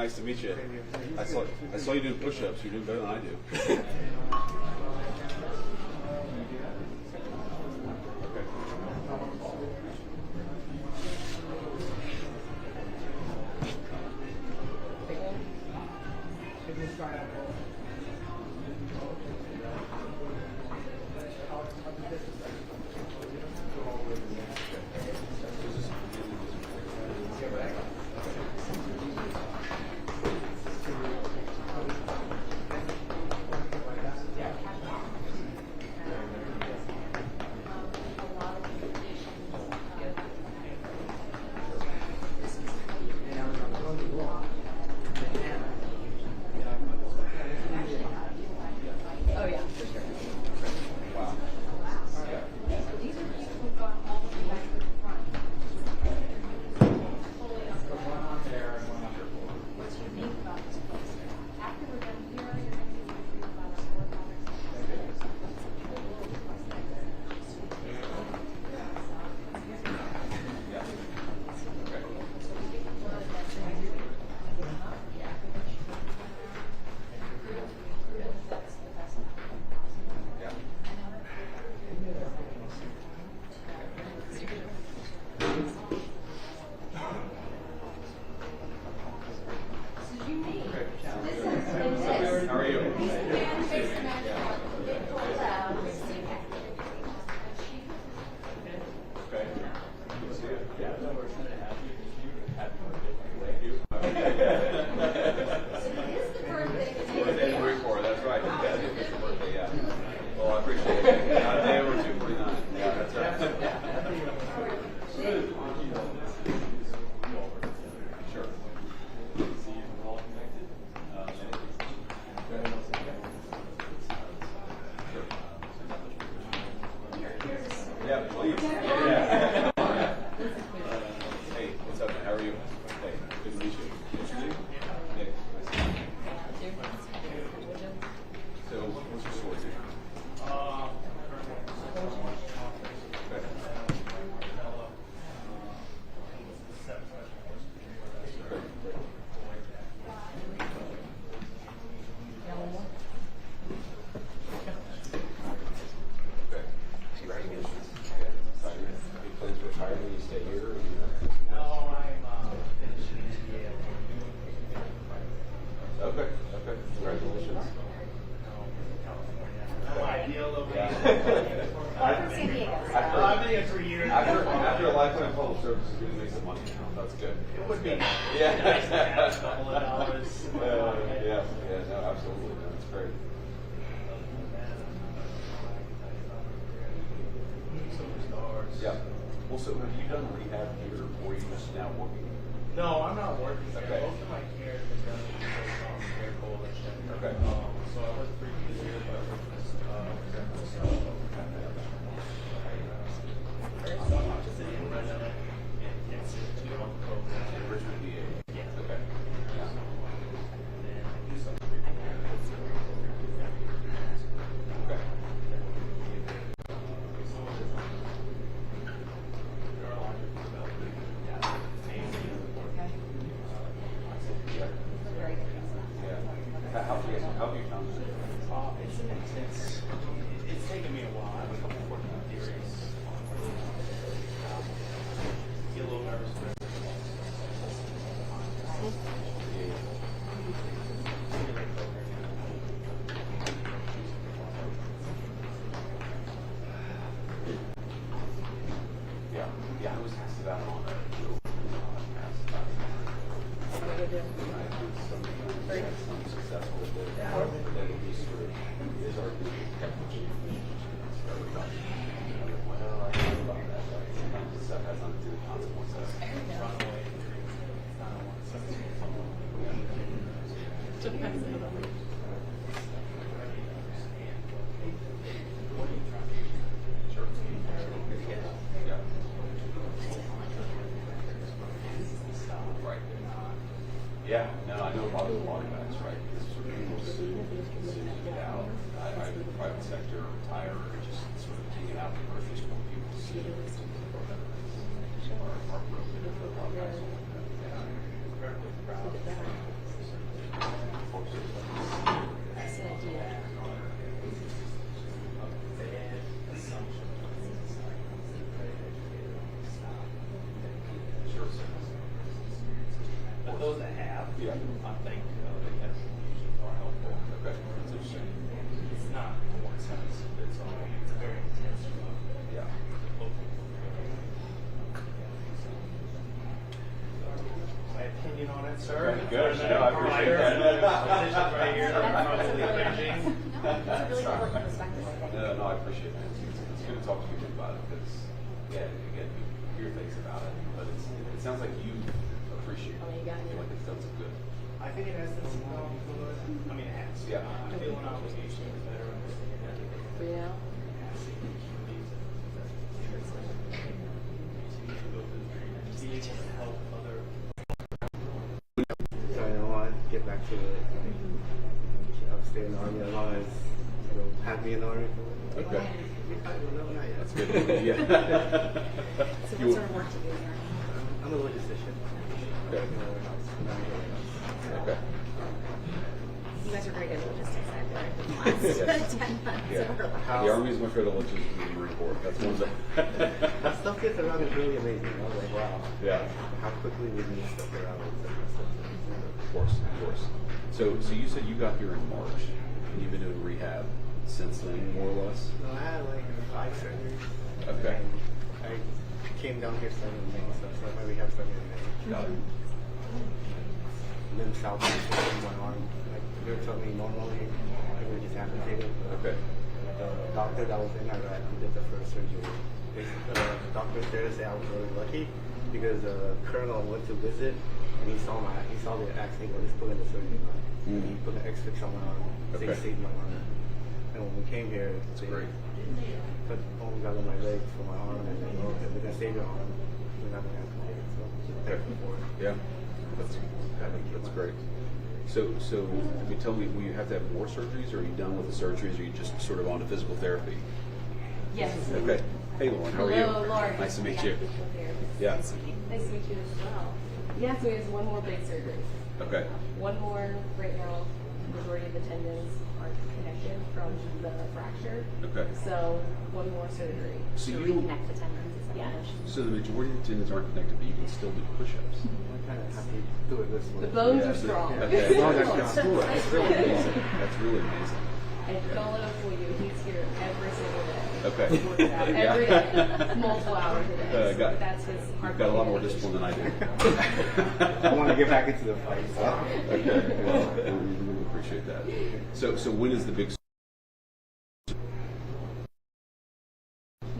nice to meet you. I saw you doing push-ups. You're doing better than I do. After a lifetime of public service, you're going to make some money now. That's good. It would be nice. Yeah. Nice to have a couple of dollars. No, absolutely. No, that's great. Yeah. Well, so have you done rehab here, or are you just now working? No, I'm not working here. Okay. Most of my care has been done with Care Coalition. Okay. So I worked 3 years here, but I worked with Richmond VA. Yes. Okay. Yeah. And I do some Okay. Yeah. How have you found it? It's taken me a while. I have a couple of working theories. Get a little nervous. Yeah, I was asked about it on a some successful with it. That at least is our duty. Well, I don't know about that, but sometimes this stuff has nothing to do with consequences. Run away. Sure. Yeah. Right. Yeah, no, I know a lot of guys, right? Because people soon get out. I private sector, retire, or just sort of hanging out in the grocery store. People sue are broken. A lot of guys don't like that. Yeah. Incredibly proud. Good. No, I appreciate that. Positions right here. That's Probably really cringing. It's a really important perspective, I think. No, I appreciate that. It's good to talk to you about it because, yeah, again, you hear things about it, but it sounds like you appreciate it. Oh, you got it. Like it's done some good. I think it has this. I mean, it has. Yeah. I feel an obligation to better understand it. For you now? So I don't want to get back to it. I'll stay in the army as long as you'll have me in the army. Okay. No, not yet. That's good. Yeah. So You- what sort of work do you do here? I'm a logistician. Okay. In a warehouse. Okay. You guys are very good at logistics. I've learned in the last 10 months. Yeah. Overlap. The Army is much better than the Marine Corps. That's one of the. That stuff gets around is really amazing. I was like, wow. Yeah. How quickly we move stuff around. Of course, of course. So you said you got here in March, and you've been doing rehab since then, more or less. No, I had like 5 surgeries. Okay. And I came down here starting in May, so my rehab started in May. Got it. Limb salvage in my arm. Like they were telling me normally it would just amputated. Okay. The doctor that was in Iraq who did the first surgery, the doctor there said I was really lucky because the colonel went to visit and he saw the accident. Well, just put in the surgery line. And he put an X-fix on my arm. So he Okay. saved my arm. And when we came here, That's they great. put only got on my leg for my arm, and then okay, we're gonna save your arm. We're not gonna amputate it. So thankful for it. Yeah. That's great. So tell me, will you have to have more surgeries, or are you done with the surgeries, or are you just sort of on to physical therapy? Yes. Okay. Hey, Lauren, how are you? Hello, Lauren. Nice to meet you. Yeah. Yeah. Nice to meet you as well. Yeah, so there's one more big surgery. Okay. One more right now. Majority of the tendons aren't connected from the fracture. Okay. So one more surgery. So to you- reconnect the tendons. Yeah. So the majority of the tendons aren't connected, but you can still do push-ups. I'm kind of happy to do it this way. The bones Yeah, are so- strong. okay. As long as that's cool. That's really amazing. That's really amazing. And don't let him fool you. He's here every single day. Okay. Working out Yeah. every day, multiple hours a day. So that's his hard You've got a lot more work. discipline than I do. I want to get back into the fight. So. Okay. Well, we really appreciate that. So when is the big?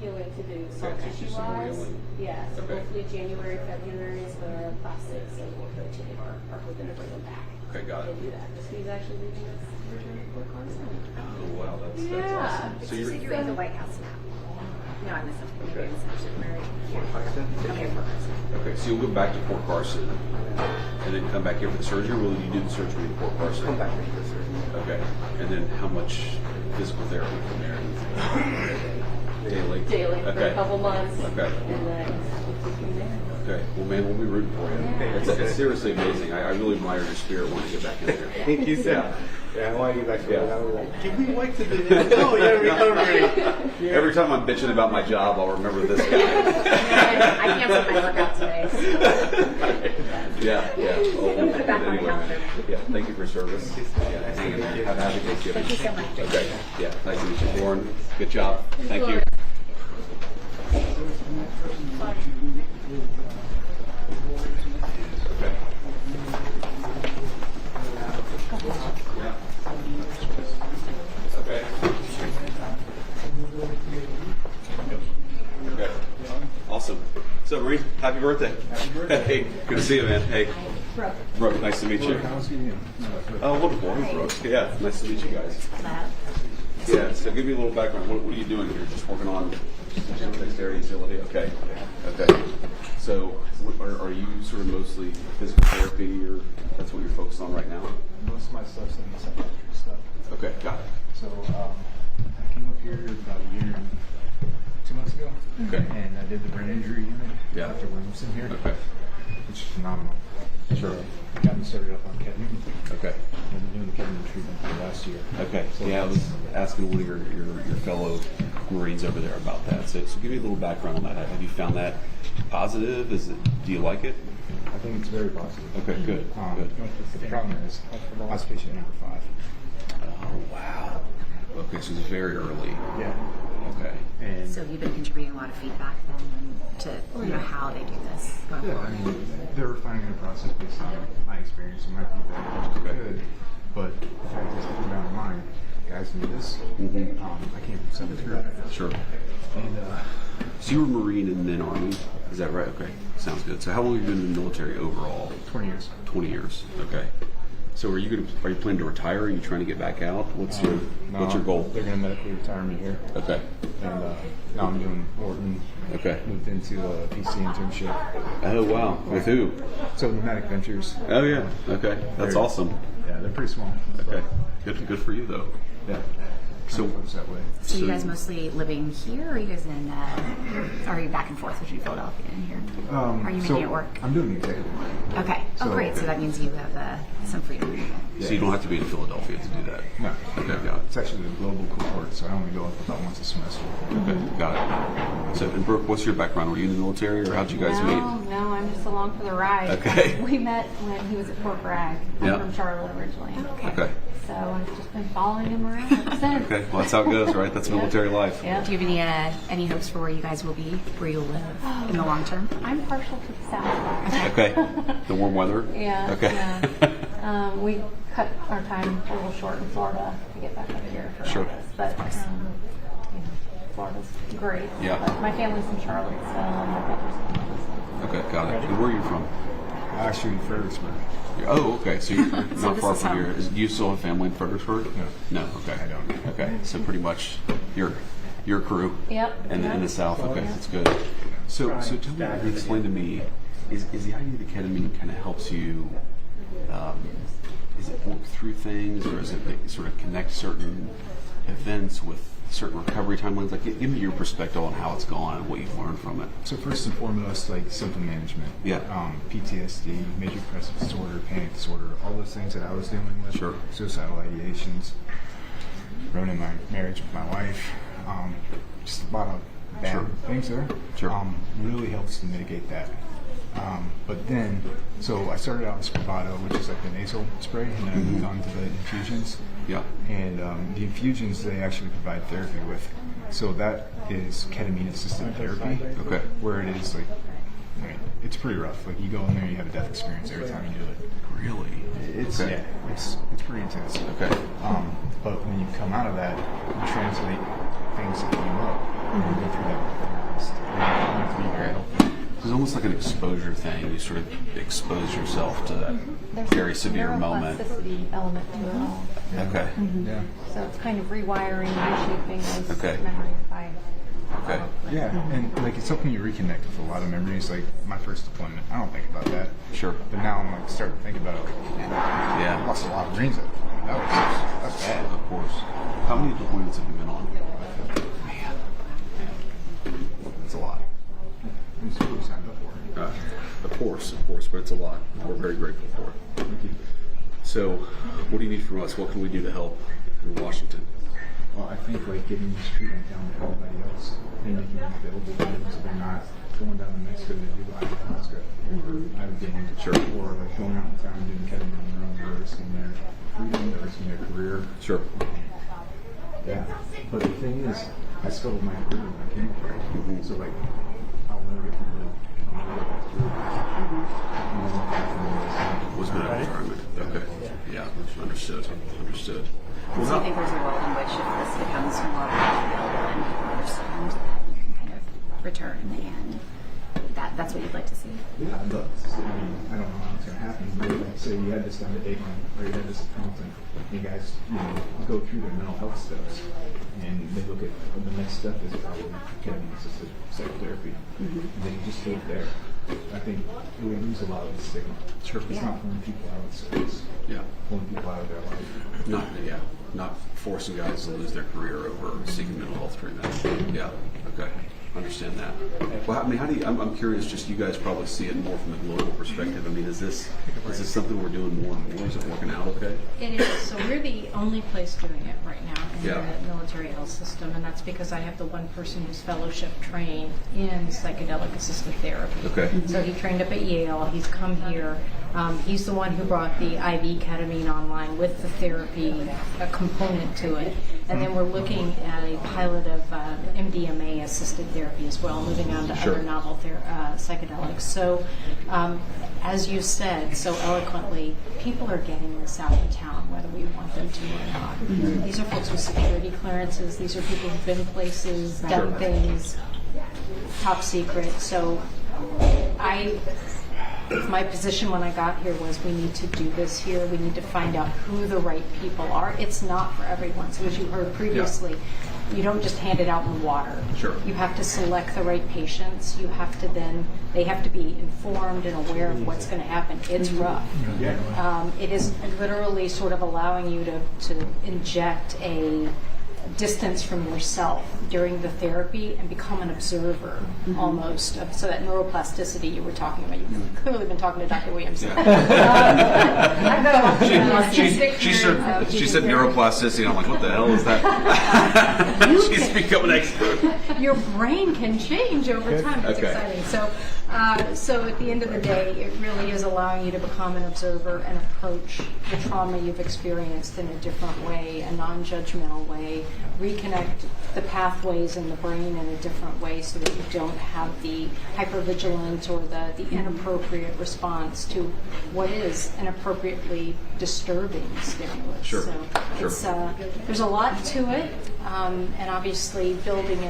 Healing to do soft Okay, tissue just some more wise. healing. Yeah, so Okay. hopefully January, February is the plastics and coaching are hoping to bring him back. Okay, got it. And do that. So he's actually leaving us returning for Carson. Oh wow, that's Yeah. awesome. So You said you're in the White House now. No, I missed something. Okay. Okay, so you'll go back to Fort Carson and then come back here for the surgery, or will you do the surgery in Fort Carson? Come back into the surgery. Okay, and then how much physical therapy from there? Daily. Daily for Okay. a couple months. Okay. And then we'll from there. Okay. Well, man, we'll be rooting for you. Yeah. It's seriously amazing. I really admire your spirit wanting to get back in there. Thank you, sir. Yeah. Yeah, I want to get back to Yeah. it. I was like, give me white to do this. Oh, yeah, recovery. Every time I'm bitching about my job, I'll remember this guy. I canceled my workout today. Yeah. Oh, Put it back on the anyway, calendar. yeah. Thank you for service. Yeah. Hang in there. Have a happy Thanksgiving. Thank you so much. Okay. Yeah. Nice to meet you, Lauren. Good job. Thank you. Okay. Yeah. Okay. Okay. Awesome. So, Marie, happy birthday. Happy birthday. Hey, good to see you, man. Hey. Brooke, nice to meet you. Oh, wonderful. Hey, Brooke. Yeah, nice to meet you guys. Yeah, so give me a little background. What are you doing here? Just working on dexterity, agility? Okay. Okay. So, are you sort of mostly physical therapy, or that's what you're focused on right now? Most of my stuff's in the psychiatry stuff. Okay, got it. So I came up here about a year and 2 months ago. Okay. And I did the brain injury unit. Yeah. Dr. Williamson here. Okay. Which is phenomenal. Sure. It got me started up on ketamine. Okay. I've been doing the ketamine treatment for the last year. Okay. So Yeah, I was asking one of your fellow Marines over there about that. So give me a little background on that. Have you found that positive? Do you like it? I think it's very positive. Okay, good. Good. The problem is, I was patient number 5. Oh, wow. Okay, so it's very early. Yeah. Okay. And So you've been contributing a lot of feedback then to how they do this going yeah, I forward. mean, they're refining the process based on my experience, it might be better, which is good. But if I just put down in mind, guys do this. I came from 7th grade. Sure. And So you were Marine and then Army, is that right? Okay, sounds good. So how long have you been in the military overall? 20 years. 20 years. Okay. So are you planning to retire? Are you trying to get back out? What's your goal? They're going to medically retire me here. Okay. And now I'm doing Orton. Okay. Moved into a PC internship. Oh wow. With who? So Pneumatic Ventures. Oh yeah. Okay. That's awesome. Yeah, they're pretty small. Okay. Good for you though. Yeah. So that way. So you guys mostly living here, or are you guys in? Are you back and forth between Philadelphia and here? Are you making it work? I'm doing the executive. Okay. Oh, So- great. So that means you have some freedom. So you don't have to be in Philadelphia to do that. No. Okay, got it. It's actually the global cohort, so I only go up about once a semester. Okay, got it. So, and Brooke, what's your background? Were you in the military, or how'd you guys meet? No, I'm just along for the ride. Okay. We met when he was at Fort Bragg. I'm Yeah. from Charlotte originally. Okay. So I've just been following him around ever since. Okay. Well, that's how it goes, right? That's military life. Yeah. Do you have any hopes for where you guys will be, where you'll live in the long term? I'm partial to the south. Okay. The warm weather. Yeah. Okay. Yeah. We cut our time a little short in Florida to get back up here for Sure. all this. But Florida's great. Yeah. But my family's in Charlottesville and my brother's in Charlottesville. Okay, got it. And where are you from? Actually, Fredericksburg. Oh, okay. So you're not this far is from home. here. Do you still have family in Fredericksburg? No. No. Okay. I don't. Okay. So pretty much your crew. Yep. And in the South. Okay, that's good. So tell me, explain to me, is the idea that ketamine kind of helps you? Is it work through things, or is it sort of connect certain events with certain recovery timelines? Like, give me your perspective on how it's gone and what you've learned from it. So first and foremost, like symptom management. Yeah. PTSD, major depressive disorder, panic disorder, all those things that I was dealing with. Sure. Suicidal ideations, ruining my marriage with my wife. Just a lot of bad Sure. things there. Sure. Really helps to mitigate that. But then, so I started out with Spravato, which is like the nasal spray, and then I moved on to the infusions. Yeah. And the infusions they actually provide therapy with. So that is ketamine-assisted therapy. Okay. Where it is like, I mean, it's pretty rough. Like you go in there, you have a death experience every time you do it. Really? It's Okay. yeah, it's pretty intense. Okay. But when you come out of that, you translate things that came up and you go through that. To be very helpful. It's almost like an exposure thing. You sort of expose yourself to that There's very a severe moment. neuroplasticity element to it all. Okay. Yeah. So it's kind of rewiring, reshaping those Okay. memories by. Okay. Yeah, and like it's helping you reconnect with a lot of memories. Like my first deployment, I don't think about that. Sure. But now I'm like starting to think about it. Like, man, I Yeah. lost a lot of Marines. That's bad. Of course. How many deployments have you been on? Man. That's a lot. I'm super signed up for it. Of course, but it's a lot. We're very grateful for it. Thank you. So, what do you need from us? What can we do to help in Washington? Well, I think like getting this treatment down to everybody else and making it available to them so they're not going down to Mexico to do ayahuasca or Ibogaine, Sure. or like going out in town and doing ketamine on their own, they're risking their freedom, they're risking their career. Sure. Yeah. But the thing is, I still have my career when I came here. So like, I'll never get through it. I'll never get through it. Was not an environment. Okay. Yeah. Understood. Well, So I think there's a world in which if this becomes more available and people understand that you can kind of return, and that's what you'd like to see. Yeah, I'd love to see. I mean, I don't know how it's going to happen, but like, say you had this down at Dayton, or you had this at Compton, you guys, go through their mental health steps, and they look at the next step is probably ketamine-assisted psychotherapy, and then you just go there. I think it would lose a lot of the stigma. Sure. It's not pulling people out of space, yeah. pulling people out of their life. Not forcing guys to lose their career over seeking mental health treatment. Yeah. Okay. Understand that. Well, I mean, how do you? I'm curious. Just you guys probably see it more from a global perspective. I mean, is this something we're doing more and more? Is it working out okay? It is. So we're the only place doing it right now in Yeah. the military health system, and that's because I have the one person who's fellowship trained in psychedelic assisted therapy. Okay. So he trained up at Yale. He's come here. He's the one who brought the IV ketamine online with the therapy component to it. And then we're looking at a pilot of MDMA-assisted therapy as well, moving on to other novel psychedelics. So, as you said so eloquently, people are getting this out in town, whether we want them to or not. These are folks with security clearances. These are people who've been places, done things, top secret. So, my position when I got here was we need to do this here. We need to find out who the right people are. It's not for everyone. So as you heard previously, you don't just hand it out in water. Sure. You have to select the right patients. You have to they have to be informed and aware of what's going to happen. It's rough. It is literally sort of allowing you to inject a distance from yourself during the therapy and become an observer almost. So that neuroplasticity you were talking about, you've clearly been talking to Dr. Williams. She said neuroplasticity, and I'm like, what the hell is that? She's become an expert. Your brain can change over time. It's exciting. So at the end of the day, it really is allowing you to become an observer and approach the trauma you've experienced in a different way, a non-judgmental way, reconnect the pathways in the brain in a different way so that you don't have the hypervigilance or the inappropriate response to what is an appropriately disturbing stimulus. Sure. So it's, there's a lot to it, and obviously building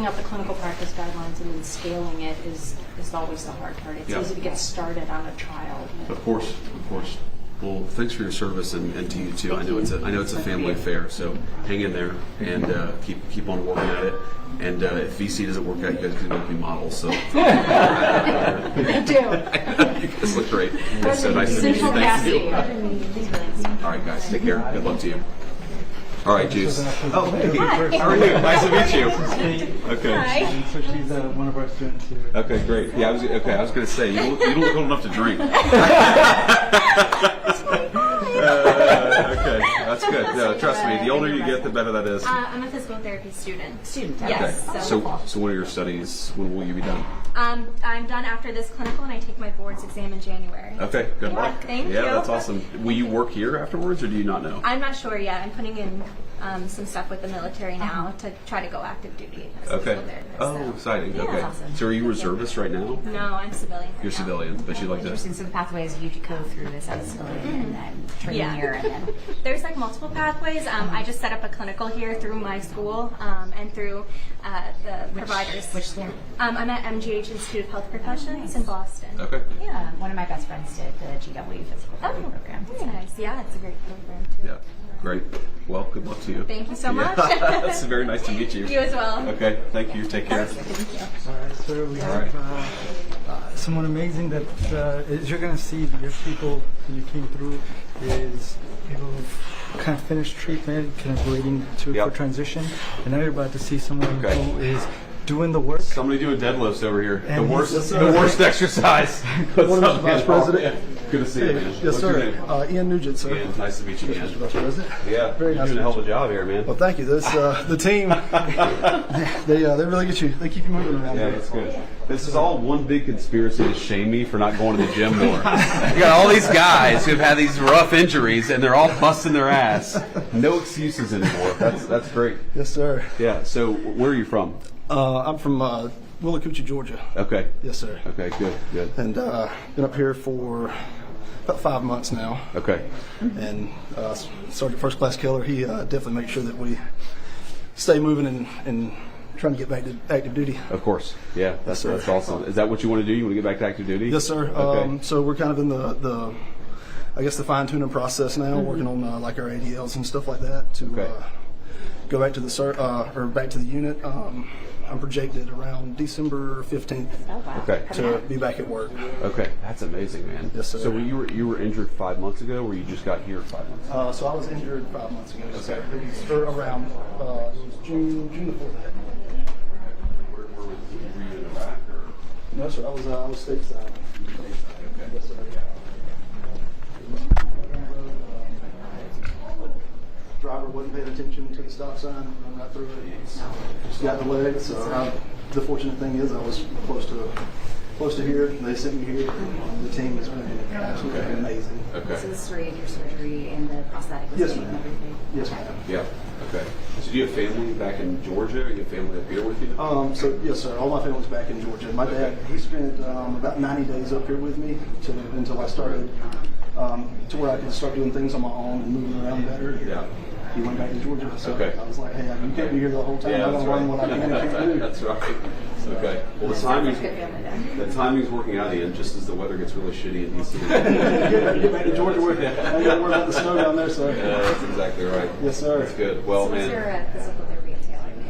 up the clinical practice guidelines and then scaling it is always the hard part. It's easy to get started on a trial. Of course. Well, thanks for your service and to you too. I know it's a family affair, so hang in there and keep on working at it. And if VC doesn't work out, you guys can make me models. So They do. you guys look great. It's so nice to meet you. Thank you. All right, guys, take care. Good luck to you. All right, Juice. Oh, hey. How are you? Nice to meet you. Okay. Hi. So she's one of our students here. Okay, great. Yeah, I was going to say, you don't look old enough to drink. Okay, that's good. No, trust me, the older you get, the better that is. I'm a physical therapy student. Okay. Yes. So what are your studies? When will you be done? I'm done after this clinical, and I take my boards exam in January. Okay, good luck. Thank you. Yeah, that's awesome. Will you work here afterwards, or do you not know? I'm not sure yet. I'm putting in some stuff with the military now to try to go active duty. As a physical therapist, so. Exciting. Yeah. Okay. Awesome. So are you reservist right now? No, I'm civilian. You're civilian, but you like to. Interesting. So the pathways you go through this as a civilian and then train here and then. There's like multiple pathways. I just set up a clinical here through my school and through the providers. Which school? I'm at MGH Institute of Health Professions in Boston. Okay. Yeah, one of my best friends did the GW physical therapy program. Very nice. Yeah, it's a great program too. Yeah. Great. Well, good luck to you. Thank you so much. It's very nice to meet you. You as well. Okay. Thank you. Take care. All right, sir. We have someone amazing that as you're going to see, your people when you came through is people who've kind of finished treatment, kind of waiting for transition, and now you're about to see someone who is doing the work. Somebody doing deadlifts over here. And The worst exercise. One of the vice president. Good to see you, man. Yes, What's your sir. name? Ian Nugent, sir. Ian, nice to meet you, Mr. Ian. Vice President. Yeah, Very you're nice doing a to hell meet of a job here, man. Well, thank you. This the team. They really get you. They keep you moving around. Yeah, that's good. This is all one big conspiracy to shame me for not going to the gym more. You got all these guys who've had these rough injuries, and they're all busting their ass. No excuses anymore. That's great. Yes, sir. Yeah. So, where are you from? I'm from Willacoochee, Georgia. Okay. Yes, sir. Okay. Good. And been up here for about 5 months now. Okay. And Sergeant First Class Keller, he definitely makes sure that we stay moving and trying to get back to active duty. Of course. Yeah. That's awesome. Is that what you want to do? You want to get back to active duty? Yes, sir. Okay. So we're kind of in the I guess the fine-tuning process now, working on like our ADLs and stuff like that to go back to the back to the unit. I'm projected around December 15th to be back at work. Okay, that's amazing, man. Yes, sir. So you were injured 5 months ago, or you just got here 5 months ago? So I was injured 5 months ago. So it was around it was June the 4th. Were you in the back, or? No, sir. I was stateside. Okay. Yes, sir. Driver wasn't paying attention to the stop sign, run right through it. Just got the leg. So the fortunate thing is I was close to close to here. They sent me here. The team has been absolutely amazing. So the story of your surgery and the prosthetic was Yes, made and ma'am. everything. Yes, ma'am. Yeah. Okay. So do you have family back in Georgia? Or you have family up here with you? So yes, sir. All my family's back in Georgia. My dad, he spent about 90 days up here with me until I started to where I could start doing things on my own and moving around better. Yeah. He went back to Georgia, so Okay. I was like, hey, you can't be here the whole time. Yeah, I'm that's gonna learn right. what I can and can't do. That's right. Okay. Well, the timing's working out, Ian, just as the weather gets really shitty in DC. Get back to Georgia where I ain't got to worry about the snow down there, so. Yeah, that's exactly right. Yes, sir. That's good. Well, So what's man. your physical therapy entailing?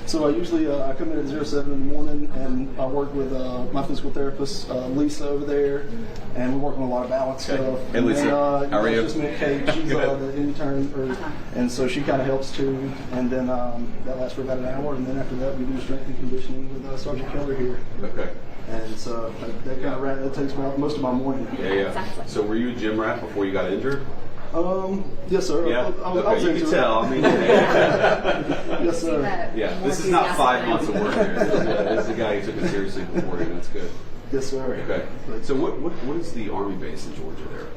So I usually I come in at 07 in the morning and I work with my physical therapist Lisa over there, and we work on a lot of balance Okay. stuff. Hey, Lisa. And, How are you? Just met Kate. She's the intern, and so she kind of helps too. And then that lasts for about an hour, and then after that we do strength and conditioning with Sergeant Keller here. Okay. And so that kind of that takes most of my morning. Yeah. So were you a gym rat before you got injured? Yes, sir. Yeah. I was Okay. You into can it. tell. I mean. Yes, sir. Yeah. This is not 5 months of work here. This is the guy who took it seriously before you. That's good. Yes, sir. Okay. So what is the Army base in Georgia there?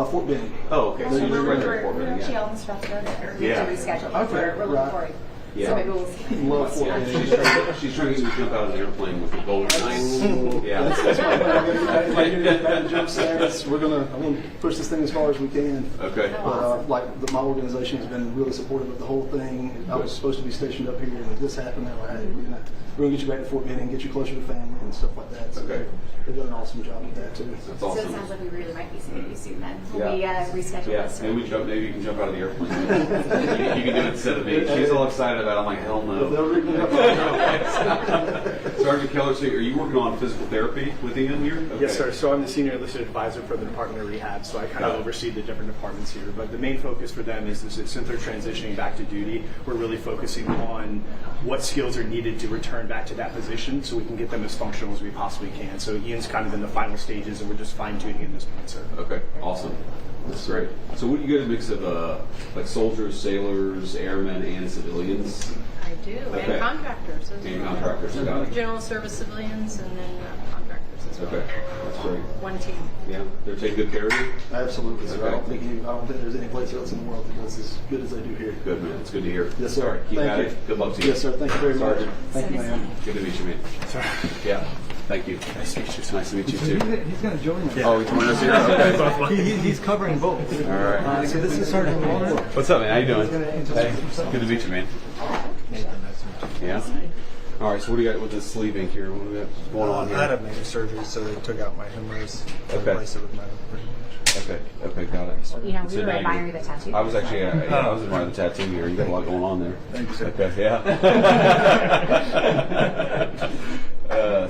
Fort Benning. Oh, okay. So you're right there at Fort We're Benning. actually Yeah. almost about to go there. We Yeah. have to reschedule. Okay, We're looking right. forward. Yeah. So maybe we'll see. Love Fort Yeah, Benning. she's trying to get you to jump out of an airplane with the Golden Knights. Yeah. That's my plan. I'm gonna get back to jump snares. I'm gonna push this thing as far as we can. Okay. But my organization has been really supportive of the whole thing. I was supposed to be stationed up here, and this happened. They're like, hey, we're gonna get you back to Fort Benning, get you closer to family and stuff like that. So Okay. they've done an awesome job with that too. That's So it awesome. sounds like we really might be seeing you soon then. Yeah. We reschedule Yeah, this. maybe you can jump out of the airplane. you can do it instead of me. She's all excited about it. I'm like, hell no. They'll rig me up. Sergeant Keller, so are you working on physical therapy with Ian here? Okay. Yes, sir. So I'm the senior enlisted advisor for the Department of Rehab, so I kind of oversee the different departments here. But the main focus for them is since they're transitioning back to duty, we're really focusing on what skills are needed to return back to that position so we can get them as functional as we possibly can. So Ian's kind of in the final stages, and we're just fine-tuning at this point, sir. Okay, awesome. That's great. So what do you get a mix of like soldiers, sailors, airmen, and civilians? I do, Okay. and contractors as And well. contractors, got it. General service civilians and then contractors as well. Okay, that's great. One team. Yeah, they're taking good care of you? Absolutely, sir. I don't Okay. think there's any place else in the world that does as good as they do here. Good, man. It's good to hear. Yes, sir. All right, keep Thank at you. it. Good luck to you. Yes, sir. Thank you very much. Sergeant. Thank you, ma'am. Good to meet you, man. Sorry. Yeah, thank you. Nice to meet you. It's nice to meet you, So too. he's going to join us. Oh, he's joining us here? Okay. He's covering both. All right. So this is Sergeant Walter. What's up, man? How you doing? He's gonna introduce Hey, himself. good to meet you, man. Yeah. All right. So what do you got with this sleeve ink here? What do we got going on I had here? a major surgery, so they took out my humerus to Okay. replace it with metal. Pretty much. Okay. Okay. Got it. You know, we So were now admiring you- the tattoo. I was actually, I was admiring the tattoo here. You got a lot going on there. Thank you, sir. Okay. Yeah.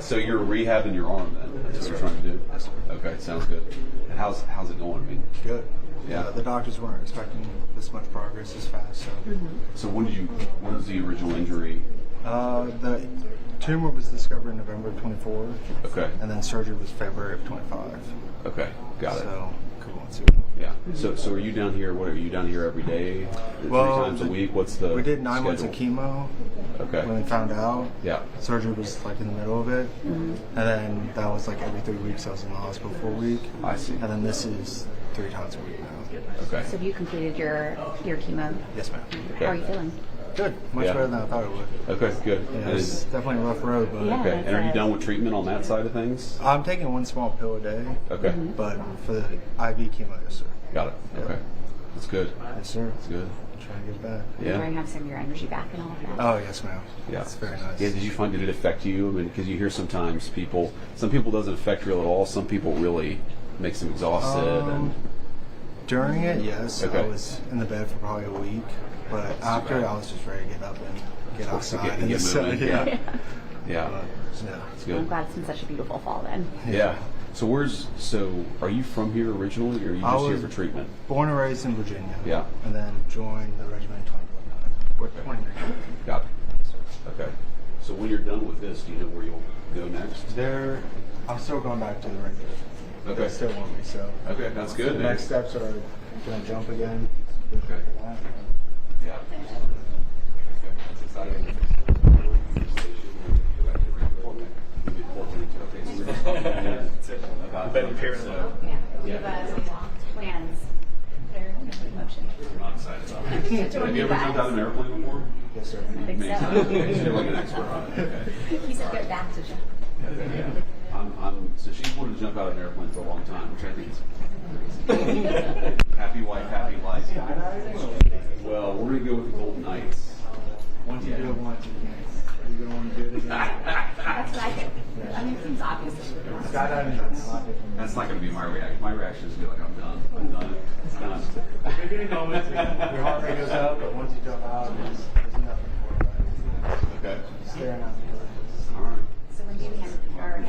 So you're rehabbing your arm then? That's what you're trying to do. Yes, sir. Okay. Sounds good. And how's it going? I mean, Good. Yeah. The doctors weren't expecting this much progress this fast, so. so when was the original injury? The tumor was discovered in November of 24, Okay. and then surgery was February of 25. Okay. Got it. So, cool. Let's see. Yeah. So are you down here? What are you down here every day? Well, 3 times a week? What's the We did 9 months of schedule? chemo Okay. when we found out. Yeah. Surgery was like in the middle of it, and then that was like every 3 weeks I was in the hospital for a week. I see. And then this is 3 times a week now. Okay. So have you completed your chemo? Yes, ma'am. How are you feeling? Good. Much Yeah. better than I thought it would. Okay. Good. Yeah, And it's definitely a rough road, but Yeah. okay. And are you done with treatment on that side of things? I'm taking 1 small pill a day. Okay. But for the IV chemo, yes, sir. Got it. Okay. That's good. Yes, sir. That's good. Trying to get back. Yeah. Trying to have some of your energy back and all of that. Oh, yes, ma'am. Yeah. It's very nice. Yeah. Did you find, did it affect you? I mean, because you hear sometimes some people doesn't affect real at all. Some people really makes them exhausted. And During it, yes. Okay. I was in the bed for probably a week. But after, I was just ready to get up and get outside. get in the sun. moving. Yeah. Yeah. But, Yeah. yeah. It's I'm good. glad it's been such a beautiful fall then. Yeah. So are you from here originally, or are you I just here was for treatment? Born and raised in Virginia. Yeah. And then joined the regiment in 2019. Got it. Okay. So when you're done with this, do you know where you'll go next? I'm still going back to the regular. Okay. They still want me, so. Okay, that's good. The man. next steps are going to jump again. Okay. Yeah. Okay, that's exciting. Go back to about Betty Perrin. so Yeah. We have plans. They're in motion. I'm excited about it. Have you ever jumped out of an airplane before? Yes, sir. I think Makes so. sense. Okay, so you're like an expert on it. Okay. He said go back to jump. So she's wanted to jump out of an airplane for a long time, which I think is crazy. Happy wife, happy life. Well, we're gonna go with the Golden Knights. Once you do it once, you're going to want to do it again. That's what I think. I mean, it seems obvious. Skydiving is a lot different. That's not gonna be my reaction. My reaction is to be like, I'm done. I'm done. It's done. The beginning moments, your heart rate goes up, but once you jump out, there's nothing for it. Okay. Staring at the All right. So when you are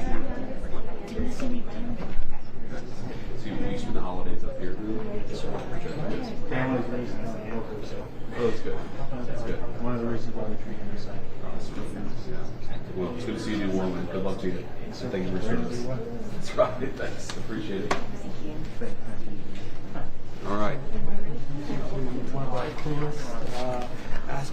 So you spend the holidays up here? family's raising us in local, so Oh, that's good. That's good. one of the reasons why we treat them this way. Well, it's good to see you in Warman. Good luck to you. Thank you for your service. That's right. Thanks. Appreciate it. All right.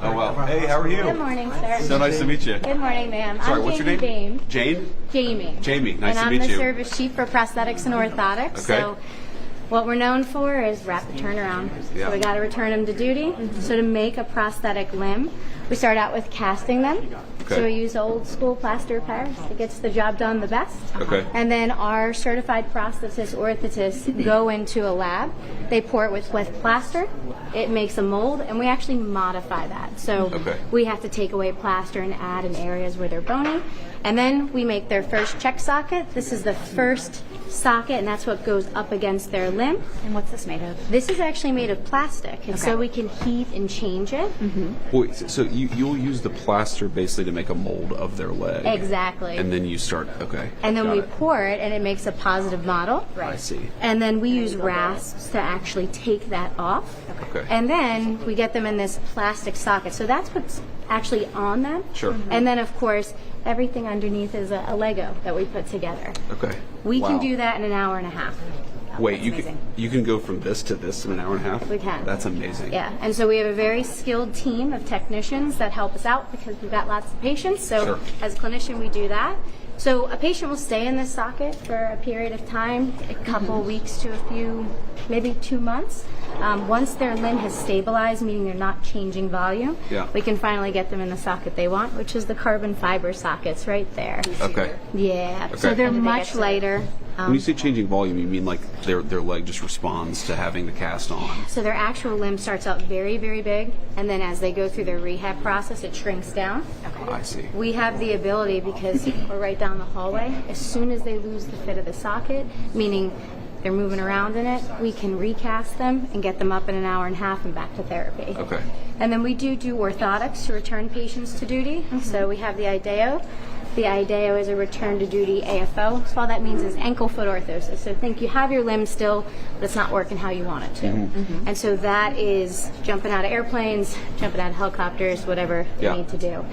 Oh, well. Hey, how are you? Good morning, sir. So nice to meet you. Good morning, ma'am. Sorry, I'm what's Jamie your name? Dame. Jane? Jamie. Jamie. Nice and to meet I'm you. the service chief for prosthetics and orthotics. Okay. So what we're known for is rapid turnaround. Yeah. So we got to return them to duty. So to make a prosthetic limb, we start out with casting them. Okay. So we use old school plaster repairs. It gets the job done the best. Okay. And then our certified prosthetists, orthotists go into a lab. They pour it with plaster. It makes a mold, and we actually modify that. So Okay. we have to take away plaster and add in areas where they're bony. And then we make their first check socket. This is the first socket, and that's what goes up against their limb. And what's this made of? This is actually made of plastic, and so we can heat and change it. Wait, so you'll use the plaster basically to make a mold of their leg. Exactly. And then you start, okay. And then got we it. pour it, and it makes a positive model. I see. And then we use rasps to actually take that off. Okay. And then we get them in this plastic socket. So that's what's actually on them. Sure. And then, of course, everything underneath is a Lego that we put together. Okay. We Wow. can do that in an hour and a half. Wait, That's amazing. you can go from this to this in an hour and a half? We can. That's amazing. Yeah, and so we have a very skilled team of technicians that help us out because we've got lots of patients. So Sure. as a clinician, we do that. So a patient will stay in this socket for a period of time, a couple weeks to a few, maybe 2 months. Once their limb has stabilized, meaning they're not changing volume, Yeah. we can finally get them in the socket they want, which is the carbon fiber sockets right there. Okay. Yeah, so Okay. they're And do they much get to- lighter. When you say changing volume, you mean like their leg just responds to having the cast on? So their actual limb starts out very, very big, and then as they go through their rehab process, it shrinks down. I see. We have the ability, because we're right down the hallway, as soon as they lose the fit of the socket, meaning they're moving around in it, we can recast them and get them up in an hour and a half and back to therapy. Okay. And then we do orthotics to return patients to duty. So we have the IDEO. The IDEO is a return to duty AFO. So all that means is ankle foot orthosis. So think you have your limb still, but it's not working how you want it to. And so that is jumping out of airplanes, jumping out of helicopters, whatever Yeah. you need to do.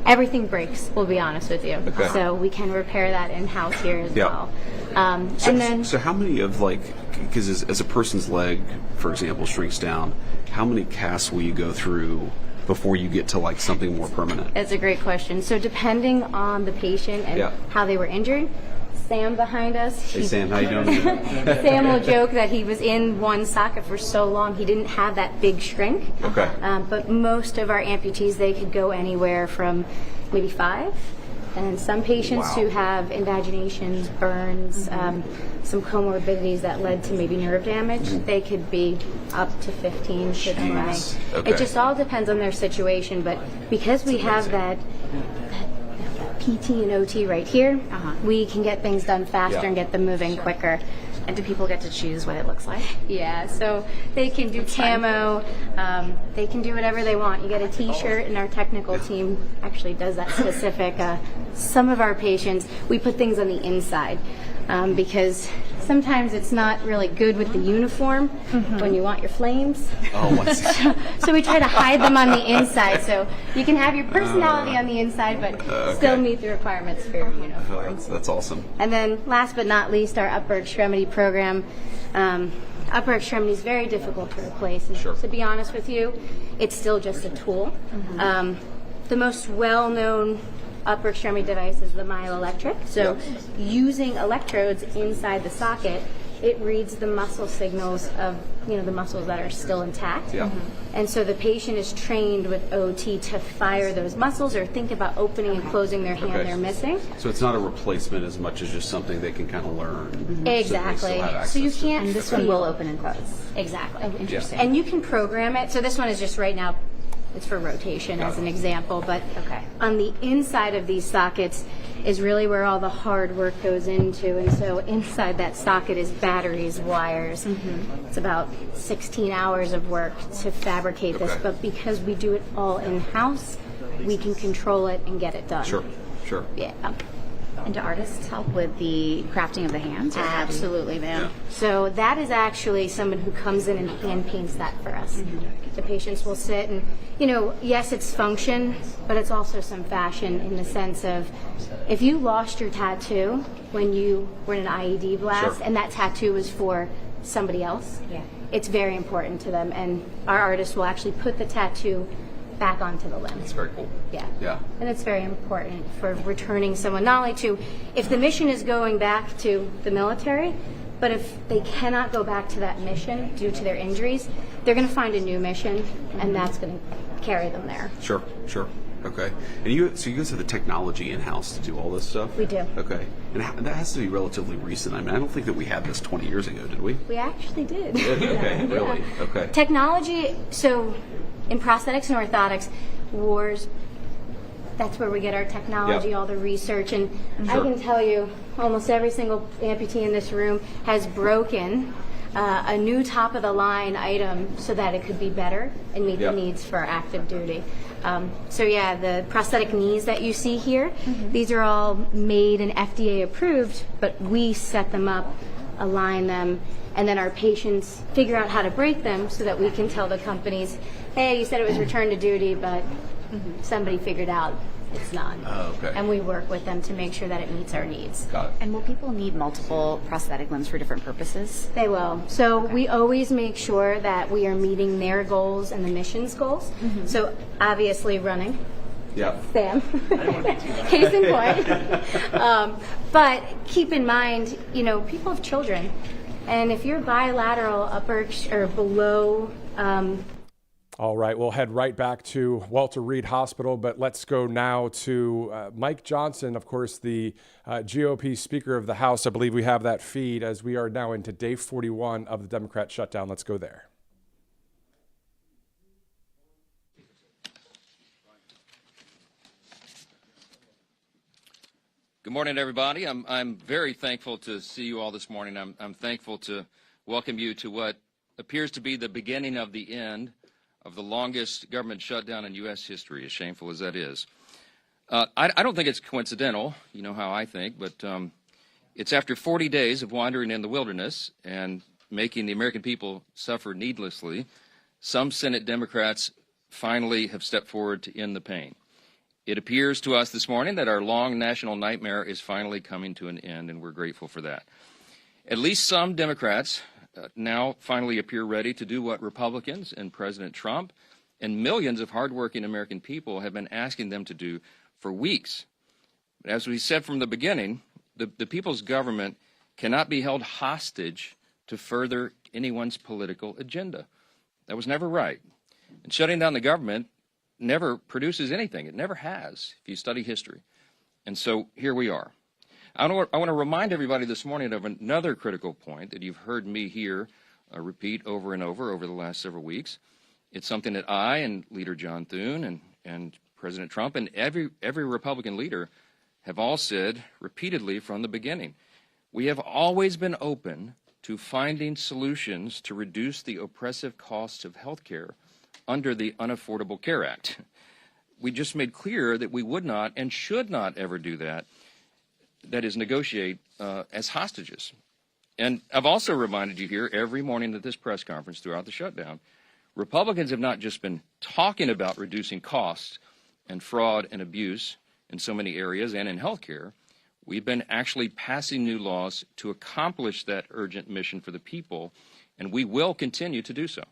Everything breaks, we'll be honest with you. Okay. So we can repair that in-house here as Yeah. well. And then So how many of because as a person's leg, for example, shrinks down, how many casts will you go through before you get to like something more permanent? That's a great question. So depending on the patient and Yeah. how they were injured, Sam behind us. Hey Sam, how you doing? Sam will joke that he was in one socket for so long he didn't have that big shrink. Okay. But most of our amputees, they could go anywhere from maybe 5. And some patients Wow. who have invaginations, burns, some comorbidities that led to maybe nerve damage, they could be up to 15 to 20. Jeez. Okay. It just all depends on their situation, but because we have that PT and OT right here, we can get things done faster Yeah. and get them moving quicker. And do people get to choose what it looks like? Yeah, so they can do camo, they can do whatever they want. You get a t-shirt, and our technical team actually does that specific. Some of our patients, we put things on the inside because sometimes it's not really good with the uniform when you want your flames. Oh, I see. So we try to hide them on the inside, so you can have your personality on the inside, but still meet the requirements for your uniform. That's awesome. And then last but not least, our upper extremity program. Upper extremity is very difficult to replace. And Sure. to be honest with you, it's still just a tool. The most well-known upper extremity device is the myoelectric. So using electrodes inside the socket, it reads the muscle signals of, the muscles that are still intact. Yeah. And so the patient is trained with OT to fire those muscles or think about opening and closing their hand they're missing. So it's not a replacement as much as just something they can kind of learn. Exactly. So you can't. And this one will open and close. Exactly. Oh, interesting. And you can program it. So this one is just right now, it's for rotation as an example. But on the inside of these sockets is really where all the hard work goes into. And so inside that socket is batteries, wires. It's about 16 hours of work to fabricate this. But because we do it all in-house, we can control it and get it done. Sure. Yeah. And do artists help with the crafting of the hands? Or Absolutely, ma'am. So that is actually someone who comes in and hand paints that for us. The patients will sit and, yes, it's function, but it's also some fashion in the sense of if you lost your tattoo when you were in an IED blast and that tattoo was for somebody else, it's very important to them. And our artists will actually put the tattoo back onto the limb. It's very cool. Yeah. And it's very important for returning someone, not only to, if the mission is going back to the military, but if they cannot go back to that mission due to their injuries, they're going to find a new mission, and that's going to carry them there. Sure. Okay. And so you guys have the technology in-house to do all this stuff? We do. Okay. And that has to be relatively recent. I mean, I don't think that we had this 20 years ago, did we? We actually did. Okay, really? Okay. Technology, so in prosthetics and orthotics, wars, that's where we get our technology, all the research. And I can tell you, almost every single amputee in this room has broken a new top-of-the-line item so that it could be better and meet the needs for active duty. The prosthetic knees that you see here, these are all made and FDA approved, but we set them up, align them, and then our patients figure out how to break them so that we can tell the companies, hey, you said it was return to duty, but somebody figured out it's not. And we work with them to make sure that it meets our needs. Got it. And will people need multiple prosthetic limbs for different purposes? They will. So we always make sure that we are meeting their goals and the mission's goals. So obviously running. Sam. Case in point. But keep in mind, people have children. And if you're bilateral upper or below all right, we'll head right back to Walter Reed Hospital, but let's go now to Mike Johnson, of course, the GOP Speaker of the House. I believe we have that feed as we are now into day 41 of the Democrat shutdown. Let's go there. Good morning, everybody. I'm very thankful to see you all this morning. I'm thankful to welcome you to what appears to be the beginning of the end of the longest government shutdown in U.S. history, as shameful as that is. I don't think it's coincidental, you know how I think, but it's after 40 days of wandering in the wilderness and making the American people suffer needlessly, some Senate Democrats finally have stepped forward to end the pain. It appears to us this morning that our long national nightmare is finally coming to an end, and we're grateful for that. At least some Democrats now finally appear ready to do what Republicans and President Trump and millions of hardworking American people have been asking them to do for weeks. But as we said from the beginning, the people's government cannot be held hostage to further anyone's political agenda. That was never right. And shutting down the government never produces anything. It never has, if you study history. And so here we are. I want to remind everybody this morning of another critical point that you've heard me here repeat over and over the last several weeks. It's something that I and Leader John Thune and President Trump and every Republican leader have all said repeatedly from the beginning. We have always been open to finding solutions to reduce the oppressive costs of health care under the Unaffordable Care Act. We just made clear that we would not and should not ever do that. That is, negotiate as hostages. And I've also reminded you here every morning at this press conference throughout the shutdown, Republicans have not just been talking about reducing costs and fraud and abuse in so many areas and in healthcare. We've been actually passing new laws to accomplish that urgent mission for the people, and we will continue to do so.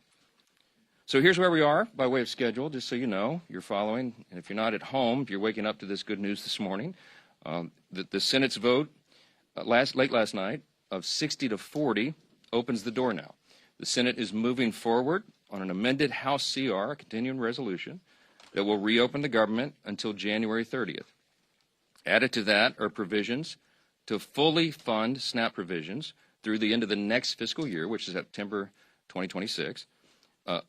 So here's where we are by way of schedule, just so you know, you're following. And if you're not at home, if you're waking up to this good news this morning, the Senate's vote late last night of 60 to 40 opens the door now. The Senate is moving forward on an amended House CR, a continuing resolution, that will reopen the government until January 30th. Added to that are provisions to fully fund SNAP provisions through the end of the next fiscal year, which is September 2026,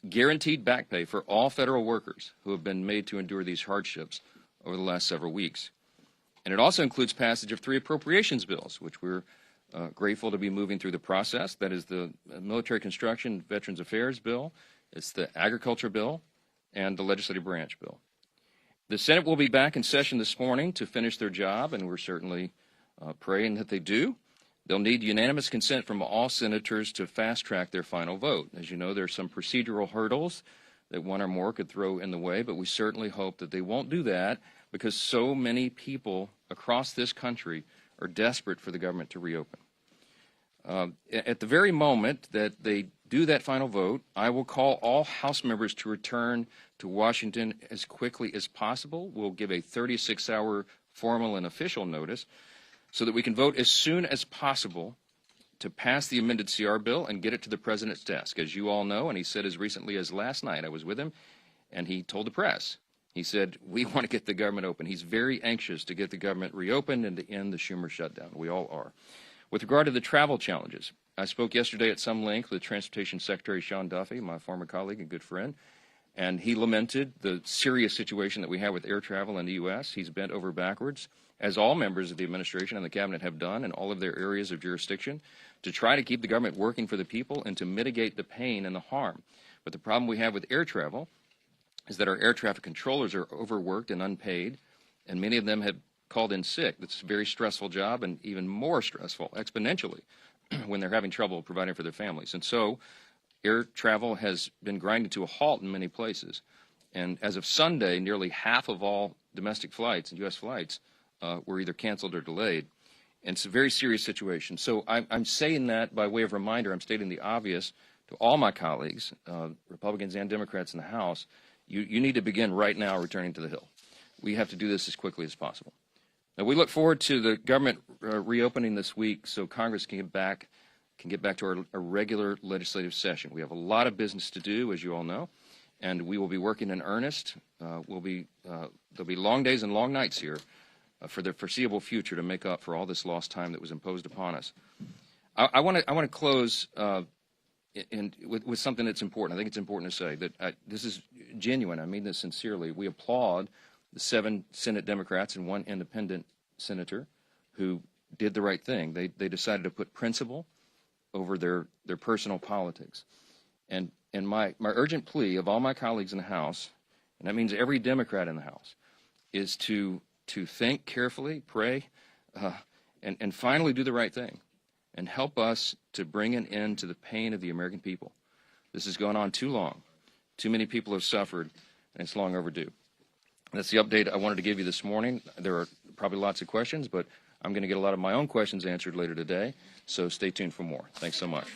guaranteed back pay for all federal workers who have been made to endure these hardships over the last several weeks. And it also includes passage of 3 appropriations bills, which we're grateful to be moving through the process. That is the Military Construction Veterans Affairs bill, it's the Agriculture bill, and the Legislative Branch bill. The Senate will be back in session this morning to finish their job, and we're certainly praying that they do. They'll need unanimous consent from all senators to fast-track their final vote. As you know, there are some procedural hurdles that one or more could throw in the way, but we certainly hope that they won't do that because so many people across this country are desperate for the government to reopen. At the very moment that they do that final vote, I will call all House members to return to Washington as quickly as possible. We'll give a 36-hour formal and official notice so that we can vote as soon as possible to pass the amended CR bill and get it to the president's desk. As you all know, and he said as recently as last night, I was with him, and he told the press, he said, we want to get the government open. He's very anxious to get the government reopened and to end the Schumer shutdown. We all are. With regard to the travel challenges, I spoke yesterday at some length with Transportation Secretary Sean Duffy, my former colleague and good friend, and he lamented the serious situation that we have with air travel in the U.S. He's bent over backwards, as all members of the administration and the cabinet have done in all of their areas of jurisdiction, to try to keep the government working for the people and to mitigate the pain and the harm. But the problem we have with air travel is that our air traffic controllers are overworked and unpaid, and many of them have called in sick. That's a very stressful job, and even more stressful exponentially when they're having trouble providing for their families. And so air travel has been grinding to a halt in many places. And as of Sunday, nearly half of all domestic flights and U.S. flights were either canceled or delayed. And it's a very serious situation. So I'm saying that by way of reminder. I'm stating the obvious to all my colleagues, Republicans and Democrats in the House. You need to begin right now returning to the Hill. We have to do this as quickly as possible. Now, we look forward to the government reopening this week so Congress can get back to our regular legislative session. We have a lot of business to do, as you all know, and we will be working in earnest. There'll be long days and long nights here for the foreseeable future to make up for all this lost time that was imposed upon us. I want to close with something that's important. I think it's important to say that this is genuine. I mean this sincerely. We applaud the 7 Senate Democrats and 1 independent senator who did the right thing. They decided to put principle over their personal politics. And my urgent plea of all my colleagues in the House, and that means every Democrat in the House, is to think carefully, pray, and finally do the right thing and help us to bring an end to the pain of the American people. This has gone on too long. Too many people have suffered, and it's long overdue. That's the update I wanted to give you this morning. There are probably lots of questions, but I'm going to get a lot of my own questions answered later today, so stay tuned for more. Thanks so much.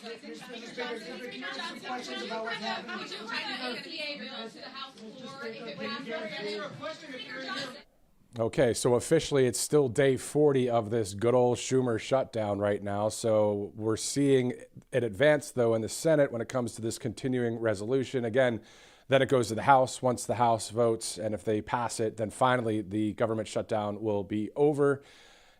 Okay, so officially it's still day 40 of this good old Schumer shutdown right now. So we're seeing it advance, though, in the Senate when it comes to this continuing resolution. Again, then it goes to the House. Once the House votes, and if they pass it, then finally the government shutdown will be over,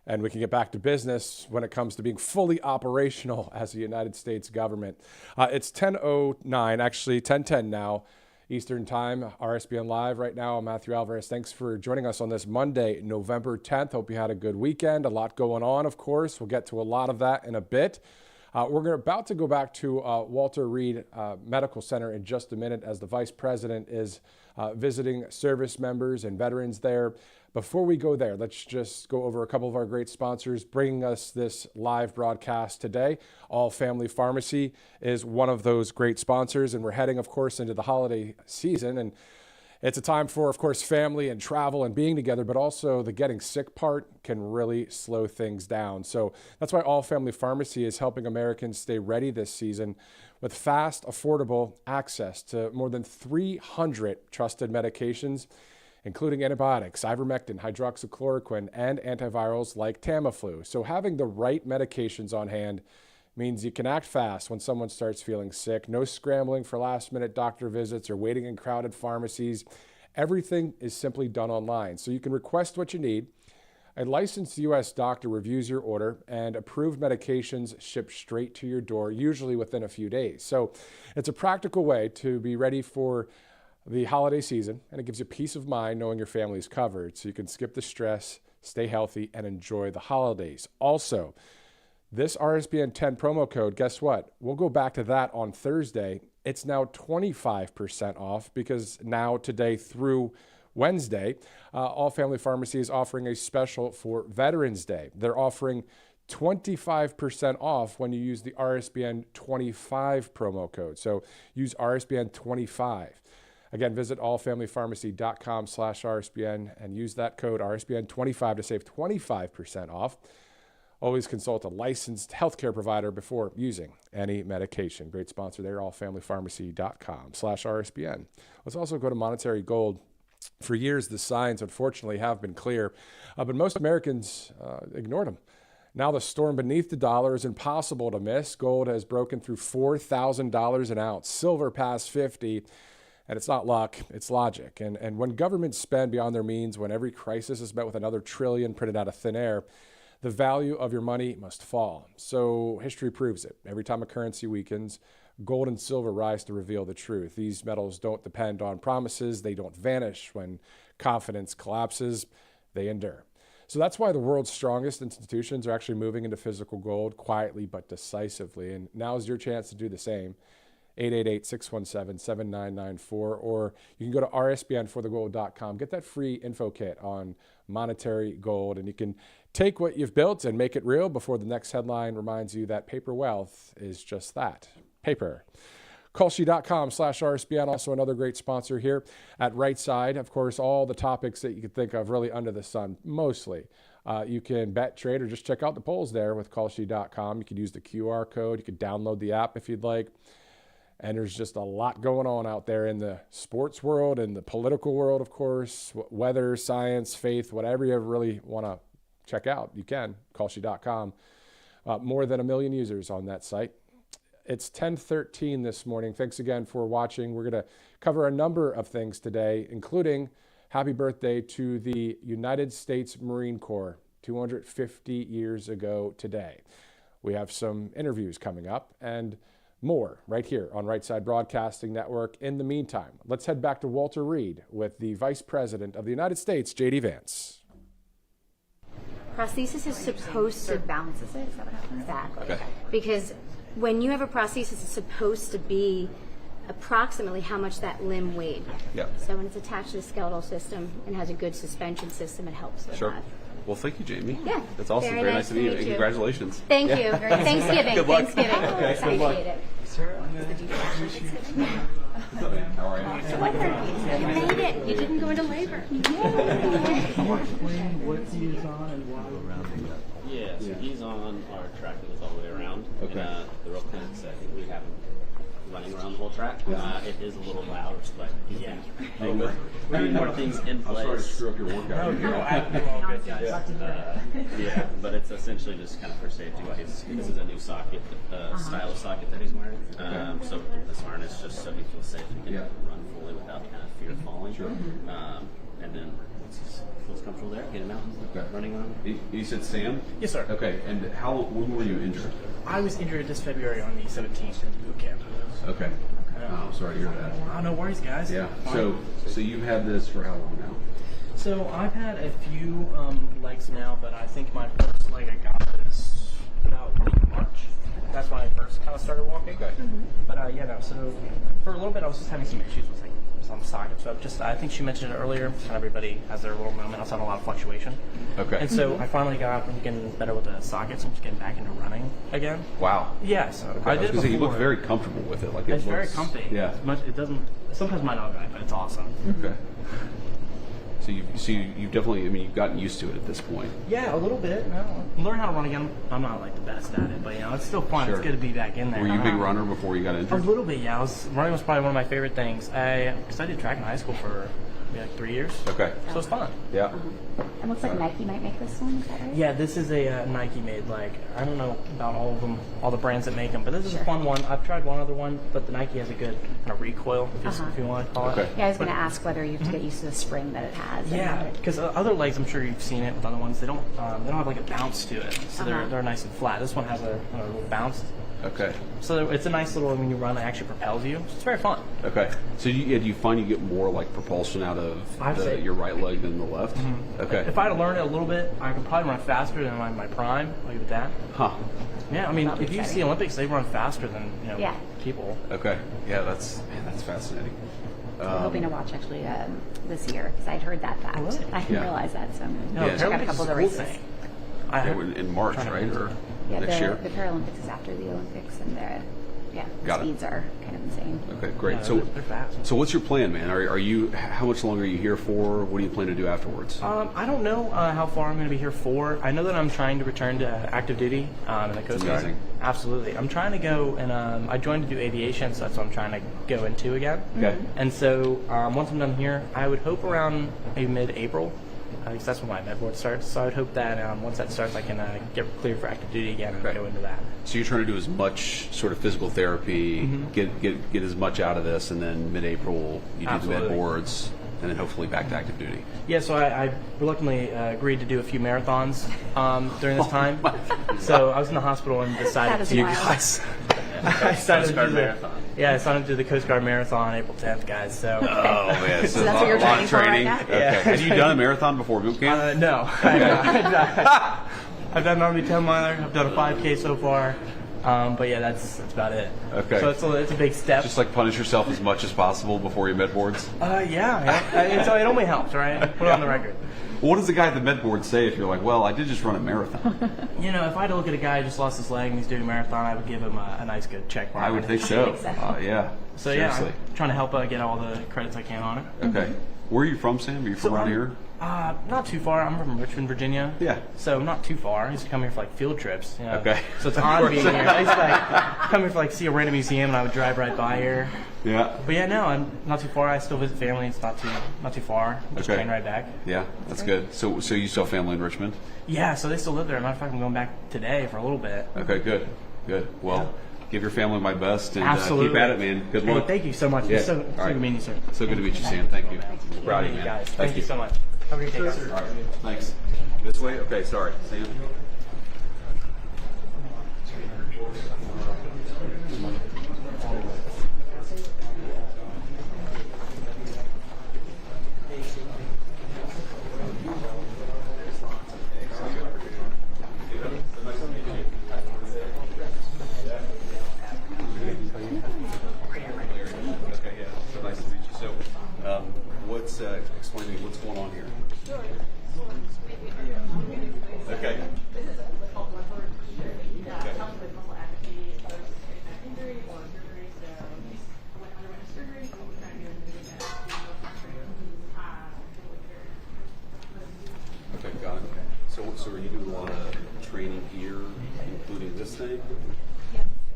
and we can get back to business when it comes to being fully operational as a United States government. It's 10:09, actually 10:10 now, Eastern Time, RSBN Live right now. I'm Matthew Alvarez. Thanks for joining us on this Monday, November 10th. Hope you had a good weekend. A lot going on, of course. We'll get to a lot of that in a bit. We're about to go back to Walter Reed Medical Center in just a minute as the Vice President is visiting service members and veterans there. Before we go there, let's just go over a couple of our great sponsors bringing us this live broadcast today. All Family Pharmacy is one of those great sponsors, and we're heading, of course, into the holiday season. And It's a time for, of course, family and travel and being together, but also the getting sick part can really slow things down. So that's why All Family Pharmacy is helping Americans stay ready this season with fast, affordable access to more than 300 trusted medications, including antibiotics, ivermectin, hydroxychloroquine, and antivirals like Tamiflu. So having the right medications on hand means you can act fast when someone starts feeling sick. No scrambling for last-minute doctor visits or waiting in crowded pharmacies. Everything is simply done online. So you can request what you need. A licensed U.S. doctor reviews your order, and approved medications ship straight to your door, usually within a few days. So it's a practical way to be ready for the holiday season, and it gives you peace of mind knowing your family's covered, so you can skip the stress, stay healthy, and enjoy the holidays. Also, this RSBN 10 promo code, guess what? We'll go back to that on Thursday. It's now 25% off because now today through Wednesday, All Family Pharmacy is offering a special for Veterans Day. They're offering 25% off when you use the RSBN 25 promo code. So use RSBN 25. Again, visit allfamilypharmacy.com/RSBN and use that code RSBN 25 to save 25% off. Always consult a licensed healthcare provider before using any medication. Great sponsor there, allfamilypharmacy.com/RSBN. Let's also go to Monetary Gold. For years, the signs, unfortunately, have been clear, but most Americans ignored them. Now the storm beneath the dollar is impossible to miss. Gold has broken through $4,000 an ounce. Silver past 50. And it's not luck, it's logic. And when governments spend beyond their means, when every crisis is met with another trillion printed out of thin air, the value of your money must fall. So history proves it. Every time a currency weakens, gold and silver rise to reveal the truth. These metals don't depend on promises. They don't vanish. When confidence collapses, they endure. So that's why the world's strongest institutions are actually moving into physical gold quietly but decisively. And now's your chance to do the same. 888-617-7994, or you can go to rsbnforthegold.com. Get that free info kit on monetary gold, and you can take what you've built and make it real before the next headline reminds you that paper wealth is just that, paper. Kalshi.com/RSBN, also another great sponsor here at Right Side. Of course, all the topics that you could think of really under the sun, mostly. You can bet, trade, or just check out the polls there with Kalshi.com. You could use the QR code. You could download the app if you'd like. And there's just a lot going on out there in the sports world and the political world, of course, weather, science, faith, whatever you really want to check out, you can, Kalshi.com. More than 1 million users on that site. It's 10:13 this morning. Thanks again for watching. We're going to cover a number of things today, including happy birthday to the United States Marine Corps, 250 years ago today. We have some interviews coming up and more right here on Right Side Broadcasting Network. In the meantime, let's head back to Walter Reed with the Vice President of the United States, J.D. Vance. Prosthesis is supposed to balances it. Is that what happens? Exactly. Okay. Because when you have a prosthesis, it's supposed to be approximately how much that limb weighed. Yeah. So when it's attached to the skeletal system and has a good suspension system, it helps with that. Well, thank you, Jamie. Yeah. That's awesome. Very nice to meet you. And congratulations. Thank you. Thanksgiving. Good luck. Thanksgiving. Okay, Appreciate good luck. it. Sir, How are you? You made it. You didn't go into labor. Can you explain what he is on and why? Yeah, so he's on our track that goes all the way around. Okay. And, the real clinics, I think we have him running around the whole track. It is a little loud, but he's been putting more things in place. I'm sorry to screw up your workout. You're all good, guys. Yeah, but it's essentially just kind of for safety wise. This is a new socket, style of socket that he's wearing. So this harness just so he feels safe and can run fully without kind of fear of falling. Sure. And then once he feels comfortable there, get him out and running on. You said Sam? Yes, sir. Okay, and when were you injured? I was injured this February on the 17th in boot camp. Okay. I'm sorry to hear that. No worries, guys. Yeah. Fine. So you've had this for how long now? So I've had a few legs now, but I think my first leg I got was about March. That's when I first kind of started walking. Okay. But so for a little bit I was just having some issues with like some sockets. So just, I think she mentioned it earlier, kind of everybody has their little moment. I was having a lot of fluctuation. Okay. And so I finally got up and getting better with the sockets and just getting back into running again. Wow. Yeah, so Okay. I did it was gonna say, you look before. very comfortable with it. Like It's it very looks, comfy. Yeah. It's much, it doesn't, sometimes might not drive, but it's awesome. Okay. So you've definitely, I mean, you've gotten used to it at this point. Yeah, a little bit. No, learn how to run again. I'm not like the best at it, but it's still fun. Sure. It's good to be back in there. Were you a big runner before you got A injured? little bit, yeah. Running was probably one of my favorite things. Because I did track in high school for maybe like 3 years. Okay. So it's fun. Yeah. It looks like Nike might make this one. Is that right? Yeah, this is a Nike made. Like, I don't know about all of them, all the brands that make them, but this is a fun one. I've tried one other one, but the Nike has a good kind of recoil, if you want to call it. Yeah, I was going to ask whether you have to get used to the spring that it has. Yeah, because other legs, I'm sure you've seen it with other ones. They don't have like a bounce to it, so they're nice and flat. This one has a little bounce. Okay. So it's a nice little, when you run, it actually propels you. So it's very fun. Okay. So do you find you get more like propulsion out of your right leg than the left? Mm-hmm. Okay. If I had to learn it a little bit, I could probably run faster than my prime. I'll give it that. Huh. Yeah, I mean, if you see Olympics, they run faster than people. Okay. Yeah, that's fascinating. I'm hoping to watch actually this year because I'd heard that fact. Really? I didn't realize that, so I'm No, going to check out a couple of the races. In March, right? Or next year? The Paralympics is after the Olympics, and the speeds are kind of insane. Okay, great. Yeah, so they're fast. So what's your plan, man? Are you? How much longer are you here for? What do you plan to do afterwards? I don't know how far I'm going to be here for. I know that I'm trying to return to active duty in the Coast Guard. Amazing. Absolutely. I'm trying to go, and I joined to do aviation, so that's what I'm trying to go into again. Okay. And so once I'm done here, I would hope around maybe mid-April, because that's when my med board starts. So I would hope that once that starts, I can get cleared for active duty again and go into that. So you're trying to do as much sort of physical therapy, get as much out of this, and then mid-April you do the med boards, and then hopefully back to active duty. Yeah, so I reluctantly agreed to do a few marathons during this time. So I was in the hospital and decided to. I started to do marathon. Yeah, I signed up to the Coast Guard Marathon April 10th, guys. So. Oh man, so that's what you're training for right now? Okay. Yeah. Have you done a marathon before boot camp? No. I've done an Army 10 miler. I've done a 5K so far. But yeah, that's about it. Okay. So it's a big step. Just like punish yourself as much as possible before your med boards. Yeah. So it only helps, right? Put it on the record. Well, what does the guy at the med board say if you're like, well, I did just run a marathon? If I had to look at a guy who just lost his leg and he's doing a marathon, I would give him a nice good check mark. I would think so. Yeah. So seriously. yeah, I'm trying to help get all the credits I can on it. Okay. Where are you from, Sam? Are you from around here? Not too far. I'm from Richmond, Virginia. Yeah. So not too far. I used to come here for like field trips. Okay. So it's odd being here. I used to come here for see a random museum, and I would drive right by here. Yeah. But yeah, no, I'm not too far. I still visit family. It's not too far. Just train right back. Yeah, that's good. So you still have family in Richmond? Yeah. So they still live there. Matter of fact, I'm going back today for a little bit. Okay. Good. Well. Give your family my best and Absolutely. keep at it, man. Good luck. Hey, thank you so much. Yeah. It's so All right. good to meet you, sir. So good to meet you, Sam. Thank you. Proud of you, man. Guys. Thank you so much. Have a great day, guys. All right. Thanks. This way? Okay, sorry. Sam? Explain to me what's going on here. Okay. Okay, got it. So are you doing a lot of training here, including this thing?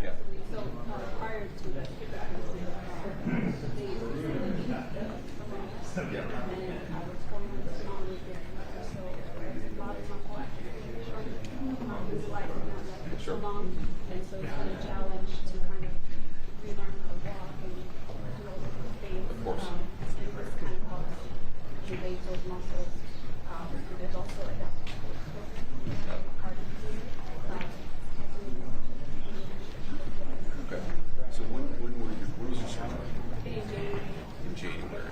Yeah. So prior to that, Sure. And so it's been a challenge to kind of relearn how to walk and do all different things. Of course. And this kind of helps engage those muscles. There's also Okay. So when was your surgery? In January.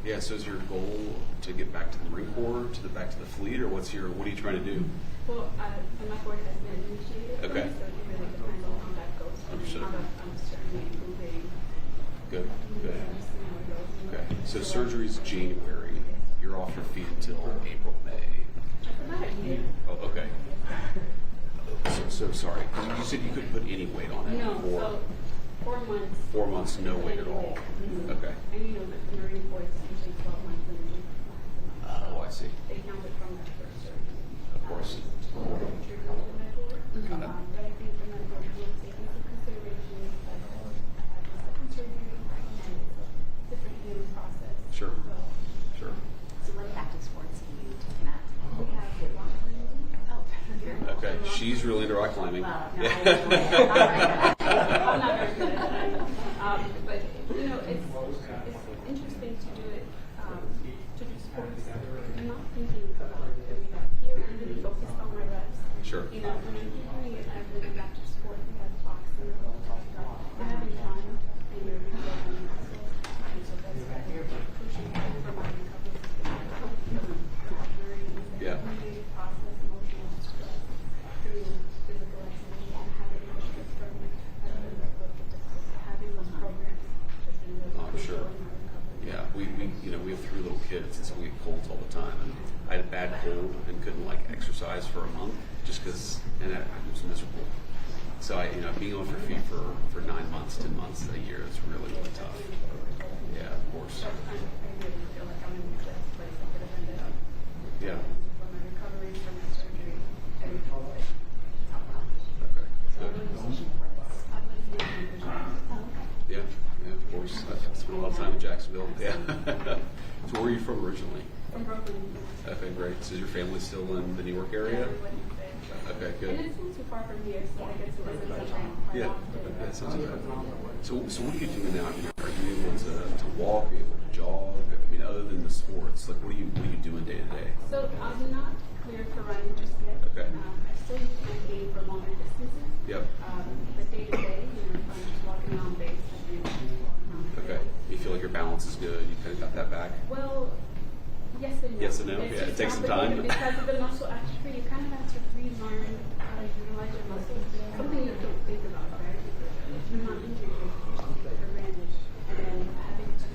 Yeah. So is your goal to get back to the Marine Corps, back to the fleet, or what are you trying to do? Well, my board has been initiated. Okay. So it really depends on how that goes. Understood. I'm certainly improving. Good. Okay. So surgery's January. You're off your feet until April, May. About a year. Oh, okay. So sorry. You said you couldn't put any weight on it. No, Or so 4 months. 4 months, no weight at all. Okay. And you know that the Marine Corps is usually 12 months in the Oh, I see. They count it from that first surgery. Of course. But I think the medical board will take into consideration that I had my second surgery and it's a different healing process. Sure. So, Sure. So what active sports have you taken up? we have rock climbing. Oh, Okay. She's really into rock climbing. Well, no, I'm not very good at it. But you know, it's interesting to do it, to do sports. I'm not thinking about doing that here. I'm really focused on my reps. Sure. You know, when I'm doing it, I've really got to sport. We have boxing, we're having fun, and you're rebuilding muscles. And so that's why we're pushing for my recovery. Yeah. Really process emotional stress through physical activity and having a stress from having those programs has been really Oh, I'm sure. Yeah, we have 3 little kids, and so we have colds all the time. And I had a bad cold and couldn't exercise for a month just because, and I was miserable. So being off your feet for 9 months, 10 months, a year is really, really tough. Yeah, of course. I really feel like I'm in the best place I could have ended up. Yeah. For my recovery, for my surgery, everything was like top notch. Okay. So Good. I really I live here in Virginia. Yeah, of course. I spent a lot of time in Jacksonville. Yeah. So where are you from originally? From Brooklyn. Okay, great. So is your family still in the New York area? Okay, good. And it's not too far from here, so I get to visit them. Yeah, that sounds good. So what are you doing now? I mean, are you able to walk? Are you able to jog? I mean, other than the sports, what are you doing day to day? So I'm not clear for running just yet. Okay. I still need to game for longer distances. Yep. But day to day, if I'm just walking around base, I'm doing walking around. Okay. You feel like your balance is good? You kind of got that back? Well, yes and no. Yes and no? It's Yeah, it just takes some time. Because of the muscle atrophy, you kind of have to relearn how to utilize your muscles. Something you don't think about, right? You're not injured, you're for granted. And then having to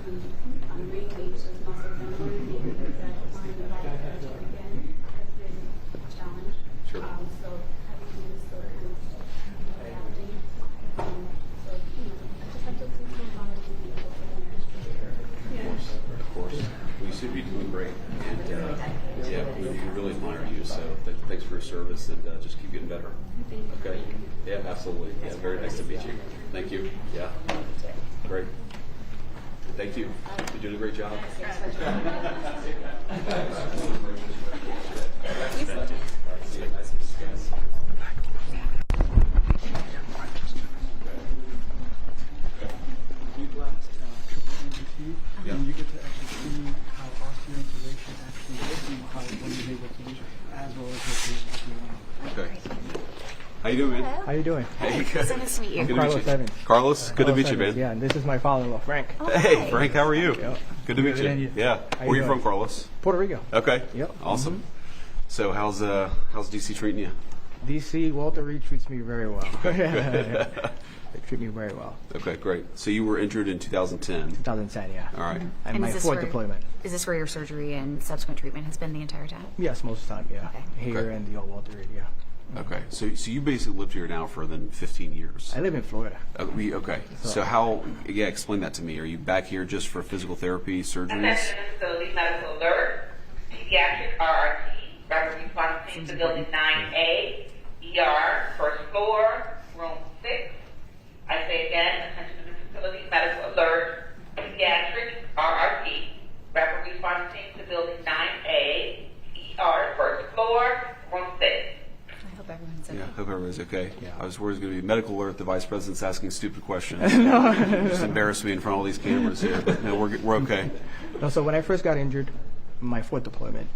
re-engage those muscles and learning that line of atrophy again has been a challenge. Sure. So having to do this sort of adapting. So, I just have to think about it and be able to yeah. Of course. Well, you seem to be doing great. And yeah, we really admire you. So thanks for your service and just keep getting better. Okay. Yeah, absolutely. Yeah, very nice to meet you. Thank you. Yeah. Great. Thank you. You're doing a great job. And you get to actually see how osteointegration actually works and how what you're able to do, as well as what you're Okay. How you doing, man? How you doing? Hey, good. So nice to meet you. I'm Good to Carlos meet you. Evans. Carlos, good to meet you, man. Yeah, and this is my father-in-law, Frank. Hey, Frank, how are you? Yep. Good to meet Good to meet you. you. Yeah. How Where are you you doing? from, Carlos? Puerto Rico. Okay. Yep. Awesome. So how's DC treating you? DC, Walter Reed treats me very well. They treat me very well. Okay, great. So you were injured in 2010. 2010, yeah. All right. And my is this fourth where- deployment. Is this where your surgery and subsequent treatment has been the entire time? Yes, most of the time, yeah. Okay. Here Okay. in the old Walter Reed, yeah. Okay. So you basically lived here now for then 15 years. I live in Florida. Okay. So how? Yeah, explain that to me. Are you back here just for physical therapy, surgeries? Attention facility medical alert, pediatric RRT, rapid response team to building 9A, ER, first floor, room 6. I say again, attention to the facility medical alert, pediatric RRT, rapid response team to building 9A, ER, first floor, room 6. I hope everyone's okay. Yeah, hope everybody's okay. Yeah. I was worried it was going to be medical alert. The vice president's asking stupid questions. Just embarrass me in front of all these cameras here. But no, we're okay. No, so when I first got injured, my fourth deployment,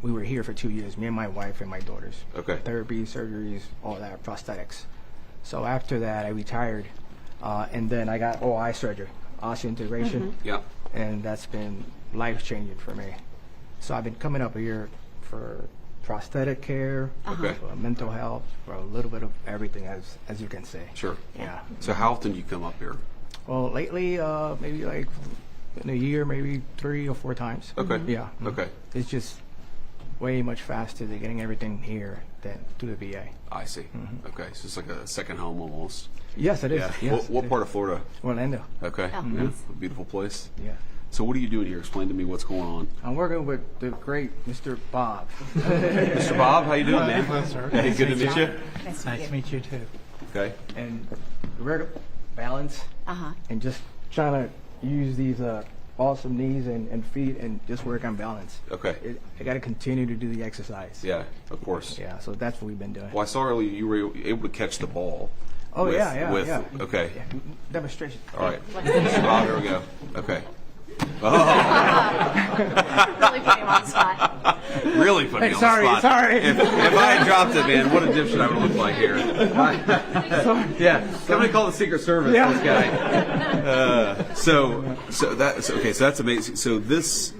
we were here for 2 years, me and my wife and my daughters. Okay. Therapy, surgeries, all that, prosthetics. So after that, I retired, and then I got all eye surgery. osseointegration. Yeah. And that's been life-changing for me. So I've been coming up here for prosthetic care, for mental health, for a little bit of everything, as you can say. Sure. Yeah. So how often do you come up here? Well, lately, maybe like in a year, maybe 3 or 4 times. Okay. Yeah. Okay. It's just way much faster than getting everything here than to the VA. I see. Okay, so it's like a second home almost. Yes, it is. Yeah. Yes, what part of Florida? Orlando. Okay. Oh, Yeah. nice. A beautiful place. Yeah. So what are you doing here? Explain to me what's going on. I'm working with the great Mr. Bob. Mr. Bob, how you doing, man? Hello, sir. Hey, good to meet you. Nice to meet you too. Okay. And we're balance and just trying to use these awesome knees and feet and just work on balance. Okay. I got to continue to do the exercise. Yeah, of course. Yeah, so that's what we've been doing. Well, I saw earlier you were able to catch the ball. Oh, with, yeah. Okay. Yeah. Demonstration. All right. Here we go. Okay. Oh. Really put him on the spot. Really put me on the spot. Sorry. If I had dropped it, man, what a dipshit I would look like here. Yeah. Somebody call the Secret Service. Yeah. This guy. So that's amazing. So this.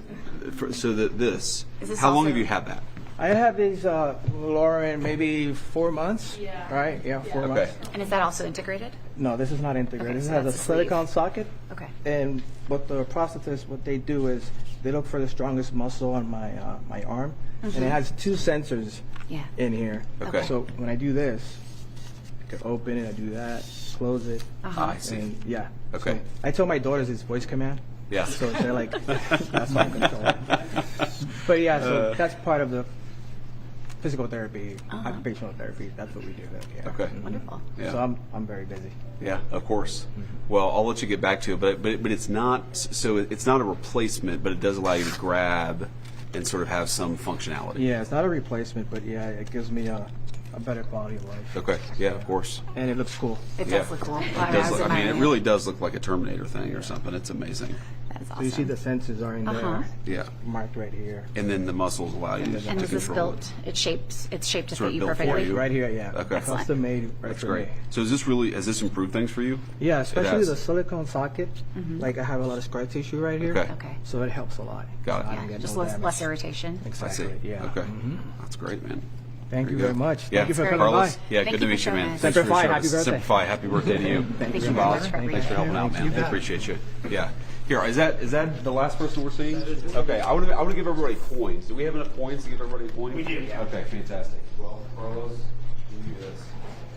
How long have you had that? I have these, Lauren, maybe 4 months. Yeah. Right? Yeah, 4 months. And is that also integrated? No, this is not integrated. Okay, this so has a that's the sleeve. silicone socket. Okay. And what the prosthetists, what they do is they look for the strongest muscle on my my arm, and it has 2 sensors in here. Okay. So when I do this, I can open it, I do that, close it. I see. And yeah. Okay. So I told my daughters it's voice command. Yeah. So they're like, that's why I'm controlling. But yeah, so that's part of the physical therapy, occupational therapy. That's what we do. Yeah. Okay. Wonderful. Yeah. So I'm very busy. Yeah, of course. Well, I'll let you get back to it, but it's not it's not a replacement, but it does allow you to grab and sort of have some functionality. Yeah, it's not a replacement, but yeah, it gives me a better quality of life. Okay. Yeah, of course. And it looks cool. It does look cool. It does look, I mean, it really does look like a Terminator thing or something. It's amazing. That is awesome. So you see the sensors are in there. Yeah. Marked right here. And then the muscles allow you to And is this control built? It's shaped to Sort fit of you built for perfectly. you. Right here, yeah. Okay. Custom made right That's for great. me. So has this improved things for you? Yeah, especially has. the silicone socket. Like I have a lot of scar tissue right here. Okay. Okay. So it helps a lot. Got it. So I Yeah, don't get just no less damage. irritation. I Exactly. see. Yeah. Okay. That's great, man. Thank you very much. Yeah. Thank you for That's coming Carlos, by. yeah, Thank good you to meet for you, man. showing us. Thanks for Semper Fi, your happy service. birthday. Semper Fi, happy birthday to you. Thank you Mr. very Bob. much for Thanks for helping out, man. You I bet. appreciate you. Yeah. Here, is that the last person we're seeing? Okay, I want to give everybody coins. Do we have enough coins to give everybody coins? We do, yeah. Okay, fantastic. Well, Carlos, you do this.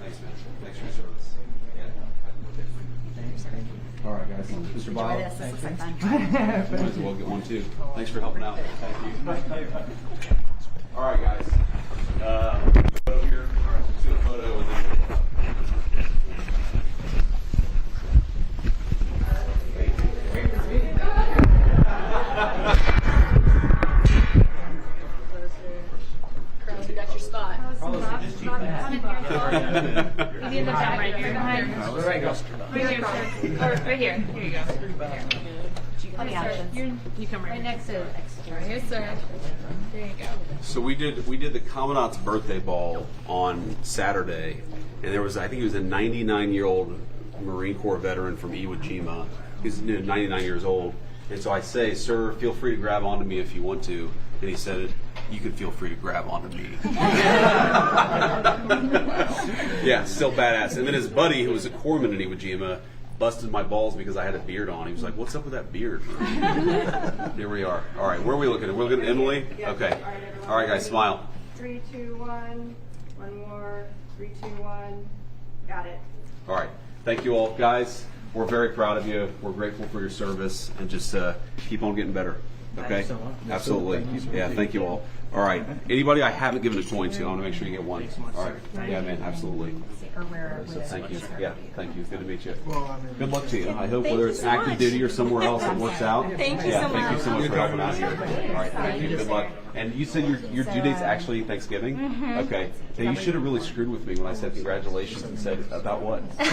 Thanks, man. Thanks for your service. Yeah. Thanks. Thank you. All right, guys. Mr. Bob. Enjoy this. This looks like fun. Might as well get one too. Thanks for helping out. Thank you. All right, guys. Photo here. All right, let's do a photo and then You got your spot. Maybe in the back, right here. Right here. Here you go. All the options. You come right next to the extra. Here, sir. There you go. So we did the Commandant's birthday ball on Saturday, and there was, I think he was a 99-year-old Marine Corps veteran from Iwo Jima. He's 99 years old, and so I say, "Sir, feel free to grab onto me if you want to." And he said, "You can feel free to grab onto me." Yeah, still badass. And then his buddy, who was a corpsman in Iwo Jima, busted my balls because I had a beard on. He was like, "What's up with that beard?" Here we are. All right, where are we looking at? We're looking at Emily? Okay. All right, guys, smile. 3, 2, 1. One more. 3, 2, 1. Got it. All right. Thank you all. Guys, we're very proud of you. We're grateful for your service, and just keep on getting better. Okay? Absolutely. Yeah, thank you all. All right. Anybody I haven't given a coin to, I want to make sure you get one. All right. Yeah, man, absolutely. So thank you. Yeah, thank you. Good to meet you. Good luck to you. I hope whether it's active duty or somewhere else it works out. Thank you so much. Thank you so much for helping out here. All right, thank you. Good luck. And you said your due date's actually Thanksgiving? Okay. Now you should have really screwed with me when I said congratulations and said about what? I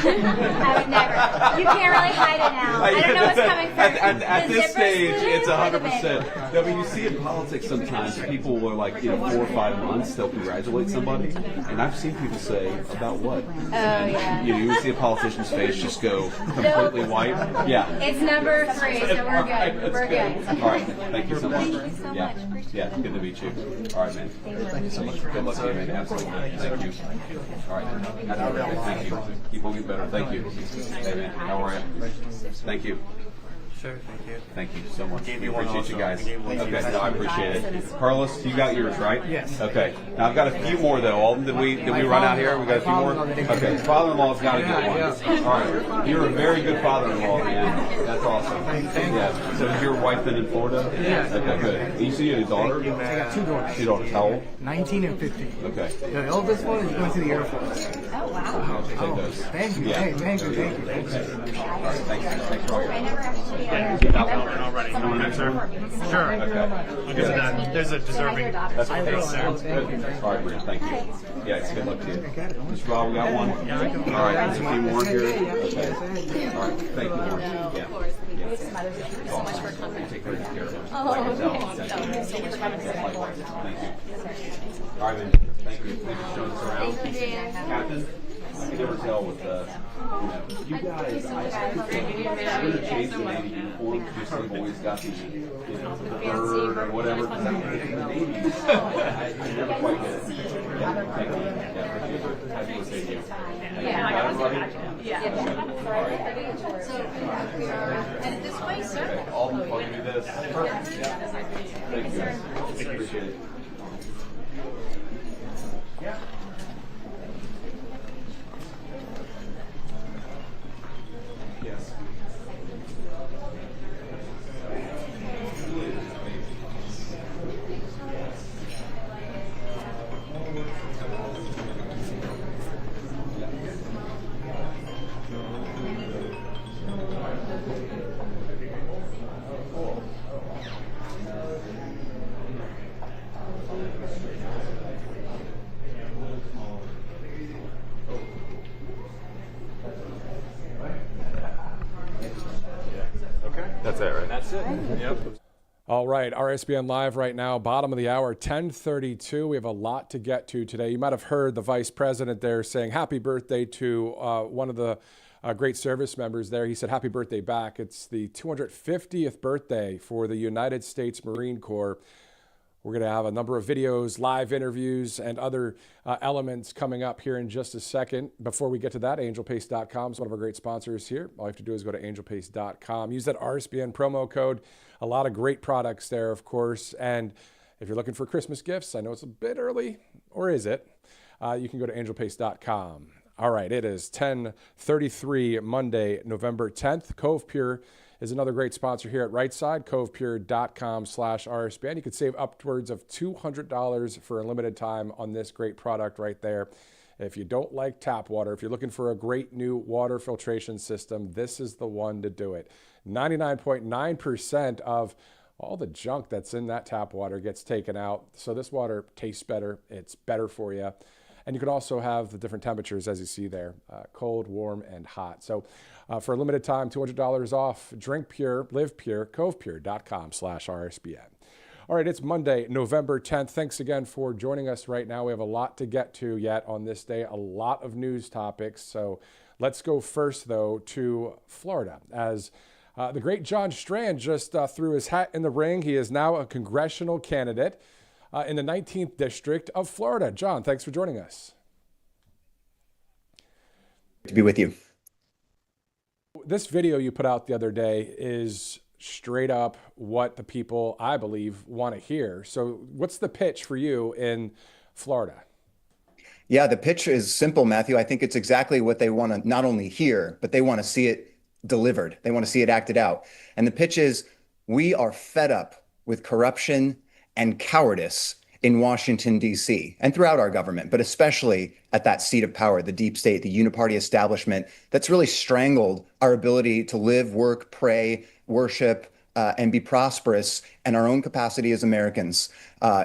would never. You can't really hide it now. I don't know what's coming first. At The this zipper stage, spoon it's or the 100%. I mean, you see in politics sometimes people people are like, 4 or 5 months, they'll congratulate somebody. And I've seen people say, about what? yeah. You see a politician's face just go completely white. Yeah. It's number 3, so we're good. We're good. All right. Thank you so much. Thank you so Yeah. much. Yeah. Good to meet you. All right, man. Thank you so much. Good luck to you, man. Absolutely. Thank you. All right. Happy birthday. Thank you. Keep on getting better. Thank you. Hey, man. How are you? Thank you. Sure, thank you. Thank you so much. Gave We you one appreciate you also. guys. We gave one. Okay, no, I appreciate it. Carlos, you got yours, right? Yes. Okay. Now I've got a few more though. Alden, did we run out here? We got a few more. Okay. Father-in-law's got to get one. All right. You're a very good father-in-law, man. That's awesome. Yeah. So is your wife then in Florida? Yes. Okay, good. You see a daughter? I got 2 daughters. 2 daughters. How old? 19 and 15. Okay. The eldest one is going to the Air Force. Oh, wow. Take those. Thank you. Yeah. Hey, thank you. Thank you. All right. Thanks. Thanks for all your I never actually. Already. You want to answer? Sure. Okay. I'll get to that. There's a deserving. That's I okay. will. Good. All right, Brian. Thank you. Yeah, it's good luck to you. Mr. Rob, we got one? All right, there's a few more here. Okay. All right, thank you. Yeah. Thank you so much for coming. Take great care of us. Oh, Like okay. yourself. Thank you so much for coming. Thank you. All right, man. Thank you. Thanks for showing us around. Thank you, Dan. Captain, I can never tell with you guys, I going to change the Navy uniform just so you've always got the, the bird or whatever. Because the Navy, I never quite get it. Yeah, thank you. Yeah, appreciate it. Happy birthday to you. And this way, sir. All the fun to do this. Perfect. Yeah. Thank you guys. Appreciate it. Yeah. Yes. That's it, right? That's it. Yep. All right, RSBN Live right now, bottom of the hour, 10:32. We have a lot to get to today. You might have heard the vice president there saying happy birthday to one of the great service members there. He said happy birthday back. It's the 250th birthday for the United States Marine Corps. We're going to have a number of videos, live interviews, and other elements coming up here in just a second. Before we get to that, angelpace.com is one of our great sponsors here. All you have to do is go to angelpace.com. Use that RSBN promo code. A lot of great products there, of course. And if you're looking for Christmas gifts, I know it's a bit early, or is it? You can go to angelpace.com. All right, it is 10:33 Monday, November 10th. Cove Pure is another great sponsor here at Right Side, covepure.com/RSBN. You could save upwards of $200 for a limited time on this great product right there. If you don't like tap water, if you're looking for a great new water filtration system, this is the one to do it. 99.9% of all the junk that's in that tap water gets taken out. So this water tastes better. It's better for you. And you can also have the different temperatures as you see there, cold, warm, and hot. So for a limited time, $200 off. Drink pure, live pure, covepure.com/RSBN. All right, it's Monday, November 10th. Thanks again for joining us right now. We have a lot to get to yet on this day, a lot of news topics. So let's go first, though, to Florida. As the great John Strand just threw his hat in the ring. He is now a congressional candidate in the 19th District of Florida. John, thanks for joining us. To be with you. This video you put out the other day is straight up what the people, I believe, want to hear. So what's the pitch for you in Florida? Yeah, the pitch is simple, Matthew. I think it's exactly what they want to not only hear, but they want to see it delivered. They want to see it acted out. And the pitch is, we are fed up with corruption and cowardice in Washington, D.C., and throughout our government, but especially at that seat of power, the deep state, the uniparty establishment that's really strangled our ability to live, work, pray, worship, and be prosperous in our own capacity as Americans.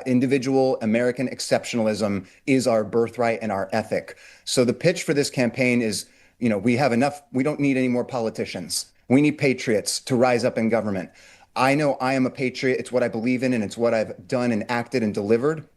Individual American exceptionalism is our birthright and our ethic. So the pitch for this campaign is, we have enough. We don't need any more politicians. We need patriots to rise up in government. I know I am a patriot. It's what I believe in, and it's what I've done and acted and delivered.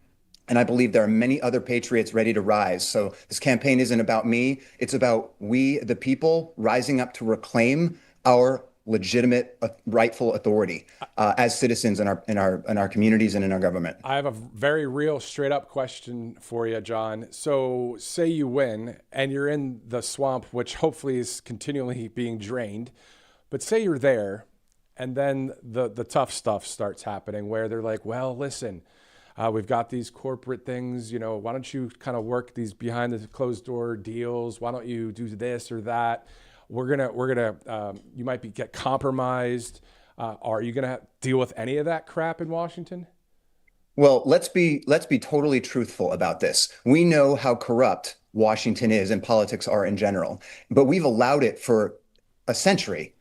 And I believe there are many other patriots ready to rise. So this campaign isn't about me. It's about we, the people, rising up to reclaim our legitimate, rightful authority as citizens in our communities and in our government. I have a very real, straight up question for you, John. So say you win and you're in the swamp, which hopefully is continually being drained. But say you're there and then the tough stuff starts happening where they're like, well, listen, we've got these corporate things, why don't you kind of work these behind the closed door deals? Why don't you do this or that? We're gonna you might get compromised. Are you gonna deal with any of that crap in Washington? Well, let's be totally truthful about this. We know how corrupt Washington is and politics are in general, but we've allowed it for a century,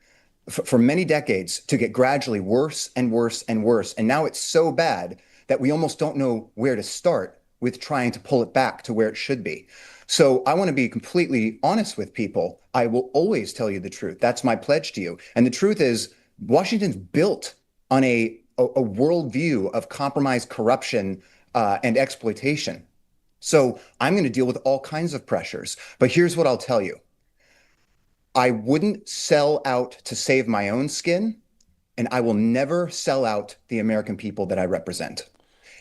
for many decades, to get gradually worse and worse and worse. And now it's so bad that we almost don't know where to start with trying to pull it back to where it should be. So I want to be completely honest with people. I will always tell you the truth. That's my pledge to you. And the truth is, Washington's built on a worldview of compromise, corruption, and exploitation. So I'm going to deal with all kinds of pressures. But here's what I'll tell you. I wouldn't sell out to save my own skin, and I will never sell out the American people that I represent.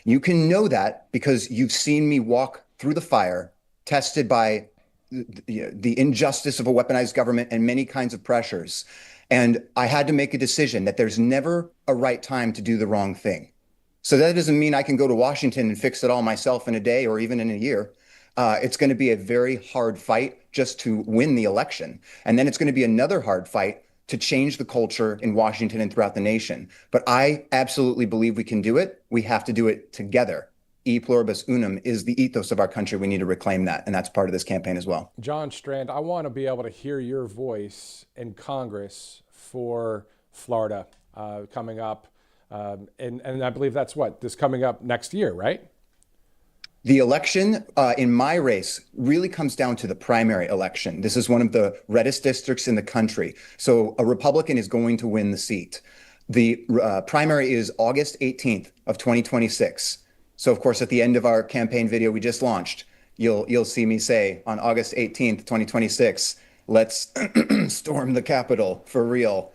You can know that because you've seen me walk through the fire, tested by the injustice of a weaponized government and many kinds of pressures. And I had to make a decision that there's never a right time to do the wrong thing. So that doesn't mean I can go to Washington and fix it all myself in a day or even in a year. It's going to be a very hard fight just to win the election. And then it's going to be another hard fight to change the culture in Washington and throughout the nation. But I absolutely believe we can do it. We have to do it together. E pluribus unum is the ethos of our country. We need to reclaim that. And that's part of this campaign as well. John Strand, I want to be able to hear your voice in Congress for Florida coming up. And I believe that's this coming up next year, right? The election in my race really comes down to the primary election. This is one of the reddest districts in the country. So a Republican is going to win the seat. The primary is August 18th of 2026. So of course, at the end of our campaign video we just launched, you'll see me say on August 18th, 2026, let's storm the Capitol for real.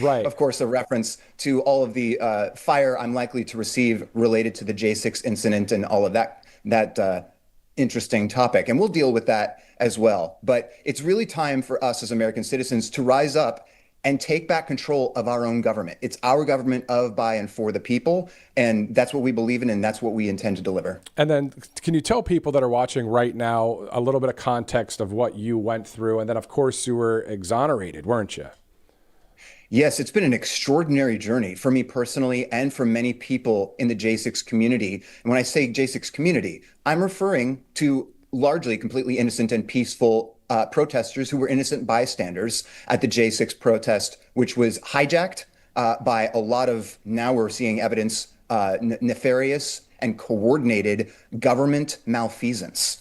Right. Of course, a reference to all of the fire I'm likely to receive related to the J6 incident and all of that interesting topic. And we'll deal with that as well. But it's really time for us as American citizens to rise up and take back control of our own government. It's our government of, by, and for the people. And that's what we believe in, and that's what we intend to deliver. And then can you tell people that are watching right now a little bit of context of what you went through? And then, of course, you were exonerated, weren't you? Yes, it's been an extraordinary journey for me personally and for many people in the J6 community. And when I say J6 community, I'm referring to largely completely innocent and peaceful protesters who were innocent bystanders at the J6 protest, which was hijacked by a lot of, now we're seeing evidence, nefarious and coordinated government malfeasance.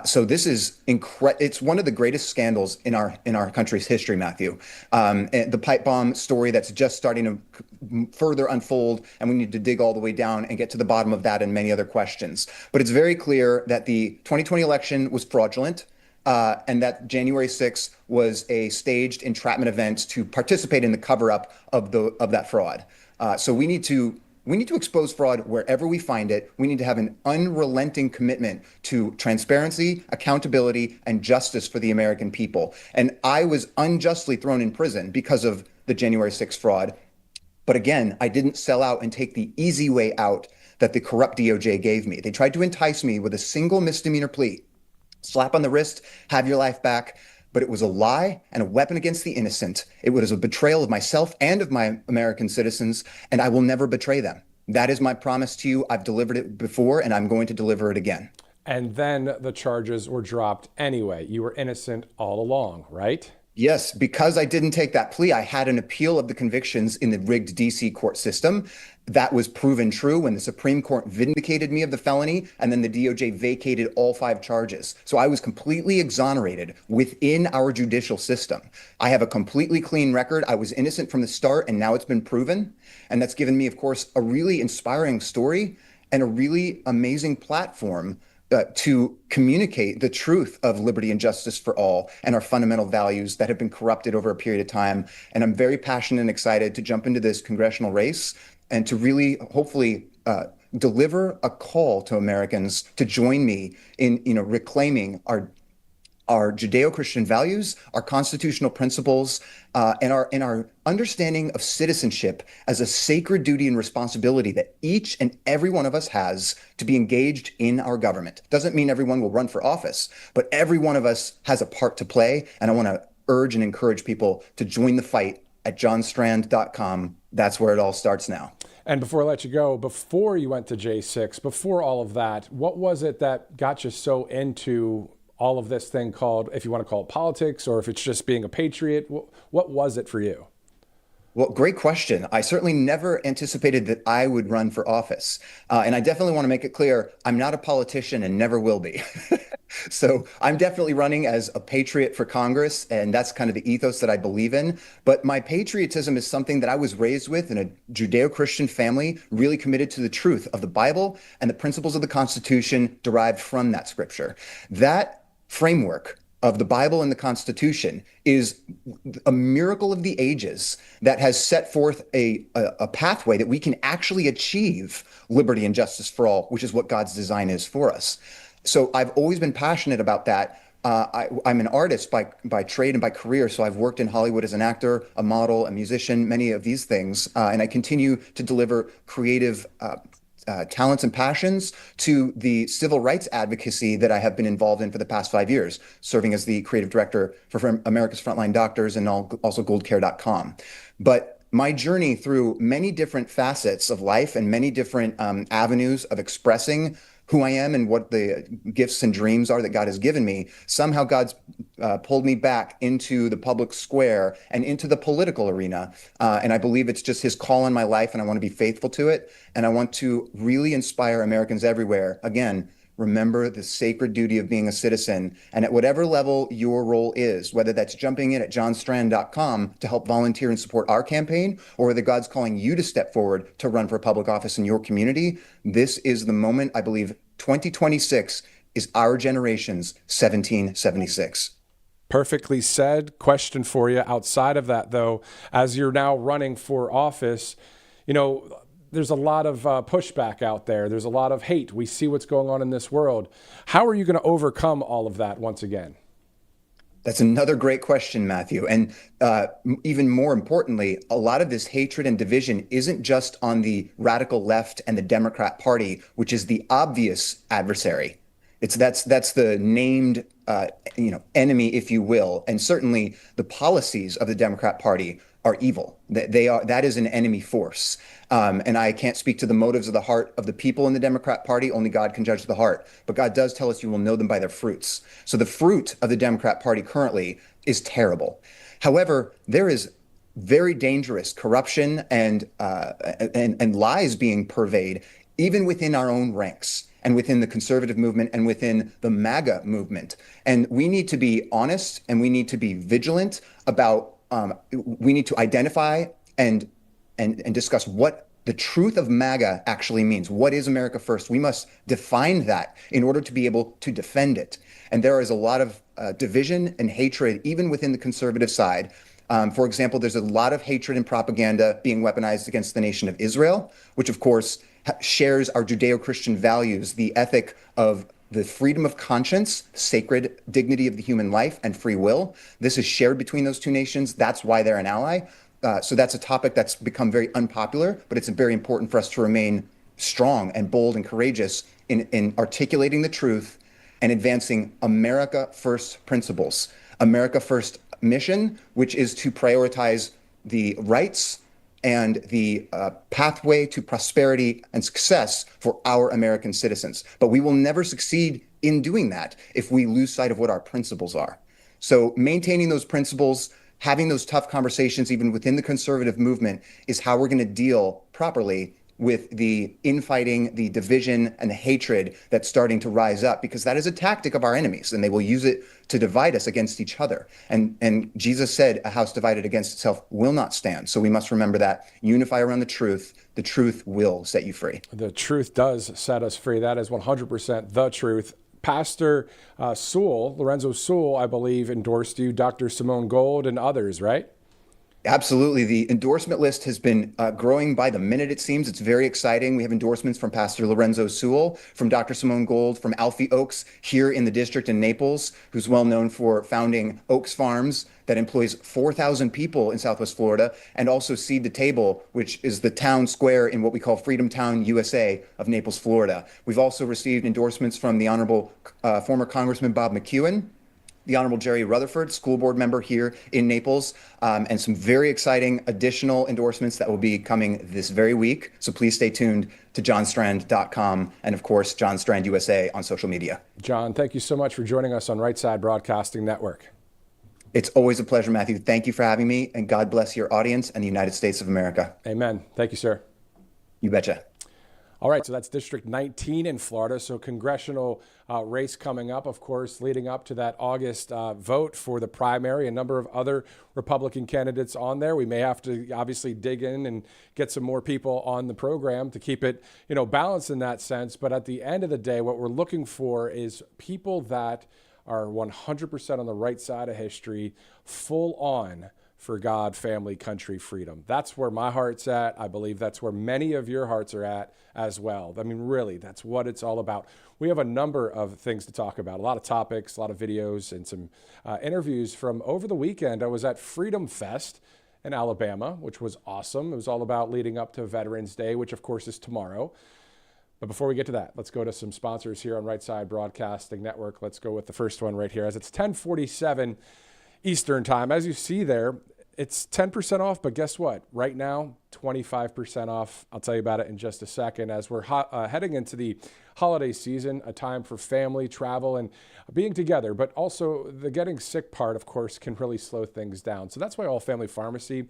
So this is it's one of the greatest scandals in our country's history, Matthew. The pipe bomb story that's just starting to further unfold, and we need to dig all the way down and get to the bottom of that and many other questions. But it's very clear that the 2020 election was fraudulent, and that January 6th was a staged entrapment event to participate in the cover-up of that fraud. So we need to expose fraud wherever we find it. We need to have an unrelenting commitment to transparency, accountability, and justice for the American people. And I was unjustly thrown in prison because of the January 6th fraud. But again, I didn't sell out and take the easy way out that the corrupt DOJ gave me. They tried to entice me with a single misdemeanor plea. Slap on the wrist, have your life back. But it was a lie and a weapon against the innocent. It was a betrayal of myself and of my American citizens, and I will never betray them. That is my promise to you. I've delivered it before, and I'm going to deliver it again. And then the charges were dropped anyway. You were innocent all along, right? Yes, because I didn't take that plea, I had an appeal of the convictions in the rigged DC court system. That was proven true when the Supreme Court vindicated me of the felony, and then the DOJ vacated all 5 charges. So I was completely exonerated within our judicial system. I have a completely clean record. I was innocent from the start, and now it's been proven. And that's given me, of course, a really inspiring story and a really amazing platform to communicate the truth of liberty and justice for all and our fundamental values that have been corrupted over a period of time. And I'm very passionate and excited to jump into this congressional race and to really, hopefully, deliver a call to Americans to join me in, reclaiming our Judeo-Christian values, our constitutional principles, and our understanding of citizenship as a sacred duty and responsibility that each and every one of us has to be engaged in our government. Doesn't mean everyone will run for office, but every one of us has a part to play. And I want to urge and encourage people to join the fight at johnstrand.com. That's where it all starts now. And before I let you go, before you went to J6, before all of that, what was it that got you so into all of this thing called, if you want to call it politics, or if it's just being a patriot? What was it for you? Well, great question. I certainly never anticipated that I would run for office. And I definitely want to make it clear, I'm not a politician and never will be. So I'm definitely running as a patriot for Congress, and that's kind of the ethos that I believe in. But my patriotism is something that I was raised with in a Judeo-Christian family, really committed to the truth of the Bible and the principles of the Constitution derived from that scripture. That framework of the Bible and the Constitution is a miracle of the ages that has set forth a pathway that we can actually achieve liberty and justice for all, which is what God's design is for us. So I've always been passionate about that. I'm an artist by trade and by career, so I've worked in Hollywood as an actor, a model, a musician, many of these things, and I continue to deliver creative talents and passions to the civil rights advocacy that I have been involved in for the past 5 years, serving as the creative director for America's Frontline Doctors and also goldcare.com. But my journey through many different facets of life and many different avenues of expressing who I am and what the gifts and dreams are that God has given me, somehow God's pulled me back into the public square and into the political arena. And I believe it's just his call in my life, and I want to be faithful to it. And I want to really inspire Americans everywhere. Again, remember the sacred duty of being a citizen. And at whatever level your role is, whether that's jumping in at johnstrand.com to help volunteer and support our campaign, or whether God's calling you to step forward to run for public office in your community, this is the moment. I believe 2026 is our generation's 1776. Perfectly said. Question for you outside of that, though, as you're now running for office, there's a lot of pushback out there. There's a lot of hate. We see what's going on in this world. How are you going to overcome all of that once again? That's another great question, Matthew. And even more importantly, a lot of this hatred and division isn't just on the radical left and the Democrat Party, which is the obvious adversary. That's the named enemy, if you will. And certainly the policies of the Democrat Party are evil. That is an enemy force. And I can't speak to the motives of the heart of the people in the Democrat Party. Only God can judge the heart. But God does tell us you will know them by their fruits. So the fruit of the Democrat Party currently is terrible. However, there is very dangerous corruption and lies being purveyed even within our own ranks and within the conservative movement and within the MAGA movement. And we need to be honest and we need to be vigilant about we need to identify and discuss what the truth of MAGA actually means. What is America First? We must define that in order to be able to defend it. And there is a lot of division and hatred, even within the conservative side. For example, there's a lot of hatred and propaganda being weaponized against the nation of Israel, which of course shares our Judeo-Christian values, the ethic of the freedom of conscience, sacred dignity of the human life, and free will. This is shared between those two nations. That's why they're an ally. So that's a topic that's become very unpopular, but it's very important for us to remain strong and bold and courageous in articulating the truth and advancing America First principles. America First mission, which is to prioritize the rights and the pathway to prosperity and success for our American citizens. But we will never succeed in doing that if we lose sight of what our principles are. So maintaining those principles, having those tough conversations, even within the conservative movement, is how we're going to deal properly with the infighting, the division, and the hatred that's starting to rise up, because that is a tactic of our enemies, and they will use it to divide us against each other. And Jesus said, a house divided against itself will not stand. So we must remember that. Unify around the truth. The truth will set you free. The truth does set us free. That is 100% the truth. Pastor Sewell, Lorenzo Sewell, I believe, endorsed you, Dr. Simone Gold, and others, right? Absolutely. The endorsement list has been growing by the minute, it seems. It's very exciting. We have endorsements from Pastor Lorenzo Sewell, from Dr. Simone Gold, from Alfie Oakes here in the district in Naples, who's well known for founding Oaks Farms that employs 4,000 people in Southwest Florida, and also Seed to Table, which is the town square in what we call Freedom Town, USA of Naples, Florida. We've also received endorsements from the Honorable former Congressman Bob McEwen, the Honorable Jerry Rutherford, school board member here in Naples, and some very exciting additional endorsements that will be coming this very week. So please stay tuned to johnstrand.com and, of course, John Strand USA on social media. John, thank you so much for joining us on Right Side Broadcasting Network. It's always a pleasure, Matthew. Thank you for having me, and God bless your audience and the United States of America. Amen. Thank you, sir. You betcha. All right, so that's District 19 in Florida. So congressional race coming up, of course, leading up to that August vote for the primary. A number of other Republican candidates on there. We may have to obviously dig in and get some more people on the program to keep it, balanced in that sense. But at the end of the day, what we're looking for is people that are 100% on the right side of history, full on for God, family, country, freedom. That's where my heart's at. I believe that's where many of your hearts are at as well. I mean, really, that's what it's all about. We have a number of things to talk about, a lot of topics, a lot of videos, and some interviews from over the weekend. I was at Freedom Fest in Alabama, which was awesome. It was all about leading up to Veterans Day, which of course is tomorrow. But before we get to that, let's go to some sponsors here on Right Side Broadcasting Network. Let's go with the first one right here, as it's 10:47 Eastern Time. As you see there, it's 10% off, but guess what? Right now, 25% off. I'll tell you about it in just a second, as we're heading into the holiday season, a time for family, travel, and being together. But also the getting sick part, of course, can really slow things down. So that's why All Family Pharmacy,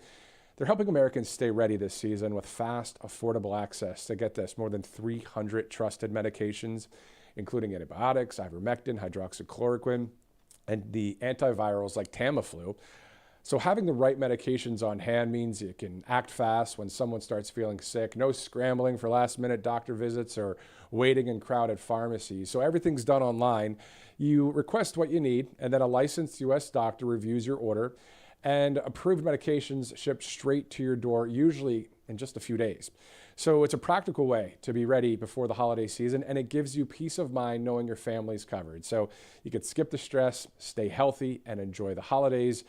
they're helping Americans stay ready this season with fast, affordable access to, get this, more than 300 trusted medications, including antibiotics, ivermectin, hydroxychloroquine, and the antivirals like Tamiflu. So having the right medications on hand means you can act fast when someone starts feeling sick. No scrambling for last-minute doctor visits or waiting in crowded pharmacies. So everything's done online. You request what you need, and then a licensed U.S. doctor reviews your order, and approved medications shipped straight to your door, usually in just a few days. So it's a practical way to be ready before the holiday season, and it gives you peace of mind knowing your family's covered. So you could skip the stress, stay healthy, and enjoy the holidays.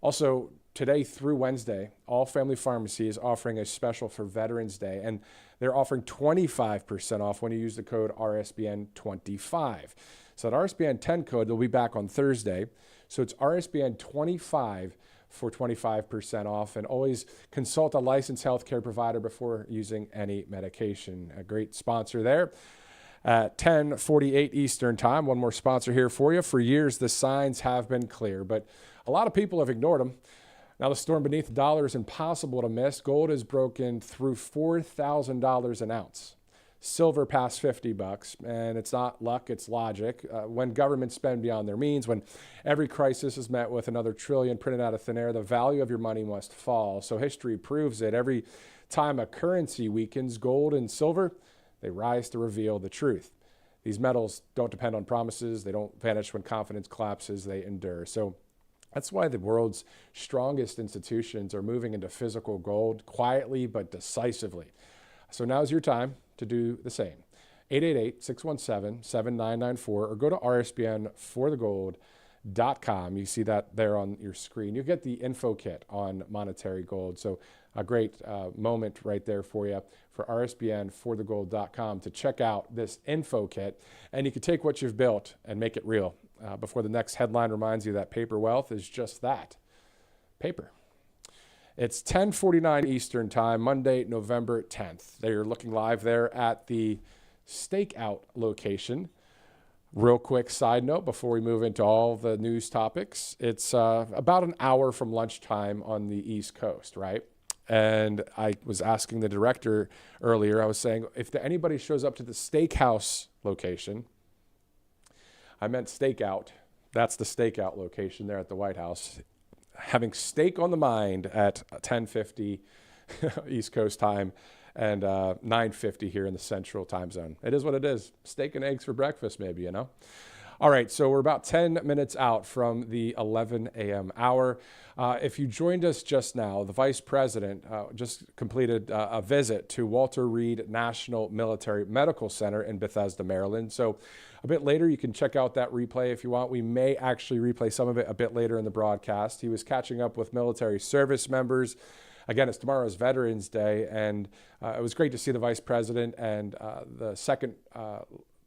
Also, today through Wednesday, All Family Pharmacy is offering a special for Veterans Day, and they're offering 25% off when you use the code RSBN25. So that RSBN 10 code, they'll be back on Thursday. So it's RSBN 25 for 25% off, and always consult a licensed healthcare provider before using any medication. A great sponsor there. At 10:48 Eastern Time, one more sponsor here for you. For years, the signs have been clear, but a lot of people have ignored them. Now the storm beneath the dollar is impossible to miss. Gold has broken through $4,000 an ounce. Silver past $50, and it's not luck, it's logic. When governments spend beyond their means, when every crisis is met with another trillion printed out of thin air, the value of your money must fall. So history proves it. Every time a currency weakens, gold and silver, they rise to reveal the truth. These metals don't depend on promises. They don't vanish when confidence collapses. They endure. So that's why the world's strongest institutions are moving into physical gold quietly but decisively. So now's your time to do the same. 888-617-7994 or go to rsbnforthegold.com. You see that there on your screen. You get the info kit on monetary gold. So a great moment right there for you for rsbnforthegold.com to check out this info kit. And you can take what you've built and make it real before the next headline reminds you that paper wealth is just that, paper. It's 10:49 Eastern Time, Monday, November 10th. They're looking live there at the Stakeout location Real quick side note before we move into all the news topics. It's about an hour from lunchtime on the East Coast, right? And I was asking the director earlier, I was saying, if anybody shows up to the steakhouse location, I meant stakeout. That's the stakeout location there at the White House. Having steak on the mind at 10:50 East Coast time and 9:50 here in the Central time zone. It is what it is. Steak and eggs for breakfast, maybe, you know? All right, so we're about 10 minutes out from the 11 a.m. hour. If you joined us just now, the Vice President just completed a visit to Walter Reed National Military Medical Center in Bethesda, Maryland. So a bit later, you can check out that replay if you want. We may actually replay some of it a bit later in the broadcast. He was catching up with military service members. Again, it's tomorrow's Veterans Day, and it was great to see the Vice President and the second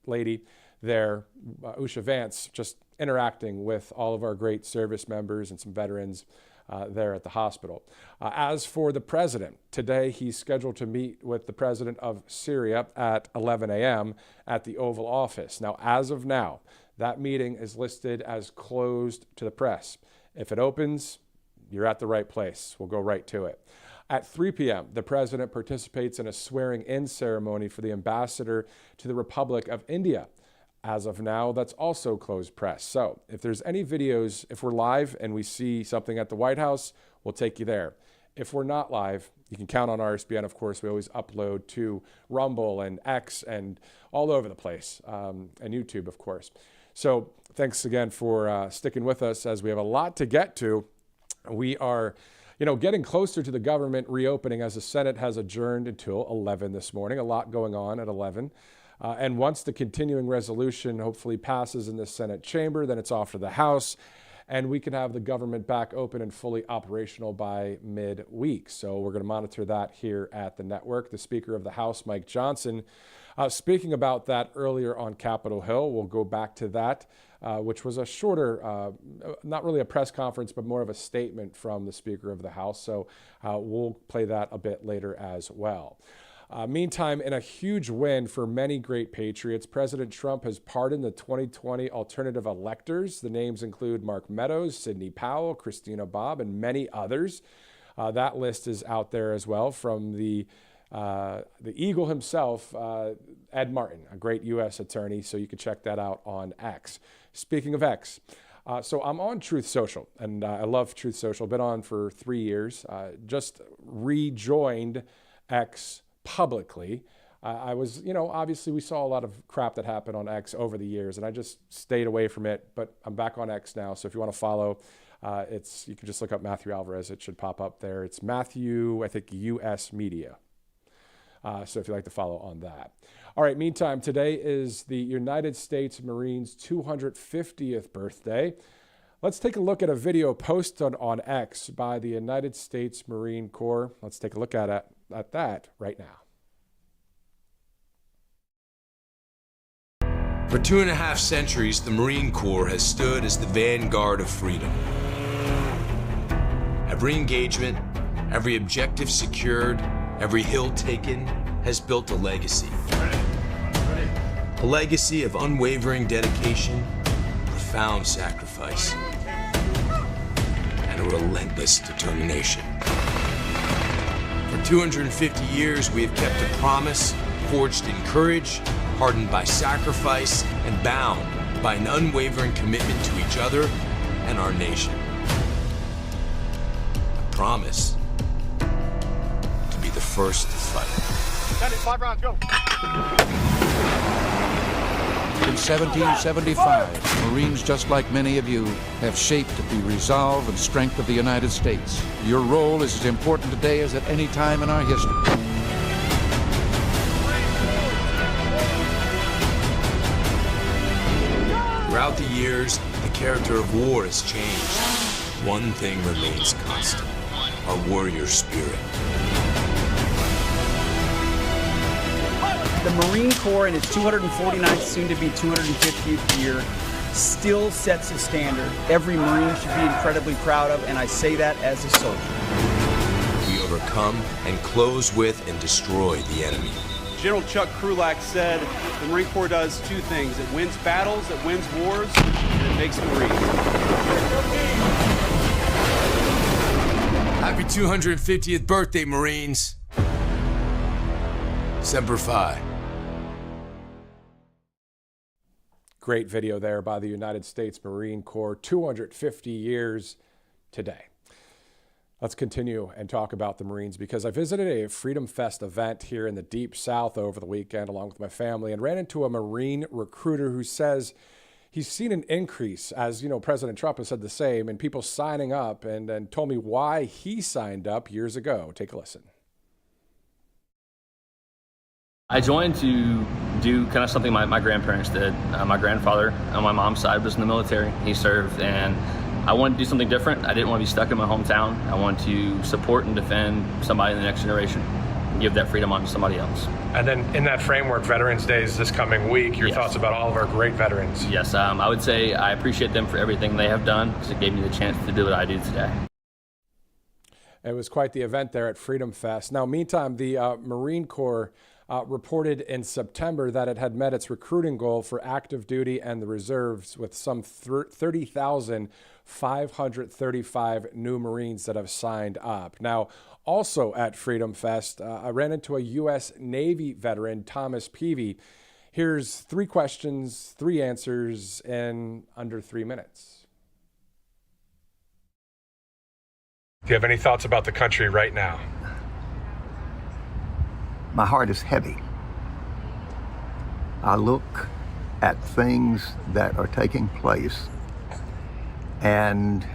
lady there, Usha Vance, just interacting with all of our great service members and some veterans there at the hospital. As for the president, today he's scheduled to meet with the president of Syria at 11 a.m. at the Oval Office. Now, as of now, that meeting is listed as closed to the press. If it opens, you're at the right place. We'll go right to it. At 3 p.m., the president participates in a swearing-in ceremony for the ambassador to the Republic of India. As of now, that's also closed press. So if there's any videos, if we're live and we see something at the White House, we'll take you there. If we're not live, you can count on RSBN, of course. We always upload to Rumble and X and all over the place, and YouTube, of course. So thanks again for sticking with us as we have a lot to get to. We are, getting closer to the government reopening as the Senate has adjourned until 11 this morning. A lot going on at 11. And once the continuing resolution hopefully passes in the Senate chamber, then it's off to the House, and we can have the government back open and fully operational by mid-week. So we're going to monitor that here at the network. The Speaker of the House, Mike Johnson, speaking about that earlier on Capitol Hill. We'll go back to that, which was a shorter, not really a press conference, but more of a statement from the Speaker of the House. So we'll play that a bit later as well. Meantime, in a huge win for many great patriots, President Trump has pardoned the 2020 alternative electors. The names include Mark Meadows, Sidney Powell, Christina Bobb, and many others. That list is out there as well from the Eagle himself, Ed Martin, a great U.S. attorney. So you can check that out on X. Speaking of X, so I'm on Truth Social, and I love Truth Social. Been on for 3 years. Just rejoined X publicly. I was, obviously we saw a lot of crap that happened on X over the years, and I just stayed away from it, but I'm back on X now. So if you want to follow, you can just look up Matthew Alvarez. It should pop up there. It's Matthew, I think, US Media. So if you'd like to follow on that. All right, meantime, today is the United States Marines' 250th birthday. Let's take a look at a video posted on X by the United States Marine Corps. Let's take a look at that right now. For 2.5 centuries, the Marine Corps has stood as the vanguard of freedom. Every engagement, every objective secured, every hill taken has built a legacy. A legacy of unwavering dedication, profound sacrifice, and a relentless determination. For 250 years, we have kept a promise, forged in courage, hardened by sacrifice, and bound by an unwavering commitment to each other and our nation. A promise to be the first to fight. 5 rounds, go. In 1775, Marines, just like many of you, have shaped the resolve and strength of the United States. Your role is as important today as at any time in our history. Throughout the years, the character of war has changed. One thing remains constant: our warrior spirit. The Marine Corps in its 249th, soon-to-be 250th year, still sets a standard every Marine should be incredibly proud of, and I say that as a soldier. We overcome and close with and destroy the enemy, General Chuck Krulak said the Marine Corps does two things. It wins battles, it wins wars, and it makes Marines. Happy 250th birthday, Marines. Semper Fi. Great video there by the United States Marine Corps, 250 years today. Let's continue and talk about the Marines, because I visited a Freedom Fest event here in the Deep South over the weekend along with my family and ran into a Marine recruiter who says he's seen an increase, as you know, President Trump has said the same, and people signing up, and told me why he signed up years ago. Take a listen. I joined to do kind of something my grandparents did. My grandfather on my mom's side was in the military. He served, and I wanted to do something different. I didn't want to be stuck in my hometown. I wanted to support and defend somebody in the next generation and give that freedom on to somebody else. And then in that framework, Veterans Day is this coming week. Your thoughts about all of our great veterans? Yes, I would say I appreciate them for everything they have done, because it gave me the chance to do what I do today. It was quite the event there at Freedom Fest. Now, meantime, the Marine Corps reported in September that it had met its recruiting goal for active duty and the reserves, with some 30,535 new Marines that have signed up. Now, also at Freedom Fest, I ran into a U.S. Navy veteran, Thomas Peavy. Here's 3 questions, 3 answers in under 3 minutes. Do you have any thoughts about the country right now? My heart is heavy. I look at things that are taking place, and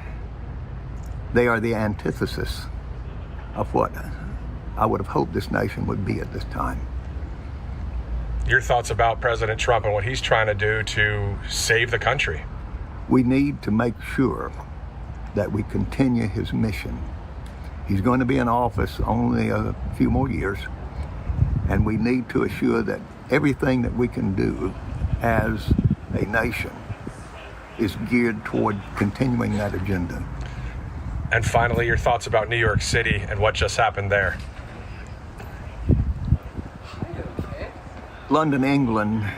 they are the antithesis of what I would have hoped this nation would be at this time. Your thoughts about President Trump and what he's trying to do to save the country? We need to make sure that we continue his mission. He's going to be in office only a few more years, and we need to assure that everything that we can do as a nation is geared toward continuing that agenda. And finally, your thoughts about New York City and what just happened there. London, England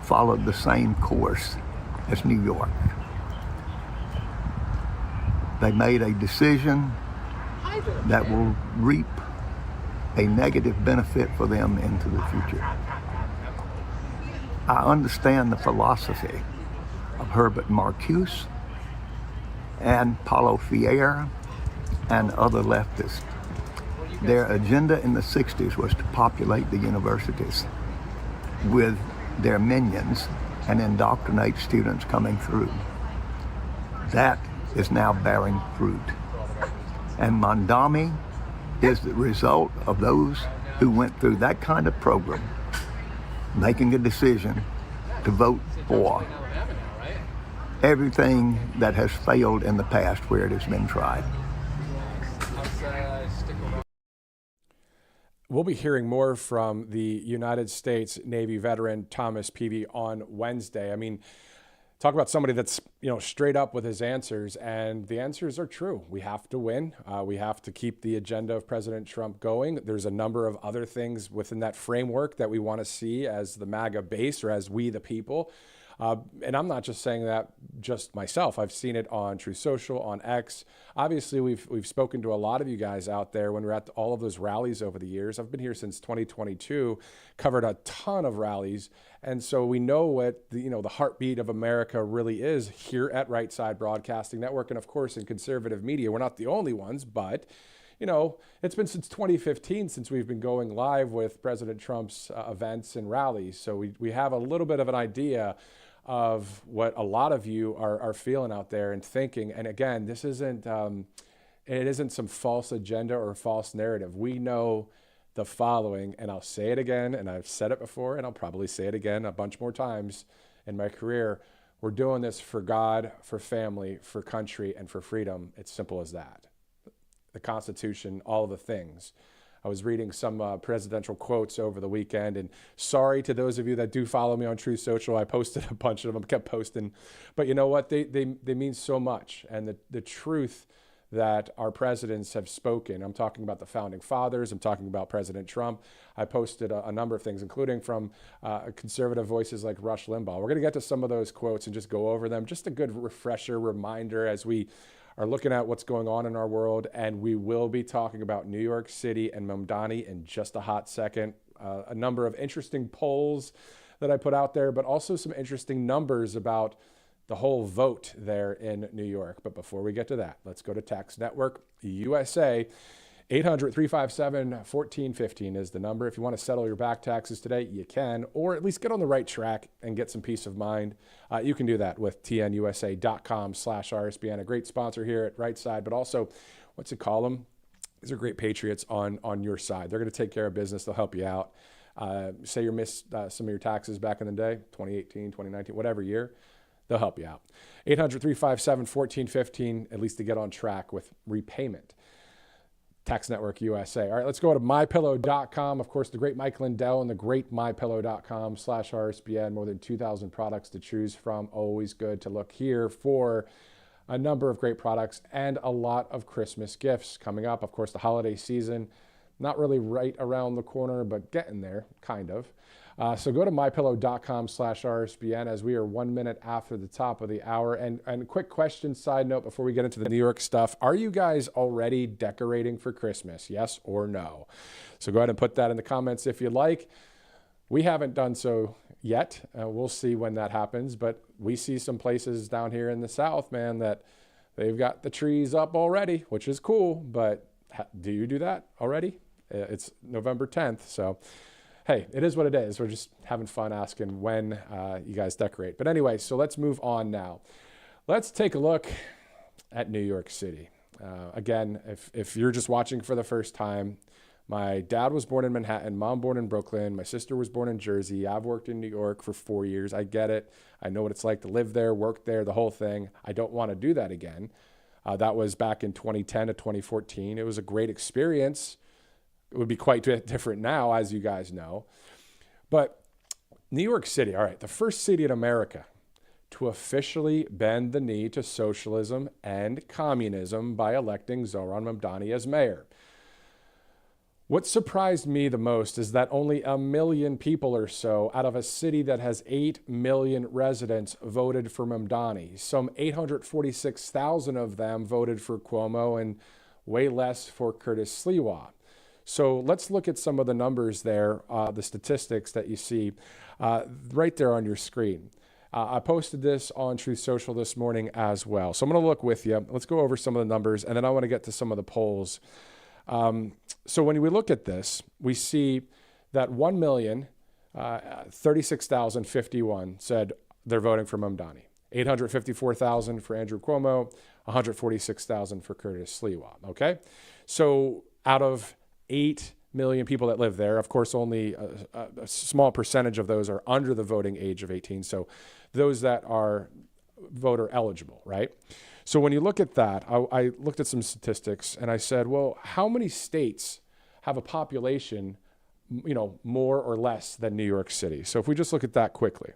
followed the same course as New York. They made a decision that will reap a negative benefit for them into the future. I understand the philosophy of Herbert Marcuse and Paulo Freire and other leftists. Their agenda in the 60s was to populate the universities with their minions and indoctrinate students coming through. That is now bearing fruit. And Mondami is the result of those who went through that kind of program, making a decision to vote for everything that has failed in the past where it has been tried. We'll be hearing more from the United States Navy veteran Thomas Peavy on Wednesday. I mean, talk about somebody that's, straight up with his answers, and the answers are true. We have to win. We have to keep the agenda of President Trump going. There's a number of other things within that framework that we want to see as the MAGA base, or as we the people. And I'm not just saying that just myself. I've seen it on Truth Social, on X. Obviously, we've spoken to a lot of you guys out there when we're at all of those rallies over the years. I've been here since 2022, covered a ton of rallies. And so we know what the heartbeat of America really is here at Right Side Broadcasting Network. And of course, in conservative media, we're not the only ones, but it's been since 2015 since we've been going live with President Trump's events and rallies. So we have a little bit of an idea of what a lot of you are feeling out there and thinking. And again, this isn't it isn't some false agenda or false narrative. We know the following, and I'll say it again, and I've said it before, and I'll probably say it again a bunch more times in my career. We're doing this for God, for family, for country, and for freedom. It's simple as that. The Constitution, all of the things. I was reading some presidential quotes over the weekend, and sorry to those of you that do follow me on Truth Social. I posted a bunch of them, kept posting, but you know what? They mean so much, and the truth that our presidents have spoken. I'm talking about the founding fathers. I'm talking about President Trump. I posted a number of things, including from conservative voices like Rush Limbaugh. We're going to get to some of those quotes and just go over them. Just a good refresher, reminder as we are looking at what's going on in our world. And we will be talking about New York City and Mamdani in just a hot second. A number of interesting polls that I put out there, but also some interesting numbers about the whole vote there in New York. But before we get to that, let's go to Tax Network USA. 800-357-1415 is the number. If you want to settle your back taxes today, you can, or at least get on the right track and get some peace of mind. You can do that with tnusa.com/RSBN, a great sponsor here at Right Side, but also, what's it call them? These are great patriots on your side. They're going to take care of business. They'll help you out. Say you missed some of your taxes back in the day, 2018, 2019, whatever year. They'll help you out. 800-357-1415, at least to get on track with repayment. Tax Network USA. All right, let's go to MyPillow.com. Of course, the great Mike Lindell and the great MyPillow.com/RSBN. More than 2,000 products to choose from. Always good to look here for a number of great products and a lot of Christmas gifts coming up. Of course, the holiday season, not really right around the corner, but getting there, kind of. So go to mypillow.com/RSBN as we are 1 minute after the top of the hour. And quick question, side note, before we get into the New York stuff. Are you guys already decorating for Christmas? Yes or no? So go ahead and put that in the comments if you'd like. We haven't done so yet. We'll see when that happens. But we see some places down here in the South, man, that they've got the trees up already, which is cool. But do you do that already? It's November 10th, so hey, it is what it is. We're just having fun asking when you guys decorate. But anyway, so let's move on now. Let's take a look at New York City. Again, if you're just watching for the first time, my dad was born in Manhattan, mom born in Brooklyn, my sister was born in Jersey. I've worked in New York for 4 years. I get it. I know what it's like to live there, work there, the whole thing. I don't want to do that again. That was back in 2010 to 2014. It was a great experience. It would be quite different now, as you guys know. But New York City, all right, the first city in America to officially bend the knee to socialism and communism by electing Zohran Mamdani as mayor. What surprised me the most is that only 1 million people or so out of a city that has 8 million residents voted for Mamdani. Some 846,000 of them voted for Cuomo and way less for Curtis Sliwa. So let's look at some of the numbers there, the statistics that you see right there on your screen. I posted this on Truth Social this morning as well. So I'm going to look with you. Let's go over some of the numbers, and then I want to get to some of the polls. So when we look at this, we see that 1,036,051 said they're voting for Mamdani. 854,000 for Andrew Cuomo, 146,000 for Curtis Sliwa. Okay? So out of 8 million people that live there. Of course, only a small percentage of those are under the voting age of 18. So those that are voter eligible, right? So when you look at that, I looked at some statistics and I said, well, how many states have a population, more or less than New York City? So if we just look at that quickly.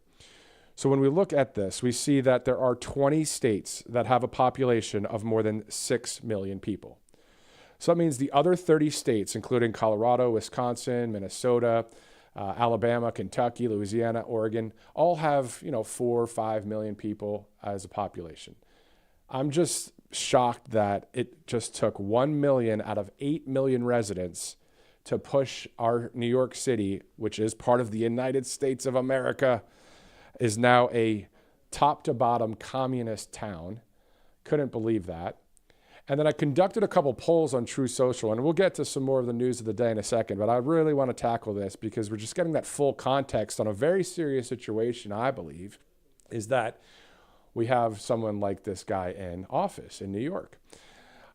So when we look at this, we see that there are 20 states that have a population of more than 6 million people. So that means the other 30 states, including Colorado, Wisconsin, Minnesota, Alabama, Kentucky, Louisiana, Oregon, all have, 4 or 5 million people as a population. I'm just shocked that it just took 1 million out of 8 million residents to push our New York City, which is part of the United States of America, is now a top to bottom communist town. Couldn't believe that. And then I conducted a couple polls on True Social, and we'll get to some more of the news of the day in a second, but I really want to tackle this because we're just getting that full context on a very serious situation, I believe, is that we have someone like this guy in office in New York.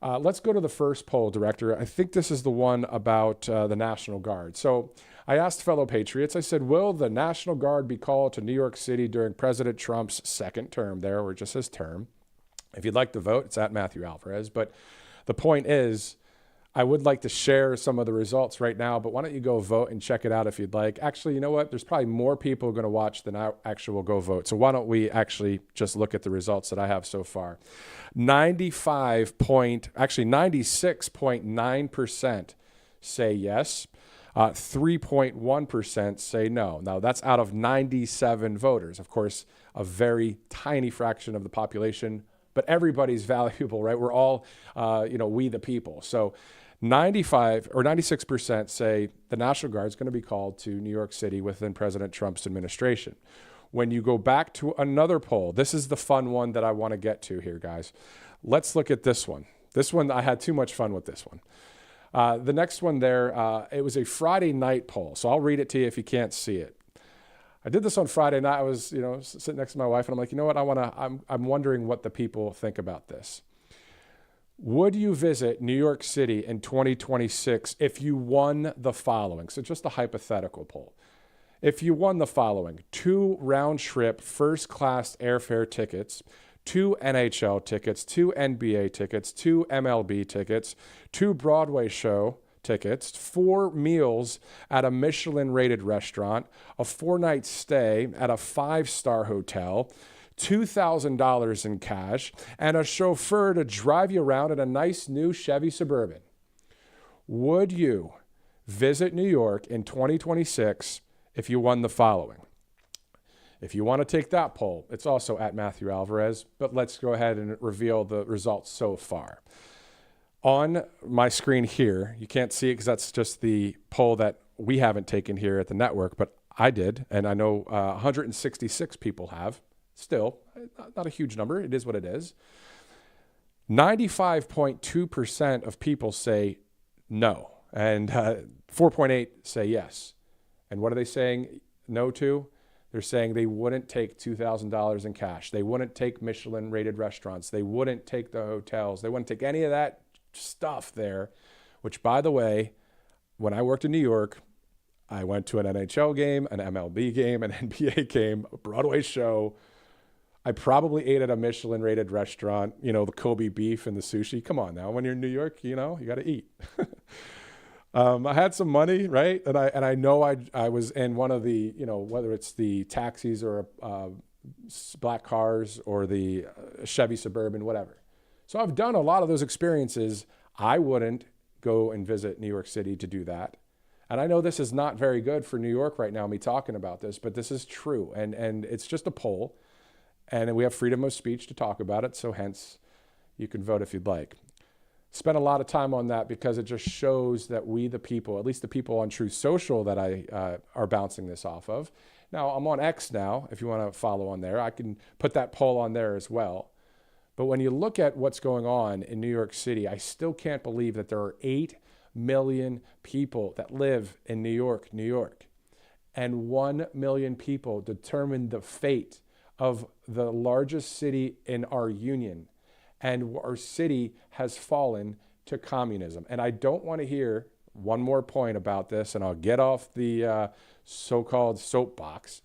Let's go to the first poll, Director. I think this is the one about the National Guard. So I asked fellow patriots, I said, will the National Guard be called to New York City during President Trump's second term there, or just his term? If you'd like to vote, it's at Matthew Alvarez. But the point is, I would like to share some of the results right now, but why don't you go vote and check it out if you'd like. Actually, you know what? There's probably more people going to watch than I actually will go vote. So why don't we actually just look at the results that I have so far. 96.9% say yes. 3.1% say no. Now, that's out of 97 voters. Of course, a very tiny fraction of the population, but everybody's valuable, right? We're all, we the people. So 96% say the National Guard is going to be called to New York City within President Trump's administration. When you go back to another poll, this is the fun one that I want to get to here, guys. Let's look at this one. This one, I had too much fun with this one. The next one there, it was a Friday night poll. So I'll read it to you if you can't see it. I did this on Friday night. I was, sitting next to my wife, and I'm like, you know what? I'm wondering what the people think about this. Would you visit New York City in 2026 if you won the following? So just a hypothetical poll. If you won the following: 2 round-trip first-class airfare tickets, 2 NHL tickets, 2 NBA tickets, 2 MLB tickets, 2 Broadway show tickets, 4 meals at a Michelin-rated restaurant, a 4-night stay at a 5-star hotel, $2,000 in cash, and a chauffeur to drive you around in a nice new Chevy Suburban. Would you visit New York in 2026 if you won the following? If you want to take that poll, it's also at Matthew Alvarez, but let's go ahead and reveal the results so far. On my screen here, you can't see it because that's just the poll that we haven't taken here at the network, but I did, and I know 166 people have. Still, not a huge number. It is what it is. 95.2% of people say no, and 4.8% say yes. And what are they saying no to? They're saying they wouldn't take $2,000 in cash. They wouldn't take Michelin-rated restaurants. They wouldn't take the hotels. They wouldn't take any of that stuff there, which, by the way, when I worked in New York, I went to an NHL game, an MLB game, an NBA game, a Broadway show. I probably ate at a Michelin-rated restaurant, the Kobe beef and the sushi. Come on now, when you're in New York, you got to eat. I had some money, right? And I know I was in one of the, whether it's the taxis or black cars or the Chevy Suburban, whatever. So I've done a lot of those experiences. I wouldn't go and visit New York City to do that. And I know this is not very good for New York right now, me talking about this, but this is true. And it's just a poll. And we have freedom of speech to talk about it, so hence you can vote if you'd like. Spent a lot of time on that because it just shows that we, the people, at least the people on Truth Social that I are bouncing this off of. Now, I'm on X now. If you want to follow on there, I can put that poll on there as well. But when you look at what's going on in New York City, I still can't believe that there are 8 million people that live in New York, and 1 million people determine the fate of the largest city in our union, and our city has fallen to communism. And I don't want to hear one more point about this, and I'll get off the so-called soapbox.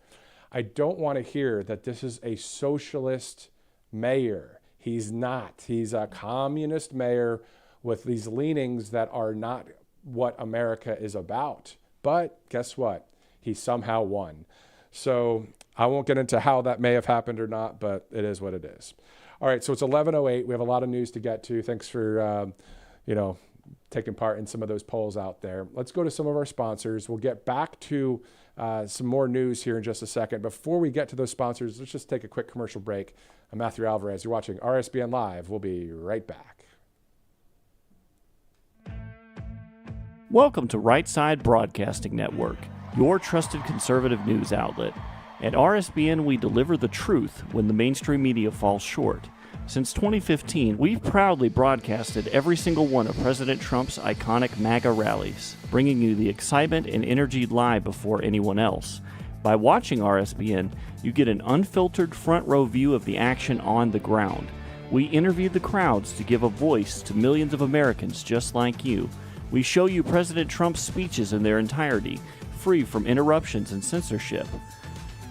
I don't want to hear that this is a socialist mayor. He's not. He's a communist mayor with these leanings that are not what America is about. But guess what? He somehow won. So I won't get into how that may have happened or not, but it is what it is. All right, so it's 11:08. We have a lot of news to get to. Thanks for, taking part in some of those polls out there. Let's go to some of our sponsors. We'll get back to some more news here in just a second. Before we get to those sponsors, let's just take a quick commercial break. I'm Matthew Alvarez. You're watching RSBN Live. We'll be right back. Welcome to Right Side Broadcasting Network, your trusted conservative news outlet. At RSBN, we deliver the truth when the mainstream media falls short. Since 2015, we've proudly broadcasted every single one of President Trump's iconic MAGA rallies, bringing you the excitement and energy live before anyone else. By watching RSBN, you get an unfiltered front row view of the action on the ground. We interview the crowds to give a voice to millions of Americans just like you. We show you President Trump's speeches in their entirety, free from interruptions and censorship.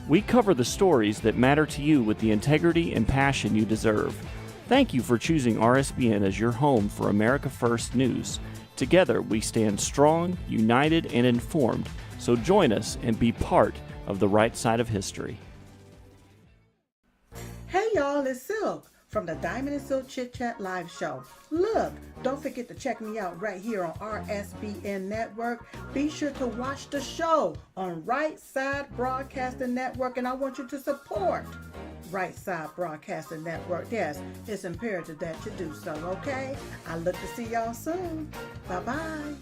We cover the stories that matter to you with the integrity and passion you deserve. Thank you for choosing RSBN as your home for America First News. Together, we stand strong, united, and informed. So join us and be part of the right side of history. Hey y'all, it's Silk from the Diamond and Silk Chit Chat live show. Look, don't forget to check me out right here on RSBN Network. Be sure to watch the show on Right Side Broadcasting Network, and I want you to support Right Side Broadcasting Network. Yes, it's imperative that you do so, okay? I look to see y'all soon. Bye-bye.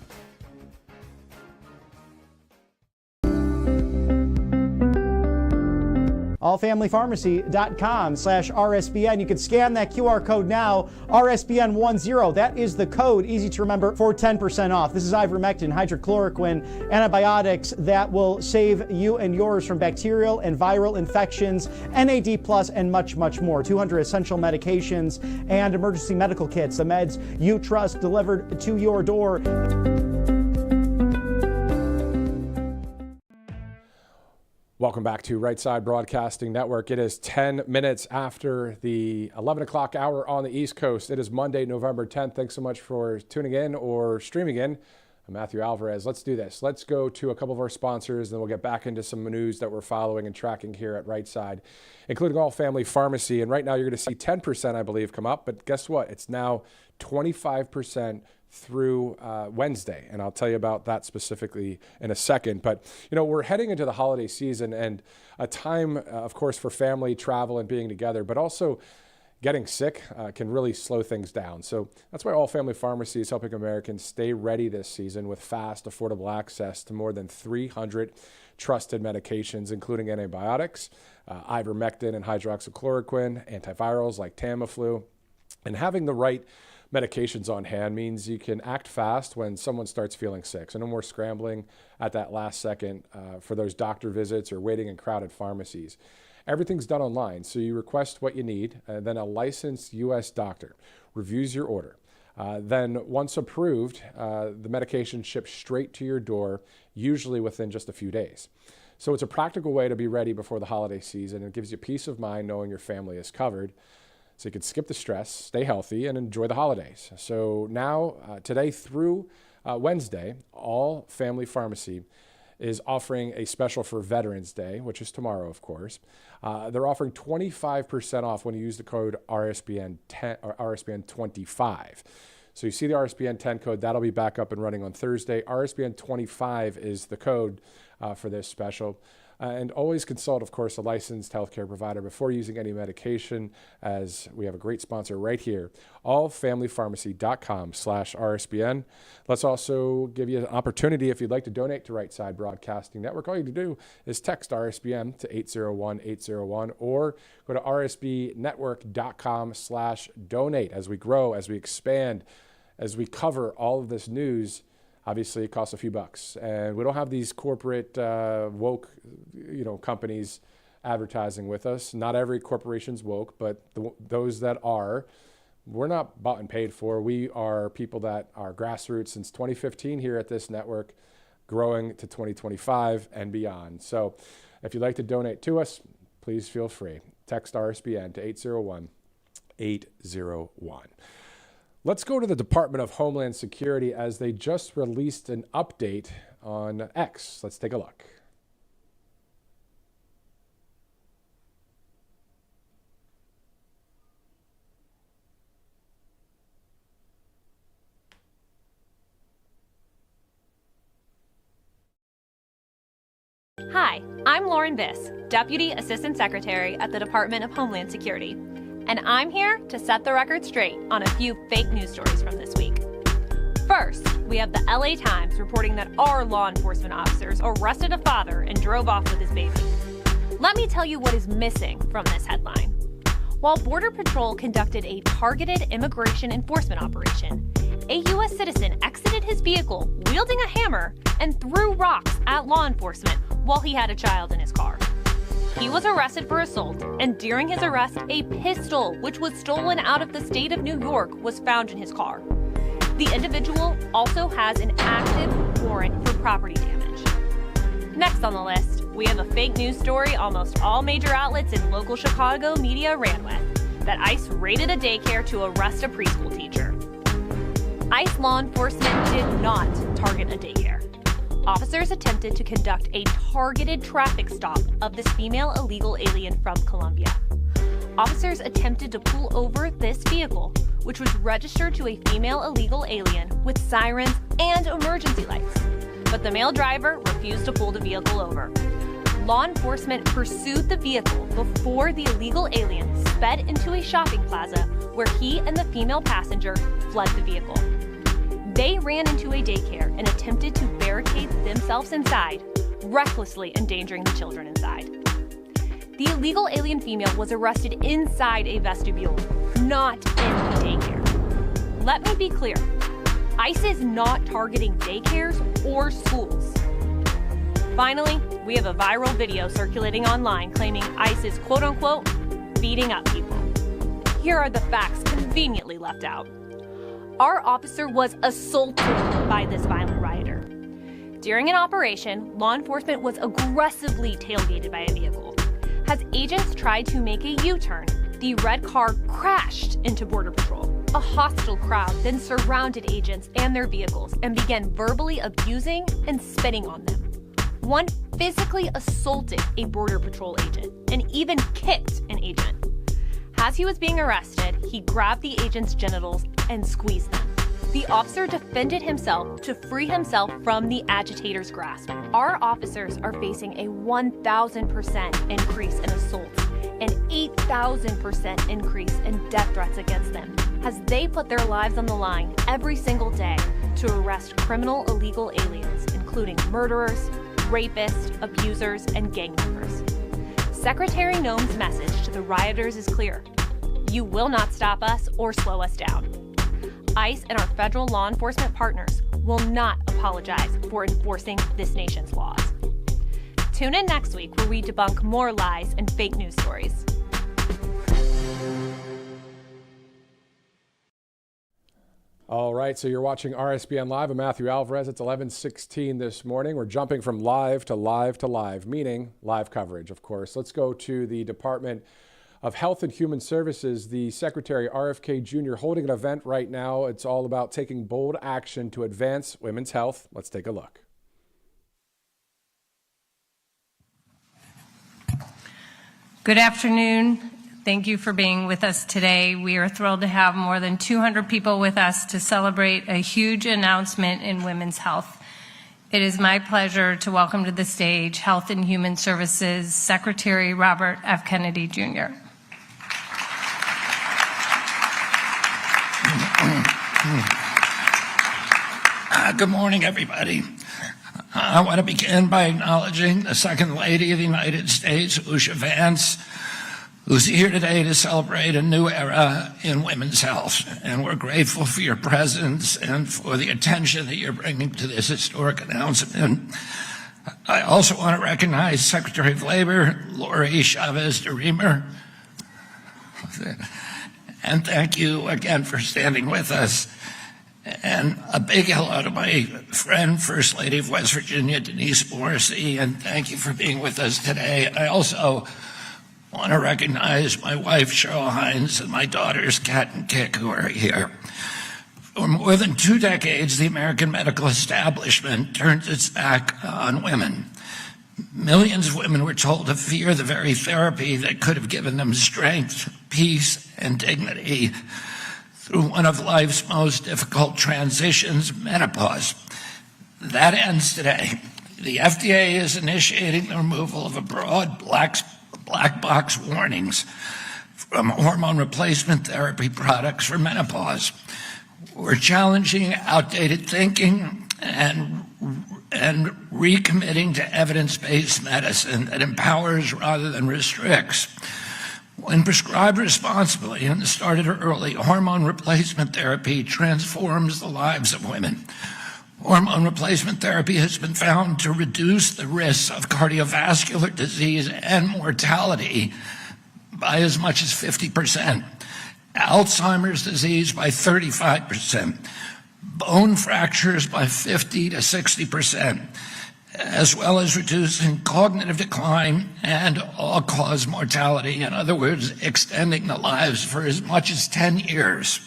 allfamilypharmacy.com/RSBN. You can scan that QR code now, RSBN10. That is the code, easy to remember, for 10% off. This is ivermectin, hydrochloroquine, antibiotics that will save you and yours from bacterial and viral infections, NAD+, and much, much more. 200 essential medications and emergency medical kits, the meds you trust delivered to your door. Welcome back to Right Side Broadcasting Network. It is 10 minutes after the 11 o'clock hour on the East Coast. It is Monday, November 10th. Thanks so much for tuning in or streaming in. I'm Matthew Alvarez. Let's do this. Let's go to a couple of our sponsors, then we'll get back into some news that we're following and tracking here at Right Side, including All Family Pharmacy. And right now you're going to see 10%, I believe, come up. But guess what? It's now 25% through Wednesday, and I'll tell you about that specifically in a second. But, you know, we're heading into the holiday season and a time, of course, for family travel and being together, but also getting sick can really slow things down. So that's why All Family Pharmacy is helping Americans stay ready this season with fast, affordable access to more than 300 trusted medications, including antibiotics, ivermectin and hydroxychloroquine, antivirals like Tamiflu, and having the right medications on hand means you can act fast when someone starts feeling sick. So no more scrambling at that last second for those doctor visits or waiting in crowded pharmacies. Everything's done online, so you request what you need, and then a licensed U.S. doctor reviews your order. Then once approved, the medication ships straight to your door, usually within just a few days. So it's a practical way to be ready before the holiday season. It gives you peace of mind knowing your family is covered. So you can skip the stress, stay healthy, and enjoy the holidays. So now, today through Wednesday, All Family Pharmacy is offering a special for Veterans Day, which is tomorrow, of course. They're offering 25% off when you use the code RSBN 10 or RSBN 25. So you see the RSBN 10 code, that'll be back up and running on Thursday. RSBN 25 is the code for this special. And always consult, of course, a licensed healthcare provider before using any medication, as we have a great sponsor right here, allfamilypharmacy.com/RSBN. Let's also give you an opportunity if you'd like to donate to Right Side Broadcasting Network. All you need to do is text RSBN to 801-801 or go to rsbnetwork.com/donate. As we grow, as we expand, as we cover all of this news, obviously, it costs a few bucks, and we don't have these corporate woke, companies advertising with us. Not every corporation's woke, but those that are, we're not bought and paid for. We are people that are grassroots since 2015 here at this network, growing to 2025 and beyond. So, if you'd like to donate to us, please feel free. Text RSBN to 801-801. Let's go to the Department of Homeland Security as they just released an update on X. Let's take a look. Hi, I'm Lauren Biss, Deputy Assistant Secretary at the Department of Homeland Security. And I'm here to set the record straight on a few fake news stories from this week. First, we have the LA Times reporting that our law enforcement officers arrested a father and drove off with his baby. Let me tell you what is missing from this headline. While Border Patrol conducted a targeted immigration enforcement operation, a U.S. citizen exited his vehicle wielding a hammer and threw rocks at law enforcement while he had a child in his car. He was arrested for assault, and during his arrest, a pistol, which was stolen out of the state of New York, was found in his car. The individual also has an active warrant for property damage. Next on the list, we have a fake news story almost all major outlets in local Chicago media ran with, that ICE raided a daycare to arrest a preschool teacher. ICE law enforcement did not target a daycare. Officers attempted to conduct a targeted traffic stop of this female illegal alien from Colombia. Officers attempted to pull over this vehicle, which was registered to a female illegal alien with sirens and emergency lights. But the male driver refused to pull the vehicle over. Law enforcement pursued the vehicle before the illegal alien sped into a shopping plaza where he and the female passenger fled the vehicle. They ran into a daycare and attempted to barricade themselves inside, recklessly endangering the children inside. The illegal alien female was arrested inside a vestibule, not in the daycare. Let me be clear, ICE is not targeting daycares or schools. Finally, we have a viral video circulating online claiming ICE is quote-unquote beating up people. Here are the facts conveniently left out. Our officer was assaulted by this violent rioter. During an operation, law enforcement was aggressively tailgated by a vehicle. As agents tried to make a U-turn, the red car crashed into Border Patrol. A hostile crowd then surrounded agents and their vehicles and began verbally abusing and spitting on them. One physically assaulted a Border Patrol agent and even kicked an agent. As he was being arrested, he grabbed the agent's genitals and squeezed them. The officer defended himself to free himself from the agitator's grasp. Our officers are facing a 1,000% increase in assaults and 8,000% increase in death threats against them as they put their lives on the line every single day to arrest criminal illegal aliens, including murderers, rapists, abusers, and gang members. Secretary Noem's message to the rioters is clear. You will not stop us or slow us down. ICE and our federal law enforcement partners will not apologize for enforcing this nation's laws. Tune in next week where we debunk more lies and fake news stories. All right, so you're watching RSBN Live. I'm Matthew Alvarez. It's 11:16 this morning. We're jumping from live to live to live, meaning live coverage, of course. Let's go to the Department of Health and Human Services. The Secretary, RFK Jr., holding an event right now. It's all about taking bold action to advance women's health. Let's take a look. Good afternoon. Thank you for being with us today. We are thrilled to have more than 200 people with us to celebrate a huge announcement in women's health. It is my pleasure to welcome to the stage Health and Human Services Secretary Robert F. Kennedy, Jr. Good morning, everybody. I want to begin by acknowledging the Second Lady of the United States, Usha Vance, who's here today to celebrate a new era in women's health. And we're grateful for your presence and for the attention that you're bringing to this historic announcement. I also want to recognize Secretary of Labor, Lori Chavez de Reamer. And thank you again for standing with us. And a big hello to my friend, First Lady of West Virginia, Denise Morrissey, and thank you for being with us today. I also want to recognize my wife, Cheryl Hines, and my daughters, Kat and Kik, who are here. For more than 2 decades, the American medical establishment turned its back on women. Millions of women were told to fear the very therapy that could have given them strength, peace, and dignity through one of life's most difficult transitions, menopause. That ends today. The FDA is initiating the removal of a broad black box warnings from hormone replacement therapy products for menopause. We're challenging outdated thinking and recommitting to evidence-based medicine that empowers rather than restricts. When prescribed responsibly and started early, hormone replacement therapy transforms the lives of women. Hormone replacement therapy has been found to reduce the risks of cardiovascular disease and mortality by as much as 50%, Alzheimer's disease by 35%, bone fractures by 50 to 60%, as well as reducing cognitive decline and all-cause mortality. In other words, extending the lives for as much as 10 years.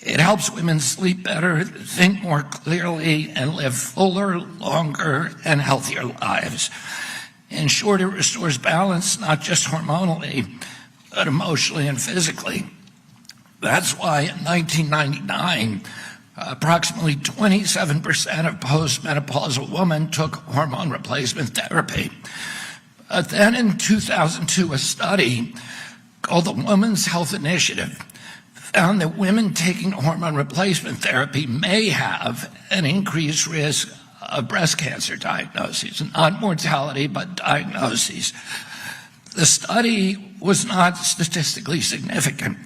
It helps women sleep better, think more clearly, and live fuller, longer, and healthier lives. In short, it restores balance, not just hormonally, but emotionally and physically. That's why in 1999, approximately 27% of postmenopausal women took hormone replacement therapy. But then in 2002, a study called the Women's Health Initiative found that women taking hormone replacement therapy may have an increased risk of breast cancer diagnoses, not mortality, but diagnoses. The study was not statistically significant,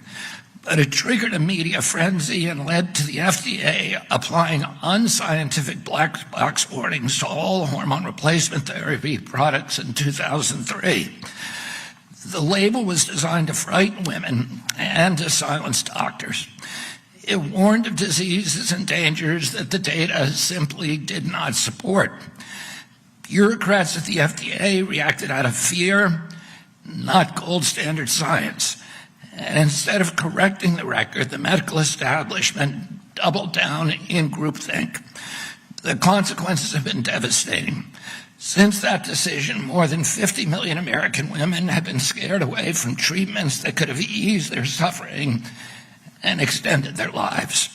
but it triggered a media frenzy and led to the FDA applying unscientific black box warnings to all hormone replacement therapy products in 2003. The label was designed to frighten women and to silence doctors. It warned of diseases and dangers that the data simply did not support. Bureaucrats at the FDA reacted out of fear, not gold standard science. And instead of correcting the record, the medical establishment doubled down in groupthink. The consequences have been devastating. Since that decision, more than 50 million American women have been scared away from treatments that could have eased their suffering and extended their lives.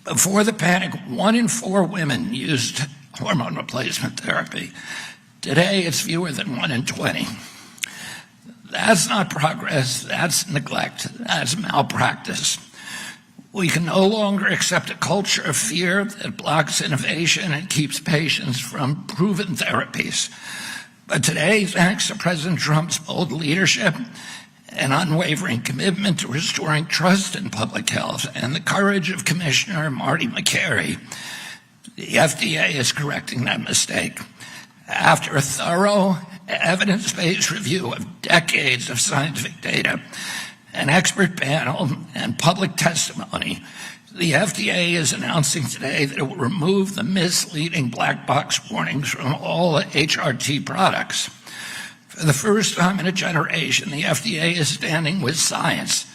Before the panic, 1 in 4 women used hormone replacement therapy. Today, it's fewer than 1 in 20. That's not progress, that's neglect, that's malpractice. We can no longer accept a culture of fear that blocks innovation and keeps patients from proven therapies. But today, thanks to President Trump's bold leadership and unwavering commitment to restoring trust in public health and the courage of Commissioner Marty McCary, the FDA is correcting that mistake. After a thorough, evidence-based review of decades of scientific data, an expert panel, and public testimony, the FDA is announcing today that it will remove the misleading black box warnings from all HRT products. For the first time in a generation, the FDA is standing with science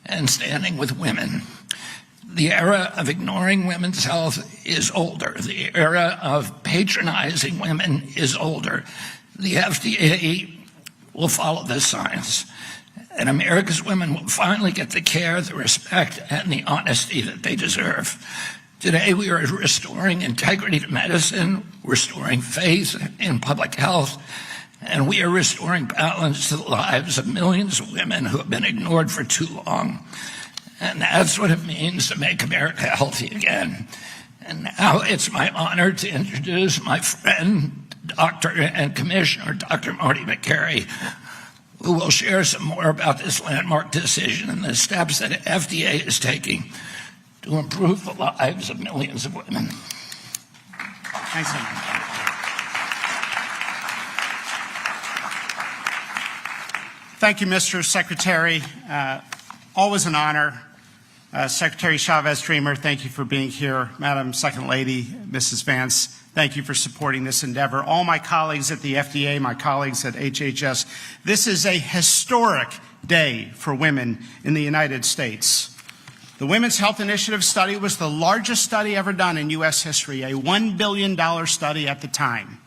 and standing with women. The era of ignoring women's health is older. The era of patronizing women is older. The FDA will follow this science, and America's women will finally get the care, the respect, and the honesty that they deserve. Today, we are restoring integrity to medicine, restoring faith in public health, and we are restoring balance to the lives of millions of women who have been ignored for too long. And that's what it means to make America healthy again. And now it's my honor to introduce my friend, Dr. and Commissioner Dr. Marty McCary, who will share some more about this landmark decision and the steps that FDA is taking to improve the lives of millions of women. Thanks, Senator. Thank you, Mr. Secretary. Always an honor. Secretary Chavez-Dreamer, thank you for being here. Madam Second Lady, Mrs. Vance, thank you for supporting this endeavor. All my colleagues at the FDA, my colleagues at HHS, this is a historic day for women in the United States. The Women's Health Initiative study was the largest study ever done in U.S. history, a $1 billion study at the time.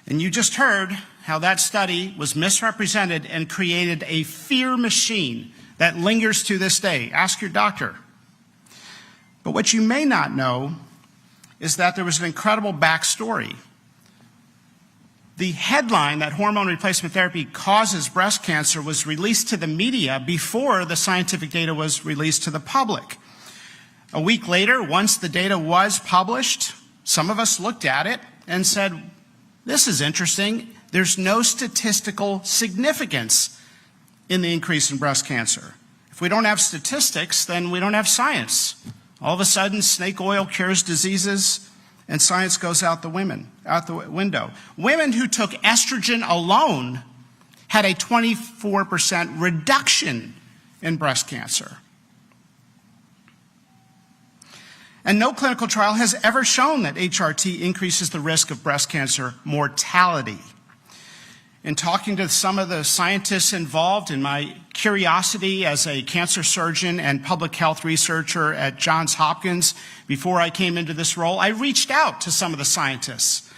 And you just heard how that study was misrepresented and created a fear machine that lingers to this day. Ask your doctor. But what you may not know is that there was an incredible backstory. The headline that hormone replacement therapy causes breast cancer was released to the media before the scientific data was released to the public. A week later, once the data was published, some of us looked at it and said, this is interesting. There's no statistical significance in the increase in breast cancer. If we don't have statistics, then we don't have science. All of a sudden, snake oil cures diseases, and science goes out the window. Women who took estrogen alone had a 24% reduction in breast cancer. And no clinical trial has ever shown that HRT increases the risk of breast cancer mortality. In talking to some of the scientists involved, in my curiosity as a cancer surgeon and public health researcher at Johns Hopkins before I came into this role, I reached out to some of the scientists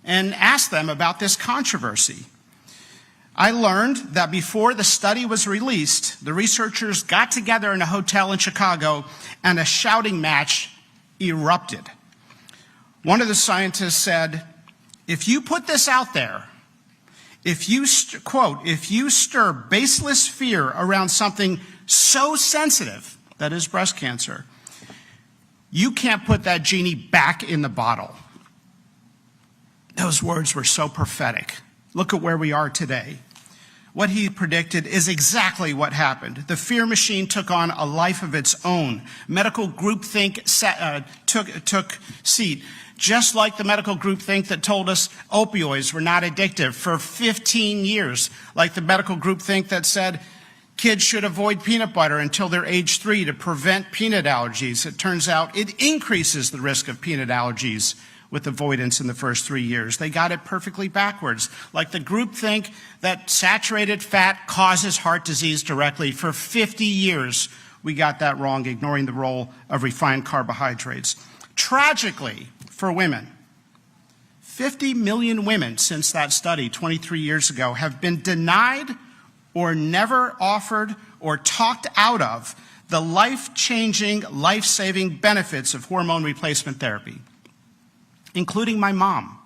and asked them about this controversy. I learned that before the study was released, the researchers got together in a hotel in Chicago and a shouting match erupted. One of the scientists said, "If you put this out there, if you, quote, if you stir baseless fear around something so sensitive, that is breast cancer, you can't put that genie back in the bottle." Those words were so prophetic. Look at where we are today. What he predicted is exactly what happened. The fear machine took on a life of its own. Medical groupthink took seat. Just like the medical groupthink that told us opioids were not addictive for 15 years. Like the medical groupthink that said kids should avoid peanut butter until they're age 3 to prevent peanut allergies. It turns out it increases the risk of peanut allergies with avoidance in the first 3 years. They got it perfectly backwards. Like the groupthink that saturated fat causes heart disease directly. For 50 years, we got that wrong, ignoring the role of refined carbohydrates. Tragically, for women, 50 million women since that study 23 years ago have been denied or never offered or talked out of the life-changing, life-saving benefits of hormone replacement therapy, including my mom.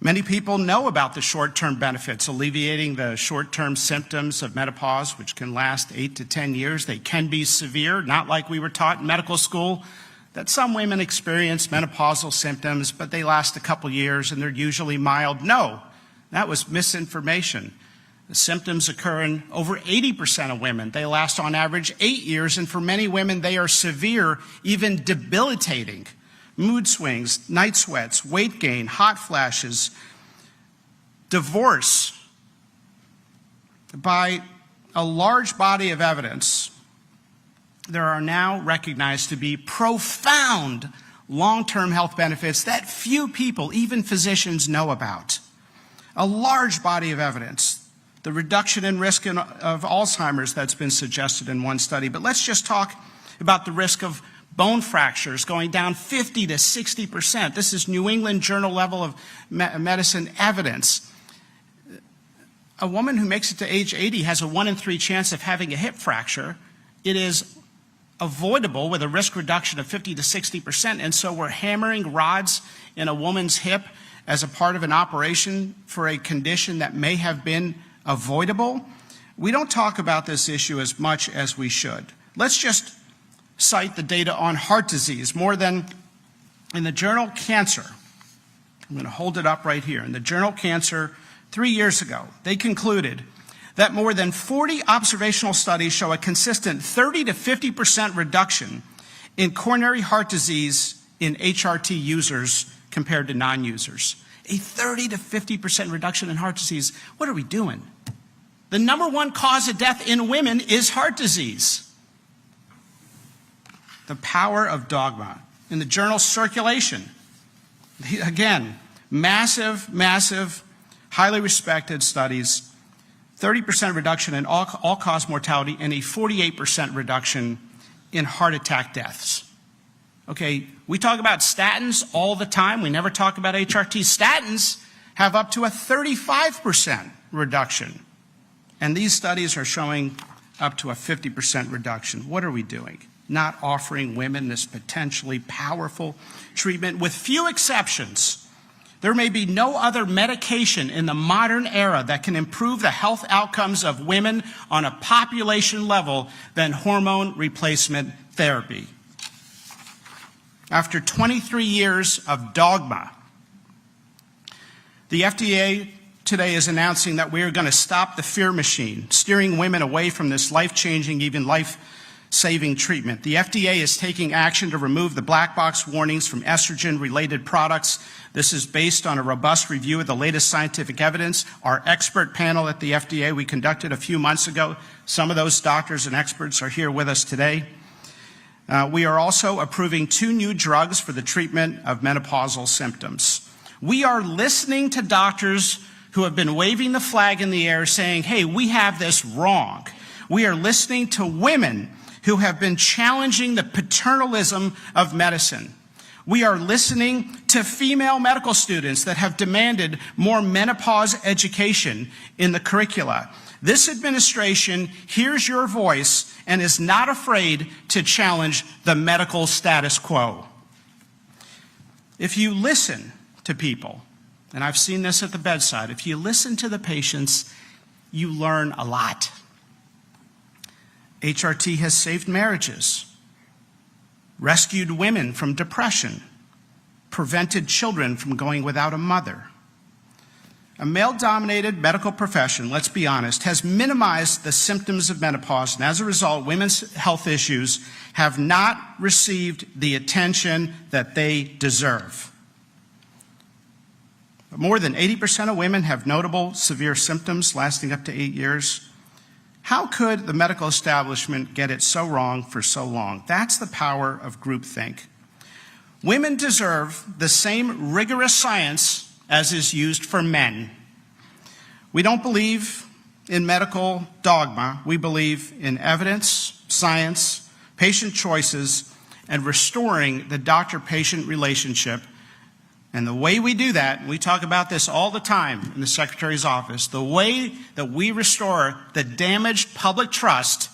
Many people know about the short-term benefits, alleviating the short-term symptoms of menopause, which can last 8 to 10 years. They can be severe, not like we were taught in medical school, that some women experience menopausal symptoms, but they last a couple years and they're usually mild. No, that was misinformation. The symptoms occur in over 80% of women. They last on average 8 years, and for many women, they are severe, even debilitating. Mood swings, night sweats, weight gain, hot flashes, divorce. By a large body of evidence, there are now recognized to be profound long-term health benefits that few people, even physicians, know about. A large body of evidence. The reduction in risk of Alzheimer's that's been suggested in one study. But let's just talk about the risk of bone fractures going down 50 to 60%. This is New England Journal level of medicine evidence. A woman who makes it to age 80 has a 1 in 3 chance of having a hip fracture. It is avoidable with a risk reduction of 50 to 60%, and so we're hammering rods in a woman's hip as a part of an operation for a condition that may have been avoidable. We don't talk about this issue as much as we should. Let's just cite the data on heart disease. More than, in the journal Cancer, I'm going to hold it up right here. In the journal Cancer, 3 years ago, they concluded that more than 40 observational studies show a consistent 30 to 50% reduction in coronary heart disease in HRT users compared to non-users. A 30 to 50% reduction in heart disease. What are we doing? The number one cause of death in women is heart disease. The power of dogma. In the journal Circulation, again, massive, highly respected studies, 30% reduction in all-cause mortality and a 48% reduction in heart attack deaths. Okay, we talk about statins all the time. We never talk about HRT. Statins have up to a 35% reduction. And these studies are showing up to a 50% reduction. What are we doing? Not offering women this potentially powerful treatment. With few exceptions, there may be no other medication in the modern era that can improve the health outcomes of women on a population level than hormone replacement therapy. After 23 years of dogma, the FDA today is announcing that we are going to stop the fear machine, steering women away from this life-changing, even life-saving treatment. The FDA is taking action to remove the black box warnings from estrogen-related products. This is based on a robust review of the latest scientific evidence. Our expert panel at the FDA we conducted a few months ago, some of those doctors and experts are here with us today. We are also approving 2 new drugs for the treatment of menopausal symptoms. We are listening to doctors who have been waving the flag in the air saying, hey, we have this wrong. We are listening to women who have been challenging the paternalism of medicine. We are listening to female medical students that have demanded more menopause education in the curricula. This administration hears your voice and is not afraid to challenge the medical status quo. If you listen to people, and I've seen this at the bedside, if you listen to the patients, you learn a lot. HRT has saved marriages, rescued women from depression, prevented children from going without a mother. A male-dominated medical profession, let's be honest, has minimized the symptoms of menopause, and as a result, women's health issues have not received the attention that they deserve. More than 80% of women have notable severe symptoms lasting up to 8 years. How could the medical establishment get it so wrong for so long? That's the power of groupthink. Women deserve the same rigorous science as is used for men. We don't believe in medical dogma. We believe in evidence, science, patient choices, and restoring the doctor-patient relationship. And the way we do that, and we talk about this all the time in the Secretary's office, the way that we restore the damaged public trust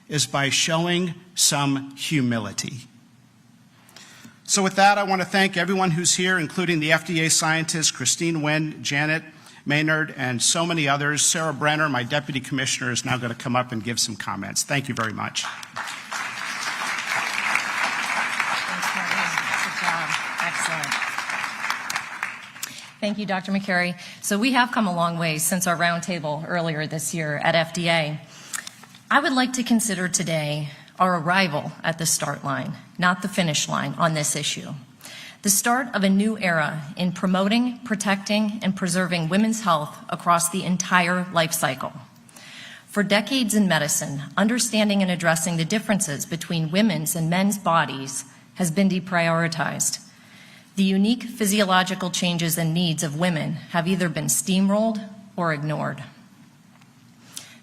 is by showing some humility. So with that, I want to thank everyone who's here, including the FDA scientists, Christine Nguyen, Janet Maynard, and so many others. Sarah Brenner, my Deputy Commissioner, is now going to come up and give some comments. Thank you very much. Thank you, Dr. McCary. So we have come a long way since our roundtable earlier this year at FDA. I would like to consider today our arrival at the start line, not the finish line on this issue. The start of a new era in promoting, protecting, and preserving women's health across the entire life cycle. For decades in medicine, understanding and addressing the differences between women's and men's bodies has been deprioritized. The unique physiological changes and needs of women have either been steamrolled or ignored.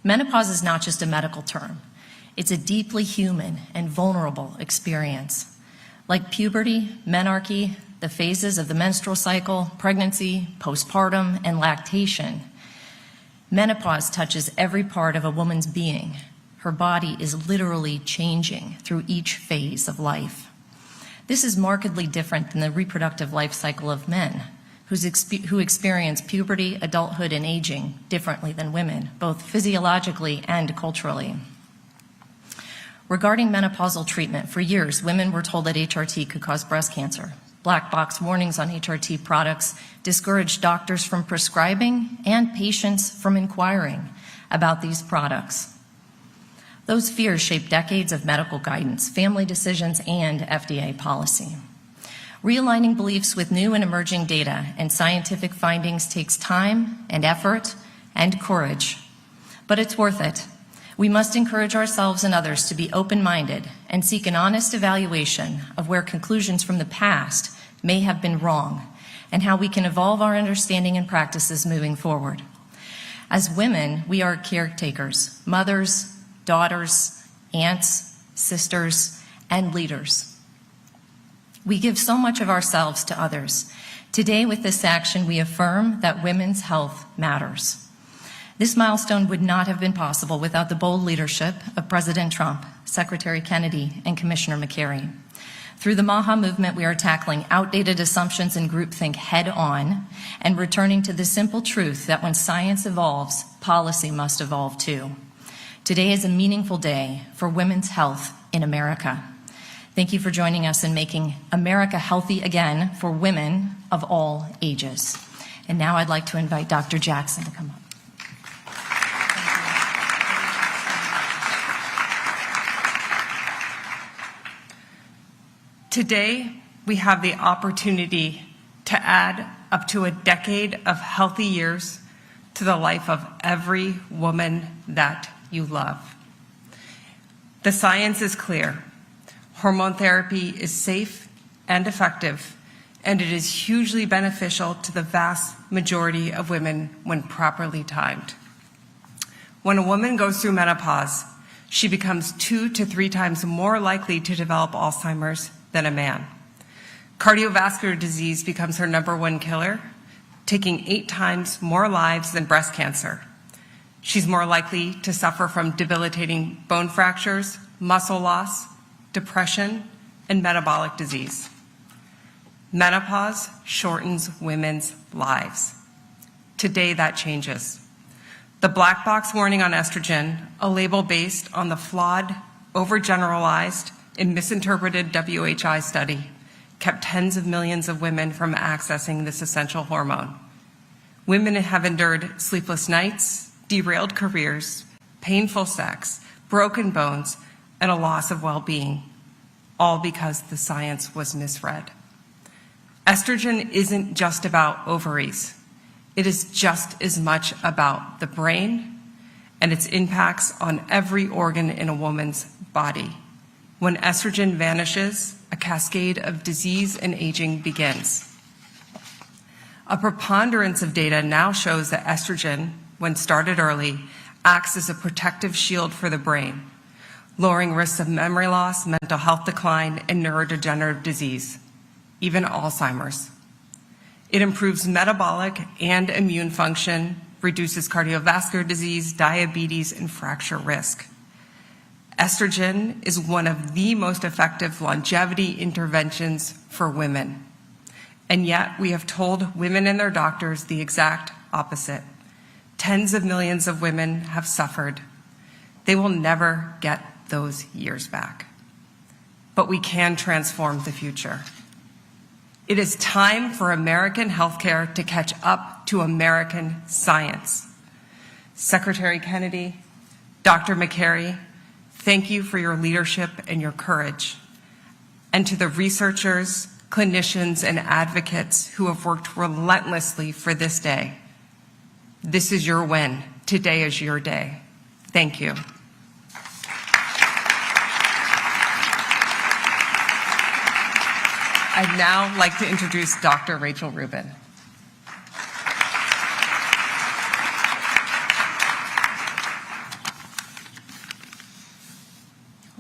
Menopause is not just a medical term. It's a deeply human and vulnerable experience. Like puberty, menarche, the phases of the menstrual cycle, pregnancy, postpartum, and lactation, menopause touches every part of a woman's being. Her body is literally changing through each phase of life. This is markedly different than the reproductive life cycle of men, who experience puberty, adulthood, and aging differently than women, both physiologically and culturally. Regarding menopausal treatment, for years, women were told that HRT could cause breast cancer. Black box warnings on HRT products discouraged doctors from prescribing and patients from inquiring about these products. Those fears shaped decades of medical guidance, family decisions, and FDA policy. Realigning beliefs with new and emerging data and scientific findings takes time and effort and courage, but it's worth it. We must encourage ourselves and others to be open-minded and seek an honest evaluation of where conclusions from the past may have been wrong and how we can evolve our understanding and practices moving forward. As women, we are caretakers, mothers, daughters, aunts, sisters, and leaders. We give so much of ourselves to others. Today, with this action, we affirm that women's health matters. This milestone would not have been possible without the bold leadership of President Trump, Secretary Kennedy, and Commissioner McCary. Through the MAHA movement, we are tackling outdated assumptions and groupthink head-on and returning to the simple truth that when science evolves, policy must evolve too. Today is a meaningful day for women's health in America. Thank you for joining us in making America healthy again for women of all ages. And now I'd like to invite Dr. Jackson to come up. Today, we have the opportunity to add up to a decade of healthy years to the life of every woman that you love. The science is clear. Hormone therapy is safe and effective and it is hugely beneficial to the vast majority of women when properly timed. When a woman goes through menopause, she becomes 2 to 3 times more likely to develop Alzheimer's than a man. Cardiovascular disease becomes her #1 killer, taking 8 times more lives than breast cancer. She's more likely to suffer from debilitating bone fractures, muscle loss, depression, and metabolic disease. Menopause shortens women's lives. Today, that changes. The black box warning on estrogen, a label based on the flawed, overgeneralized, and misinterpreted WHI study, kept tens of millions of women from accessing this essential hormone. Women have endured sleepless nights, derailed careers, painful sex, broken bones, and a loss of well-being, all because the science was misread. Estrogen isn't just about ovaries. It is just as much about the brain and its impacts on every organ in a woman's body. When estrogen vanishes, a cascade of disease and aging begins. A preponderance of data now shows that estrogen, when started early, acts as a protective shield for the brain, lowering risks of memory loss, mental health decline, and neurodegenerative disease, even Alzheimer's. It improves metabolic and immune function, reduces cardiovascular disease, diabetes, and fracture risk. Estrogen is one of the most effective longevity interventions for women. And yet we have told women and their doctors the exact opposite. Tens of millions of women have suffered. They will never get those years back. But we can transform the future. It is time for American healthcare to catch up to American science. Secretary Kennedy, Dr. McCary, thank you for your leadership and your courage. And to the researchers, clinicians, and advocates who have worked relentlessly for this day, this is your win. Today is your day. Thank you. I'd now like to introduce Dr. Rachel Rubin.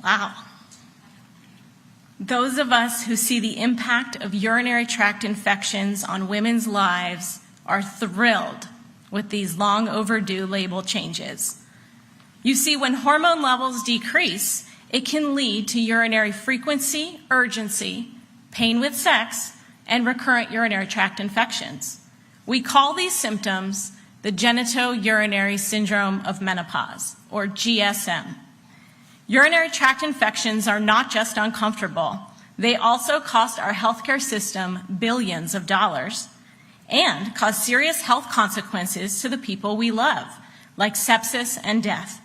Wow. Those of us who see the impact of urinary tract infections on women's lives are thrilled with these long overdue label changes. You see, when hormone levels decrease, it can lead to urinary frequency, urgency, pain with sex, and recurrent urinary tract infections. We call these symptoms the genitourinary syndrome of menopause, or GSM. Urinary tract infections are not just uncomfortable, they also cost our healthcare system billions of dollars and cause serious health consequences to the people we love, like sepsis and death.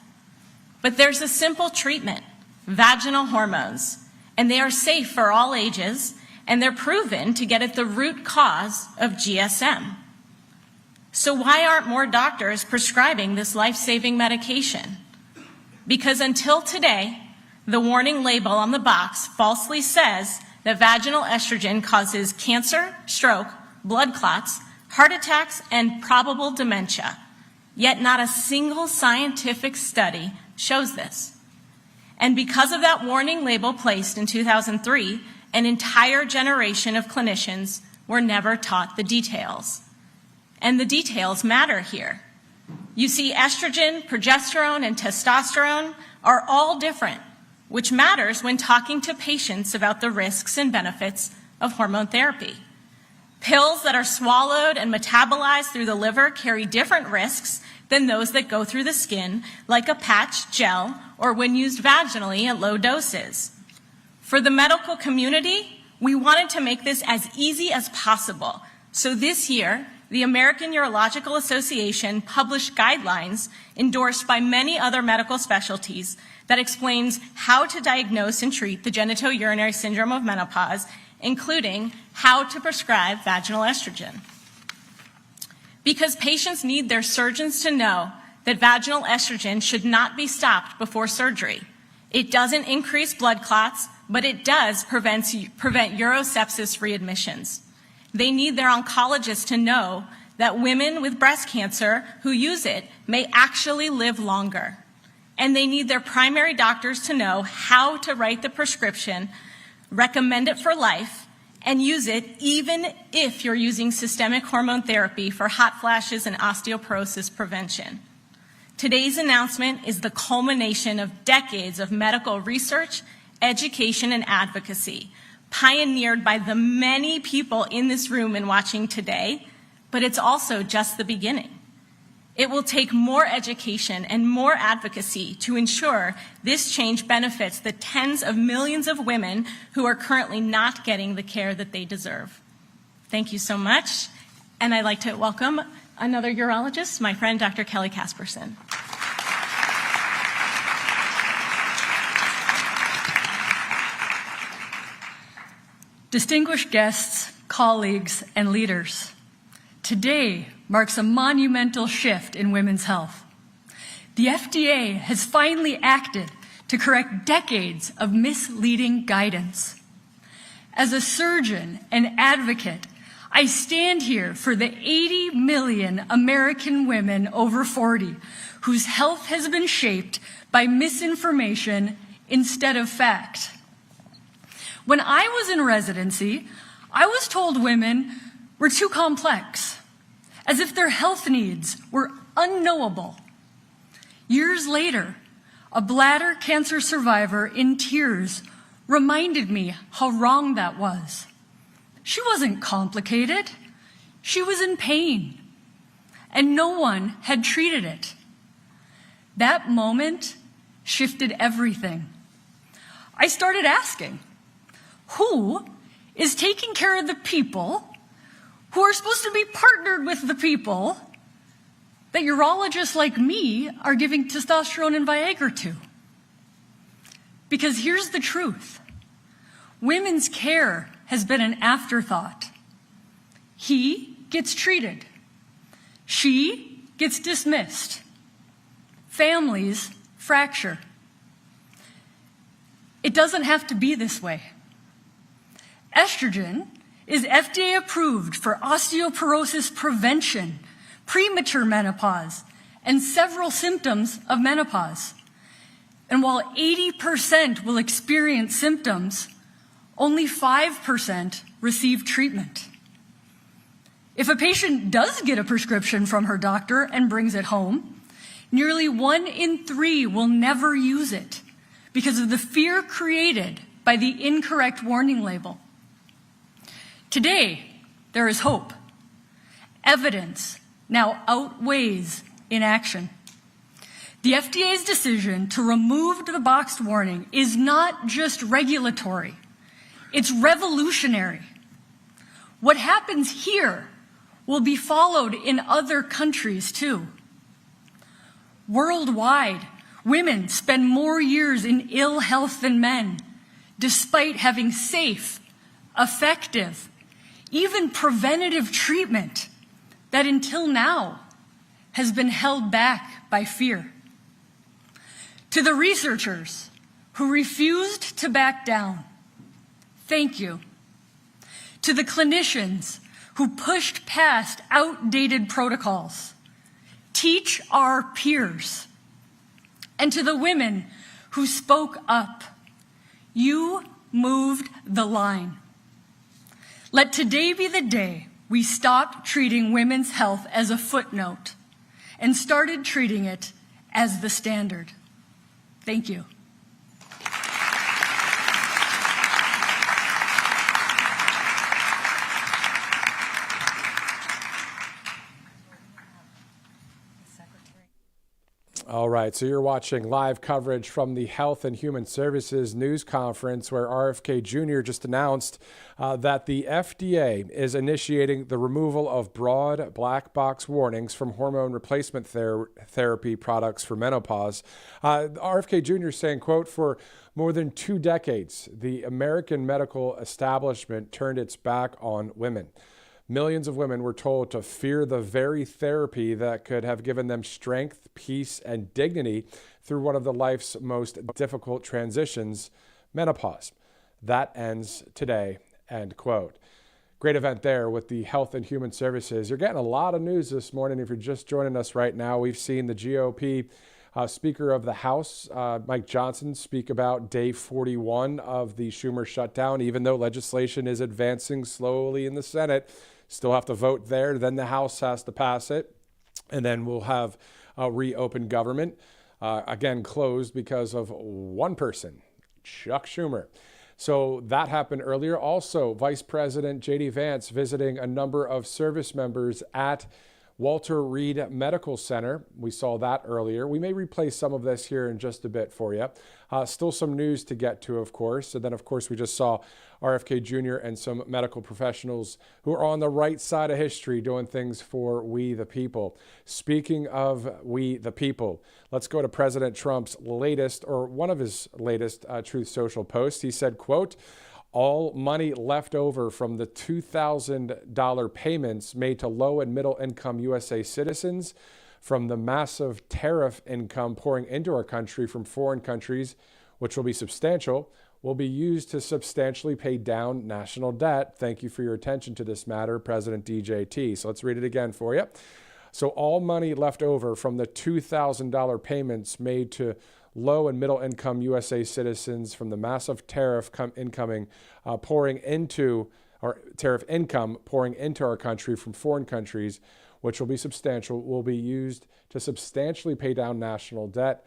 But there's a simple treatment, vaginal hormones, and they are safe for all ages, and they're proven to get at the root cause of GSM. So why aren't more doctors prescribing this life-saving medication? Because until today, the warning label on the box falsely says that vaginal estrogen causes cancer, stroke, blood clots, heart attacks, and probable dementia. Yet not a single scientific study shows this. And because of that warning label placed in 2003, an entire generation of clinicians were never taught the details. And the details matter here. You see, estrogen, progesterone, and testosterone are all different, which matters when talking to patients about the risks and benefits of hormone therapy. Pills that are swallowed and metabolized through the liver carry different risks than those that go through the skin, like a patch, gel, or when used vaginally at low doses. For the medical community, we wanted to make this as easy as possible. So this year, the American Urological Association published guidelines endorsed by many other medical specialties that explains how to diagnose and treat the genitourinary syndrome of menopause, including how to prescribe vaginal estrogen. Because patients need their surgeons to know that vaginal estrogen should not be stopped before surgery. It doesn't increase blood clots, but it does prevent urosepsis readmissions. They need their oncologists to know that women with breast cancer who use it may actually live longer. And they need their primary doctors to know how to write the prescription, recommend it for life, and use it even if you're using systemic hormone therapy for hot flashes and osteoporosis prevention. Today's announcement is the culmination of decades of medical research, education, and advocacy, pioneered by the many people in this room and watching today, but it's also just the beginning. It will take more education and more advocacy to ensure this change benefits the tens of millions of women who are currently not getting the care that they deserve. Thank you so much. And I'd like to welcome another urologist, my friend, Dr. Kelly Casperson. Distinguished guests, colleagues, and leaders, today marks a monumental shift in women's health. The FDA has finally acted to correct decades of misleading guidance. As a surgeon and advocate, I stand here for the 80 million American women over 40 whose health has been shaped by misinformation instead of fact. When I was in residency, I was told women were too complex, as if their health needs were unknowable. Years later, a bladder cancer survivor in tears reminded me how wrong that was. She wasn't complicated. She was in pain, and no one had treated it. That moment shifted everything. I started asking, who is taking care of the people who are supposed to be partnered with the people that urologists like me are giving testosterone and Viagra to? Because here's the truth. Women's care has been an afterthought. He gets treated. She gets dismissed. Families fracture. It doesn't have to be this way. Estrogen is FDA approved for osteoporosis prevention, premature menopause, and several symptoms of menopause. And while 80% will experience symptoms, only 5% receive treatment. If a patient does get a prescription from her doctor and brings it home, nearly 1 in 3 will never use it because of the fear created by the incorrect warning label. Today, there is hope. Evidence now outweighs inaction. The FDA's decision to remove the boxed warning is not just regulatory, it's revolutionary. What happens here will be followed in other countries too. Worldwide, women spend more years in ill health than men, despite having safe, effective, even preventative treatment that until now has been held back by fear. To the researchers who refused to back down, thank you. To the clinicians who pushed past outdated protocols, teach our peers. And to the women who spoke up, you moved the line. Let today be the day we stopped treating women's health as a footnote and started treating it as the standard. Thank you. All right, so you're watching live coverage from the Health and Human Services News Conference, where RFK Jr. just announced that the FDA is initiating the removal of broad black box warnings from hormone replacement therapy products for menopause. RFK Jr. saying, quote, "For more than 2 decades, the American medical establishment turned its back on women. Millions of women were told to fear the very therapy that could have given them strength, peace, and dignity through one of the life's most difficult transitions, menopause. That ends today," end quote. great event there with the Health and Human Services. You're getting a lot of news this morning. If you're just joining us right now, we've seen the GOP Speaker of the House, Mike Johnson, speak about day 41 of the Schumer shutdown. Even though legislation is advancing slowly in the Senate, still have to vote there. Then the House has to pass it. And then we'll have a reopened government, again, closed because of one person, Chuck Schumer. So that happened earlier. Also, Vice President J.D. Vance visiting a number of service members at Walter Reed Medical Center. We saw that earlier. We may replay some of this here in just a bit for you. Still some news to get to, of course. And then, of course, we just saw RFK Jr. and some medical professionals who are on the right side of history doing things for we the people. Speaking of we the people, let's go to President Trump's latest, or one of his latest Truth Social posts. He said, quote, "All money left over from the $2,000 payments made to low and middle income USA citizens from the massive tariff income pouring into our country from foreign countries, which will be substantial, will be used to substantially pay down national debt. Thank you for your attention to this matter, President DJT." So let's read it again for you. So all money left over from the $2,000 payments made to low and middle income USA citizens from the massive tariff income pouring into our country from foreign countries, which will be substantial, will be used to substantially pay down national debt.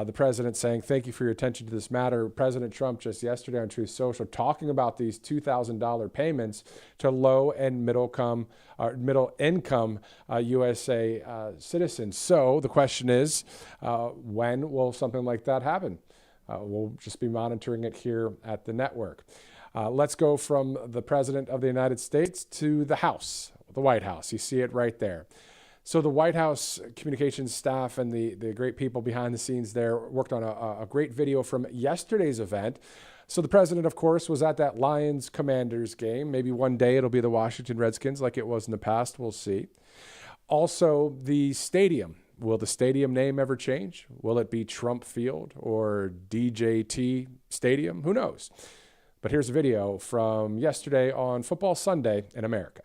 The president saying, thank you for your attention to this matter. President Trump just yesterday on Truth Social talking about these $2,000 payments to low and middle income USA citizens. So the question is, when will something like that happen? We'll just be monitoring it here at the network. Let's go from the President of the United States to the House, the White House. You see it right there. So the White House communications staff and the great people behind the scenes there worked on a great video from yesterday's event. So the president, of course, was at that Lions-Commanders game. Maybe one day it'll be the Washington Redskins like it was in the past. We'll see. Also, the stadium. Will the stadium name ever change? Will it be Trump Field or DJT Stadium? Who knows? But here's a video from yesterday on Football Sunday in America.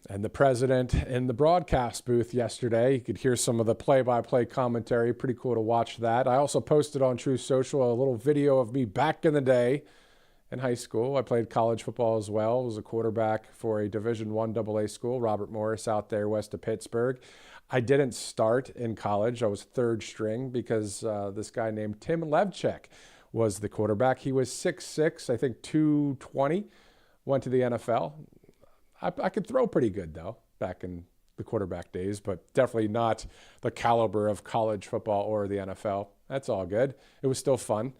And the president in the broadcast booth yesterday, you could hear some of the play-by-play commentary. Pretty cool to watch that. I also posted on Truth Social a little video of me back in the day in high school. I played college football as well. I was a quarterback for a Division I AA school, Robert Morris, out there west of Pittsburgh. I didn't start in college. I was third string because this guy named Tim Levchek was the quarterback. He was 6'6", I think 220, went to the NFL. I could throw pretty good, though, back in the quarterback days, but definitely not the caliber of college football or the NFL. That's all good. It was still fun.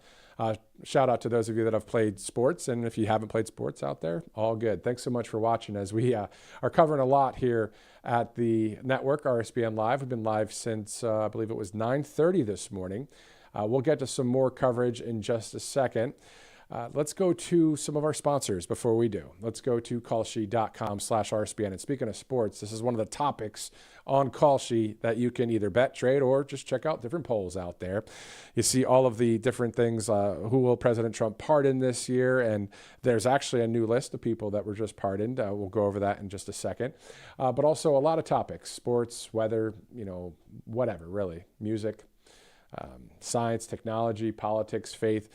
Shout out to those of you that have played sports, and if you haven't played sports out there, all good. Thanks so much for watching as we are covering a lot here at the network, RSBN Live. We've been live since, I believe it was 9:30 this morning. We'll get to some more coverage in just a second. Let's go to some of our sponsors before we do. Let's go to callshe.com/RSBN. And speaking of sports, this is one of the topics on Callshe that you can either bet, trade, or just check out different polls out there. You see all of the different things. Who will President Trump pardon this year? And there's actually a new list of people that were just pardoned. We'll go over that in just a second. But also a lot of topics, sports, weather, whatever, really, music. science, technology, politics, faith.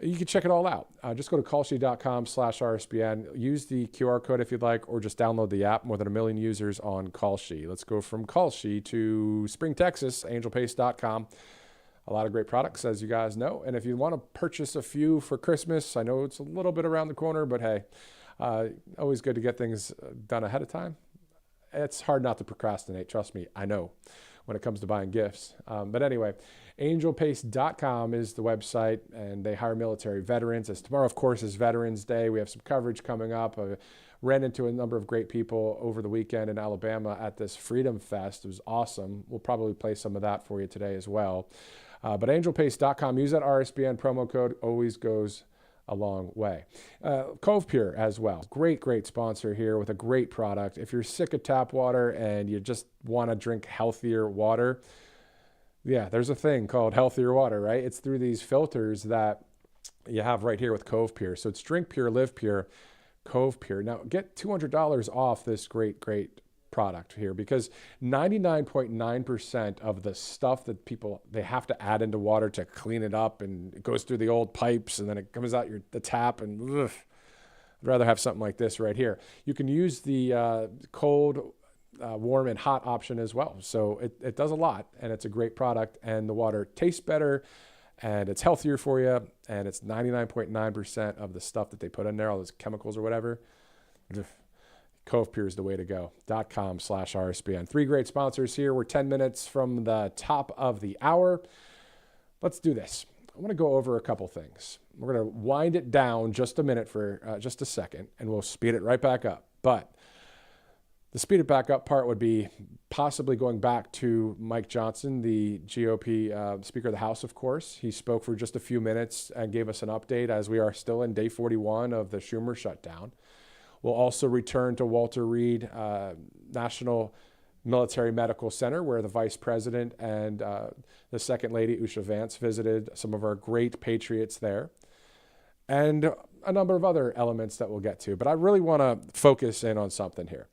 You can check it all out. Just go to callshe.com/RSBN. Use the QR code if you'd like, or just download the app. More than 1 million users on Callshe. Let's go from Callshe to Spring, Texas, angelpace.com. A lot of great products, as you guys know. And if you want to purchase a few for Christmas, I know it's a little bit around the corner, but hey, always good to get things done ahead of time. It's hard not to procrastinate. Trust me, I know when it comes to buying gifts. But anyway, angelpace.com is the website, and they hire military veterans. As tomorrow, of course, is Veterans Day. We have some coverage coming up. I ran into a number of great people over the weekend in Alabama at this Freedom Fest. It was awesome. We'll probably play some of that for you today as well. But angelpace.com, use that RSBN promo code, always goes a long way. Cove Pure as well. Great sponsor here with a great product. If you're sick of tap water and you just want to drink healthier water, yeah, there's a thing called healthier water, right? It's through these filters that you have right here with Cove Pure. So it's Drink Pure, Live Pure, Cove Pure. Now get $200 off this great product here, because 99.9% of the stuff that they have to add into water to clean it up, and it goes through the old pipes and then it comes out the tap, and ugh, I'd rather have something like this right here. You can use the cold, warm and hot option as well. So it does a lot, and it's a great product, and the water tastes better and it's healthier for you, and it's 99.9% of the stuff that they put in there, all those chemicals or whatever. Ugh. Cove Pure is the way to go. .com/RSBN. 3 great sponsors here. We're 10 minutes from the top of the hour. Let's do this. I want to go over a couple things. We're going to wind it down just a minute for just a second, and we'll speed it right back up. But the speed it back up part would be possibly going back to Mike Johnson, the GOP Speaker of the House, of course. He spoke for just a few minutes and gave us an update as we are still in day 41 of the Schumer shutdown. We'll also return to Walter Reed National Military Medical Center, where the Vice President and the Second Lady, Usha Vance, visited some of our great patriots there, and a number of other elements that we'll get to. But I really want to focus in on something here.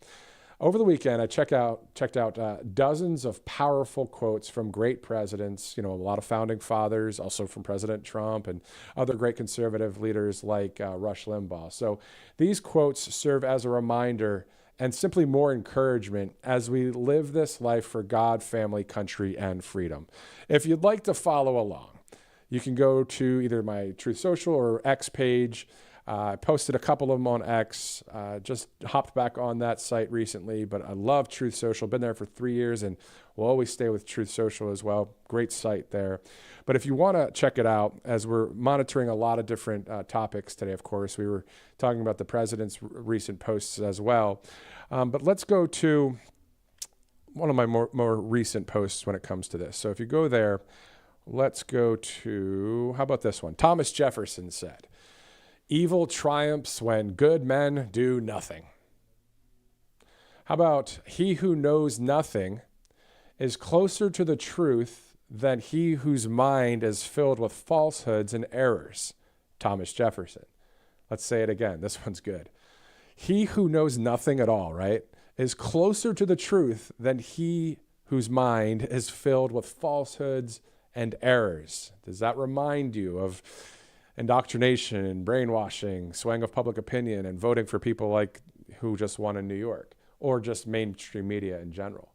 Over the weekend, I checked out dozens of powerful quotes from great presidents, a lot of founding fathers, also from President Trump and other great conservative leaders like Rush Limbaugh. So these quotes serve as a reminder and simply more encouragement as we live this life for God, family, country, and freedom. If you'd like to follow along, you can go to either my Truth Social or X page. I posted a couple of them on X, just hopped back on that site recently, but I love Truth Social. Been there for 3 years and will always stay with Truth Social as well. Great site there. But if you want to check it out, as we're monitoring a lot of different topics today, of course, we were talking about the president's recent posts as well. But let's go to one of my more recent posts when it comes to this. So if you go there, let's go to, how about this one? Thomas Jefferson said, "Evil triumphs when good men do nothing." How about, "He who knows nothing is closer to the truth than he whose mind is filled with falsehoods and errors." Thomas Jefferson. Let's say it again. This one's good. "He who knows nothing at all," right, "is closer to the truth than he whose mind is filled with falsehoods and errors." Does that remind you of indoctrination and brainwashing, swaying of public opinion, and voting for people like who just won in New York, or just mainstream media in general?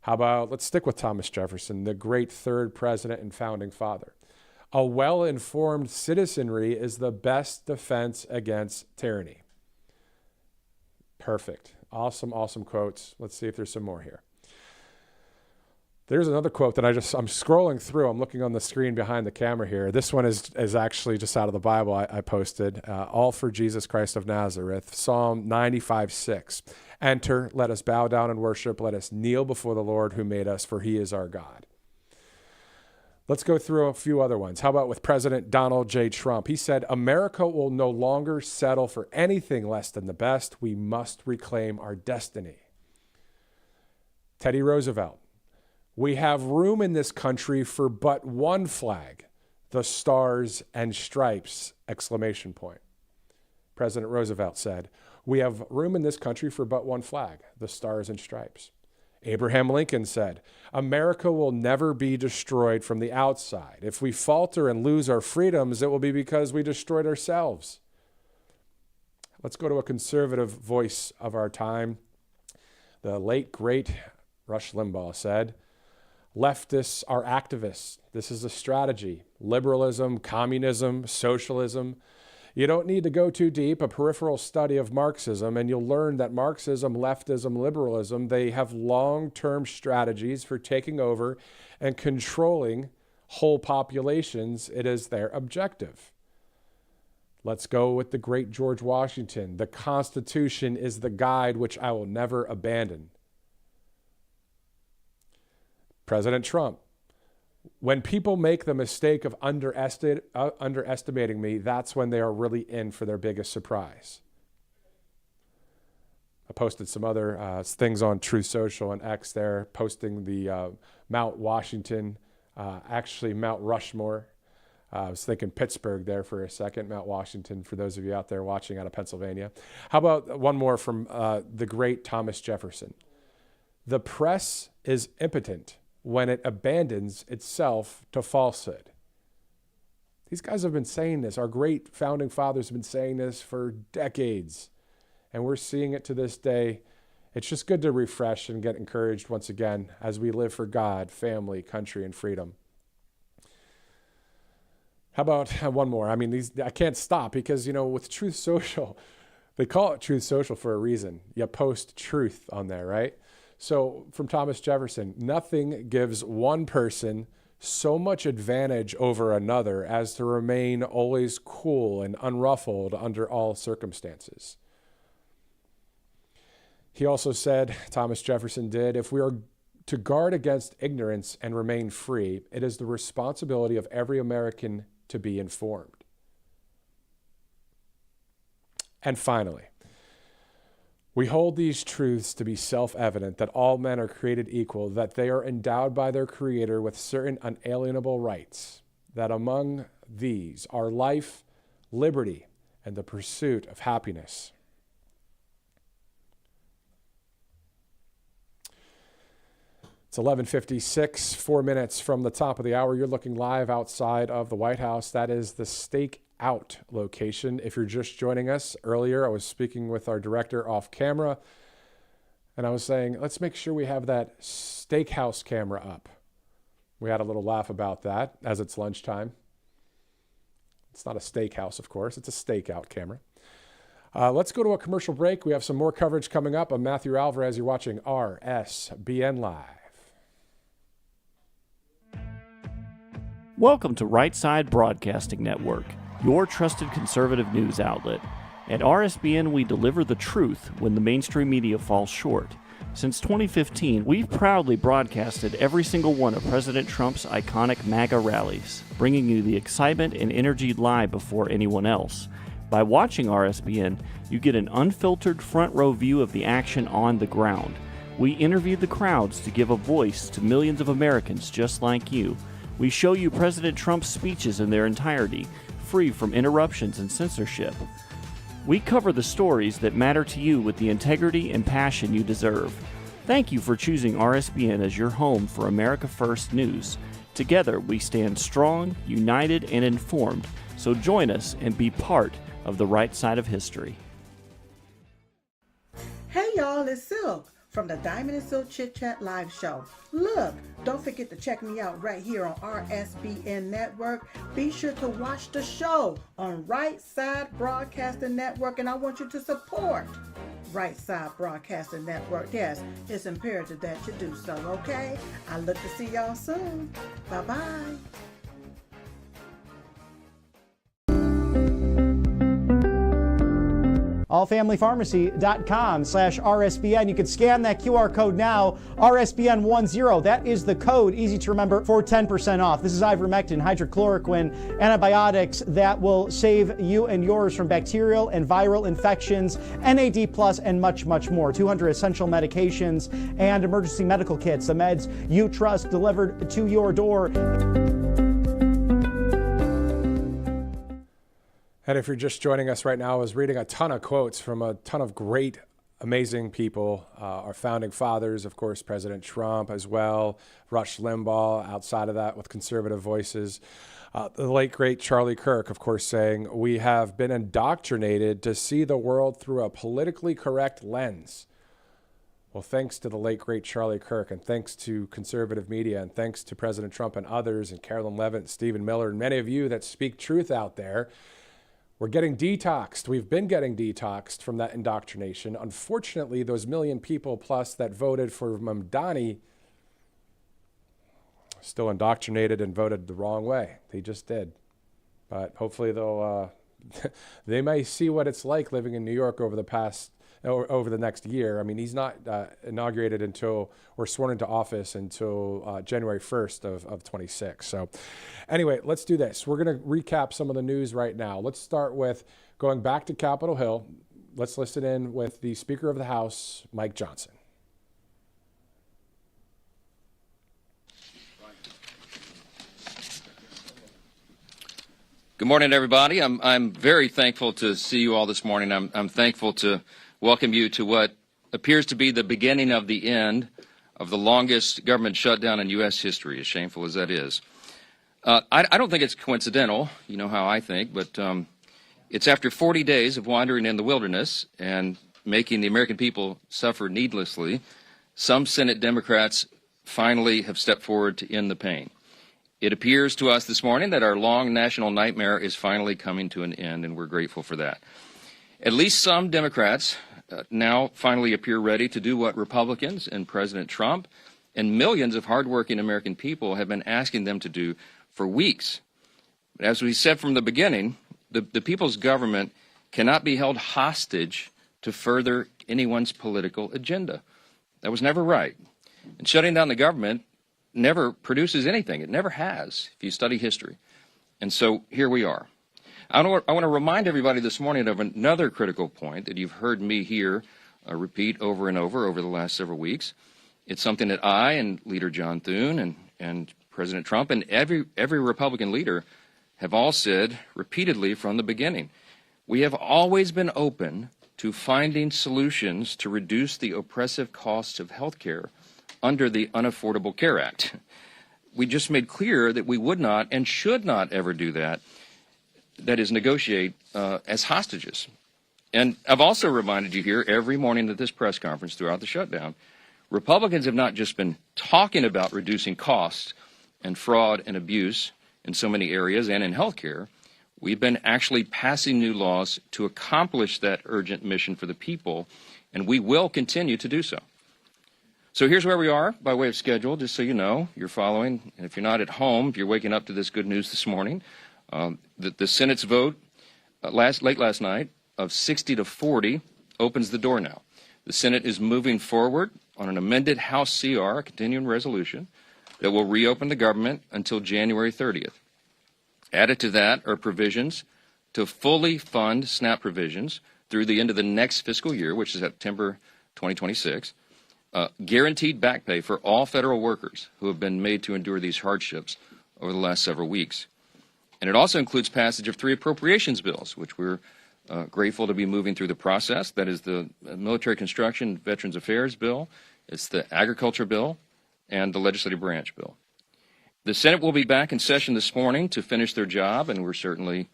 How about, let's stick with Thomas Jefferson, the great third president and founding father. "A well-informed citizenry is the best defense against tyranny." Perfect. Awesome quotes. Let's see if there's some more here. There's another quote that I'm scrolling through. I'm looking on the screen behind the camera here. This one is actually just out of the Bible I posted. All for Jesus Christ of Nazareth, Psalm 95:6. "Enter, let us bow down and worship. Let us kneel before the Lord who made us, for he is our God." Let's go through a few other ones. How about with President Donald J. Trump? He said, "America will no longer settle for anything less than the best. We must reclaim our destiny." Teddy Roosevelt. "We have room in this country for but one flag, the stars and stripes!" President Roosevelt said, "We have room in this country for but one flag, the stars and stripes." Abraham Lincoln said, "America will never be destroyed from the outside. If we falter and lose our freedoms, it will be because we destroyed ourselves." Let's go to a conservative voice of our time. The late, great Rush Limbaugh said, "Leftists are activists. This is a strategy. Liberalism, communism, socialism. You don't need to go too deep, a peripheral study of Marxism, and you'll learn that Marxism, leftism, liberalism, they have long-term strategies for taking over and controlling whole populations. It is their objective." Let's go with the great George Washington. "The Constitution is the guide which I will never abandon." President Trump, "When people make the mistake of underestimating me, that's when they are really in for their biggest surprise." I posted some other things on Truth Social and X there, posting the Mount Washington, actually Mount Rushmore. I was thinking Pittsburgh there for a second, Mount Washington, for those of you out there watching out of Pennsylvania. How about one more from the great Thomas Jefferson? "The press is impotent when it abandons itself to falsehood." These guys have been saying this. Our great founding fathers have been saying this for decades, and we're seeing it to this day. It's just good to refresh and get encouraged once again as we live for God, family, country, and freedom. How about one more? I mean, I can't stop because, with Truth Social, they call it Truth Social for a reason. You post truth on there, right? So from Thomas Jefferson, "Nothing gives one person so much advantage over another as to remain always cool and unruffled under all circumstances." He also said, Thomas Jefferson did, "If we are to guard against ignorance and remain free, it is the responsibility of every American to be informed." And finally, "We hold these truths to be self-evident, that all men are created equal, that they are endowed by their Creator with certain unalienable rights, that among these are life, liberty, and the pursuit of happiness." It's 11:56, 4 minutes from the top of the hour. You're looking live outside of the White House. That is the Stake Out location. If you're just joining us, earlier I was speaking with our director off camera, and I was saying, let's make sure we have that steakhouse camera up. We had a little laugh about that as it's lunchtime. It's not a steakhouse, of course. It's a stakeout camera. Let's go to a commercial break. We have some more coverage coming up. I'm Matthew Alvarez. You're watching RSBN Live. Welcome to Right Side Broadcasting Network, your trusted conservative news outlet. At RSBN, we deliver the truth when the mainstream media falls short. Since 2015, we've proudly broadcasted every single one of President Trump's iconic MAGA rallies, bringing you the excitement and energy live before anyone else. By watching RSBN, you get an unfiltered front row view of the action on the ground. We interview the crowds to give a voice to millions of Americans just like you. We show you President Trump's speeches in their entirety, free from interruptions and censorship. We cover the stories that matter to you with the integrity and passion you deserve. Thank you for choosing RSBN as your home for America First News. Together, we stand strong, united, and informed. So join us and be part of the right side of history. Hey y'all, it's Silk from the Diamond and Silk Chit Chat live show. Look, don't forget to check me out right here on RSBN Network. Be sure to watch the show on Right Side Broadcasting Network, and I want you to support Right Side Broadcasting Network. Yes, it's imperative that you do so, okay? I look to see y'all soon. Bye-bye. allfamilypharmacy.com/RSBN. You can scan that QR code now, RSBN10. That is the code, easy to remember, for 10% off. This is ivermectin, hydrochloroquine, antibiotics that will save you and yours from bacterial and viral infections, NAD+, and much, much more. 200 essential medications and emergency medical kits, the meds you trust delivered to your door. And if you're just joining us right now, I was reading a ton of quotes from a ton of great amazing people. Our founding fathers, of course, President Trump as well, Rush Limbaugh, outside of that with conservative voices. The late, great Charlie Kirk, of course, saying, "We have been indoctrinated to see the world through a politically correct lens." Well, thanks to the late, great Charlie Kirk, and thanks to conservative media, and thanks to President Trump and others, and Carolyn Levitt, and Stephen Miller, and many of you that speak truth out there, we're getting detoxed. We've been getting detoxed from that indoctrination. Unfortunately, those million people plus that voted for Mamdani still indoctrinated and voted the wrong way. They just did. But hopefully they'll they may see what it's like living in New York over the next year. I mean, he's not inaugurated until, or sworn into office until January 1st of 26. So anyway, let's do this. We're going to recap some of the news right now. Let's start with going back to Capitol Hill. Let's listen in with the Speaker of the House, Mike Johnson. Good morning, everybody. I'm very thankful to see you all this morning. I'm thankful to welcome you to what appears to be the beginning of the end of the longest government shutdown in U.S. history, as shameful as that is. I don't think it's coincidental, you know how I think, but it's after 40 days of wandering in the wilderness and making the American people suffer needlessly, some Senate Democrats finally have stepped forward to end the pain. It appears to us this morning that our long national nightmare is finally coming to an end, and we're grateful for that. At least some Democrats now finally appear ready to do what Republicans and President Trump and millions of hardworking American people have been asking them to do for weeks. But as we said from the beginning, the people's government cannot be held hostage to further anyone's political agenda. That was never right. And shutting down the government never produces anything. It never has, if you study history. And so here we are. I want to remind everybody this morning of another critical point that you've heard me here repeat over and over the last several weeks. It's something that I and Leader John Thune and President Trump and every Republican leader have all said repeatedly from the beginning. We have always been open to finding solutions to reduce the oppressive costs of health care under the Unaffordable Care Act. We just made clear that we would not and should not ever do that, that is, negotiate as hostages. And I've also reminded you here every morning at this press conference throughout the shutdown, Republicans have not just been talking about reducing costs and fraud and abuse in so many areas and in health care. We've been actually passing new laws to accomplish that urgent mission for the people, and we will continue to do so. So here's where we are by way of schedule, just so you know, you're following. And if you're not at home, if you're waking up to this good news this morning, the Senate's vote late last night of 60-40 opens the door now. The Senate is moving forward on an amended House CR, a continuing resolution, that will reopen the government until January 30th. Added to that are provisions to fully fund SNAP provisions through the end of the next fiscal year, which is September 2026. Guaranteed back pay for all federal workers who have been made to endure these hardships over the last several weeks. And it also includes passage of 3 appropriations bills, which we're grateful to be moving through the process. That is the Military Construction Veterans Affairs bill, it's the Agriculture bill, and the Legislative Branch bill. The Senate will be back in session this morning to finish their job, and we're certainly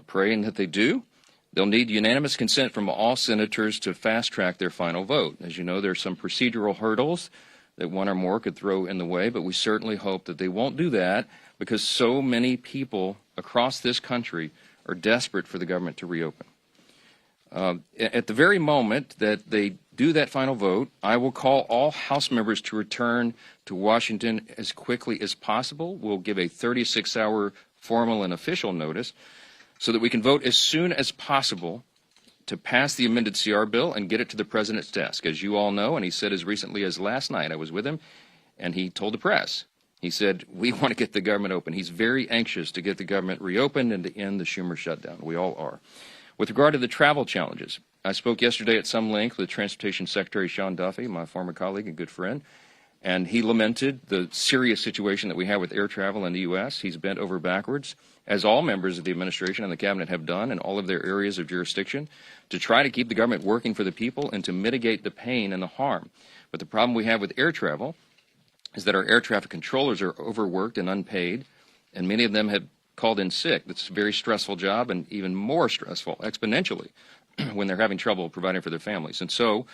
praying that they do. They'll need unanimous consent from all senators to fast-track their final vote. As you know, there are some procedural hurdles that one or more could throw in the way, but we certainly hope that they won't do that because so many people across this country are desperate for the government to reopen. At the very moment that they do that final vote, I will call all House members to return to Washington as quickly as possible. We'll give a 36-hour formal and official notice so that we can vote as soon as possible to pass the amended CR bill and get it to the President's desk. As you all know, and he said as recently as last night, I was with him, and he told the press, he said, we want to get the government open. He's very anxious to get the government reopened and to end the Schumer shutdown. We all are. With regard to the travel challenges, I spoke yesterday at some length with Transportation Secretary Sean Duffy, my former colleague and good friend, And he lamented the serious situation that we have with air travel in the U.S. He's bent over backwards, as all members of the administration and the cabinet have done in all of their areas of jurisdiction, to try to keep the government working for the people and to mitigate the pain and the harm. But the problem we have with air travel is that our air traffic controllers are overworked and unpaid, and many of them have called in sick. That's a very stressful job, and even more stressful exponentially when they're having trouble providing for their families. And so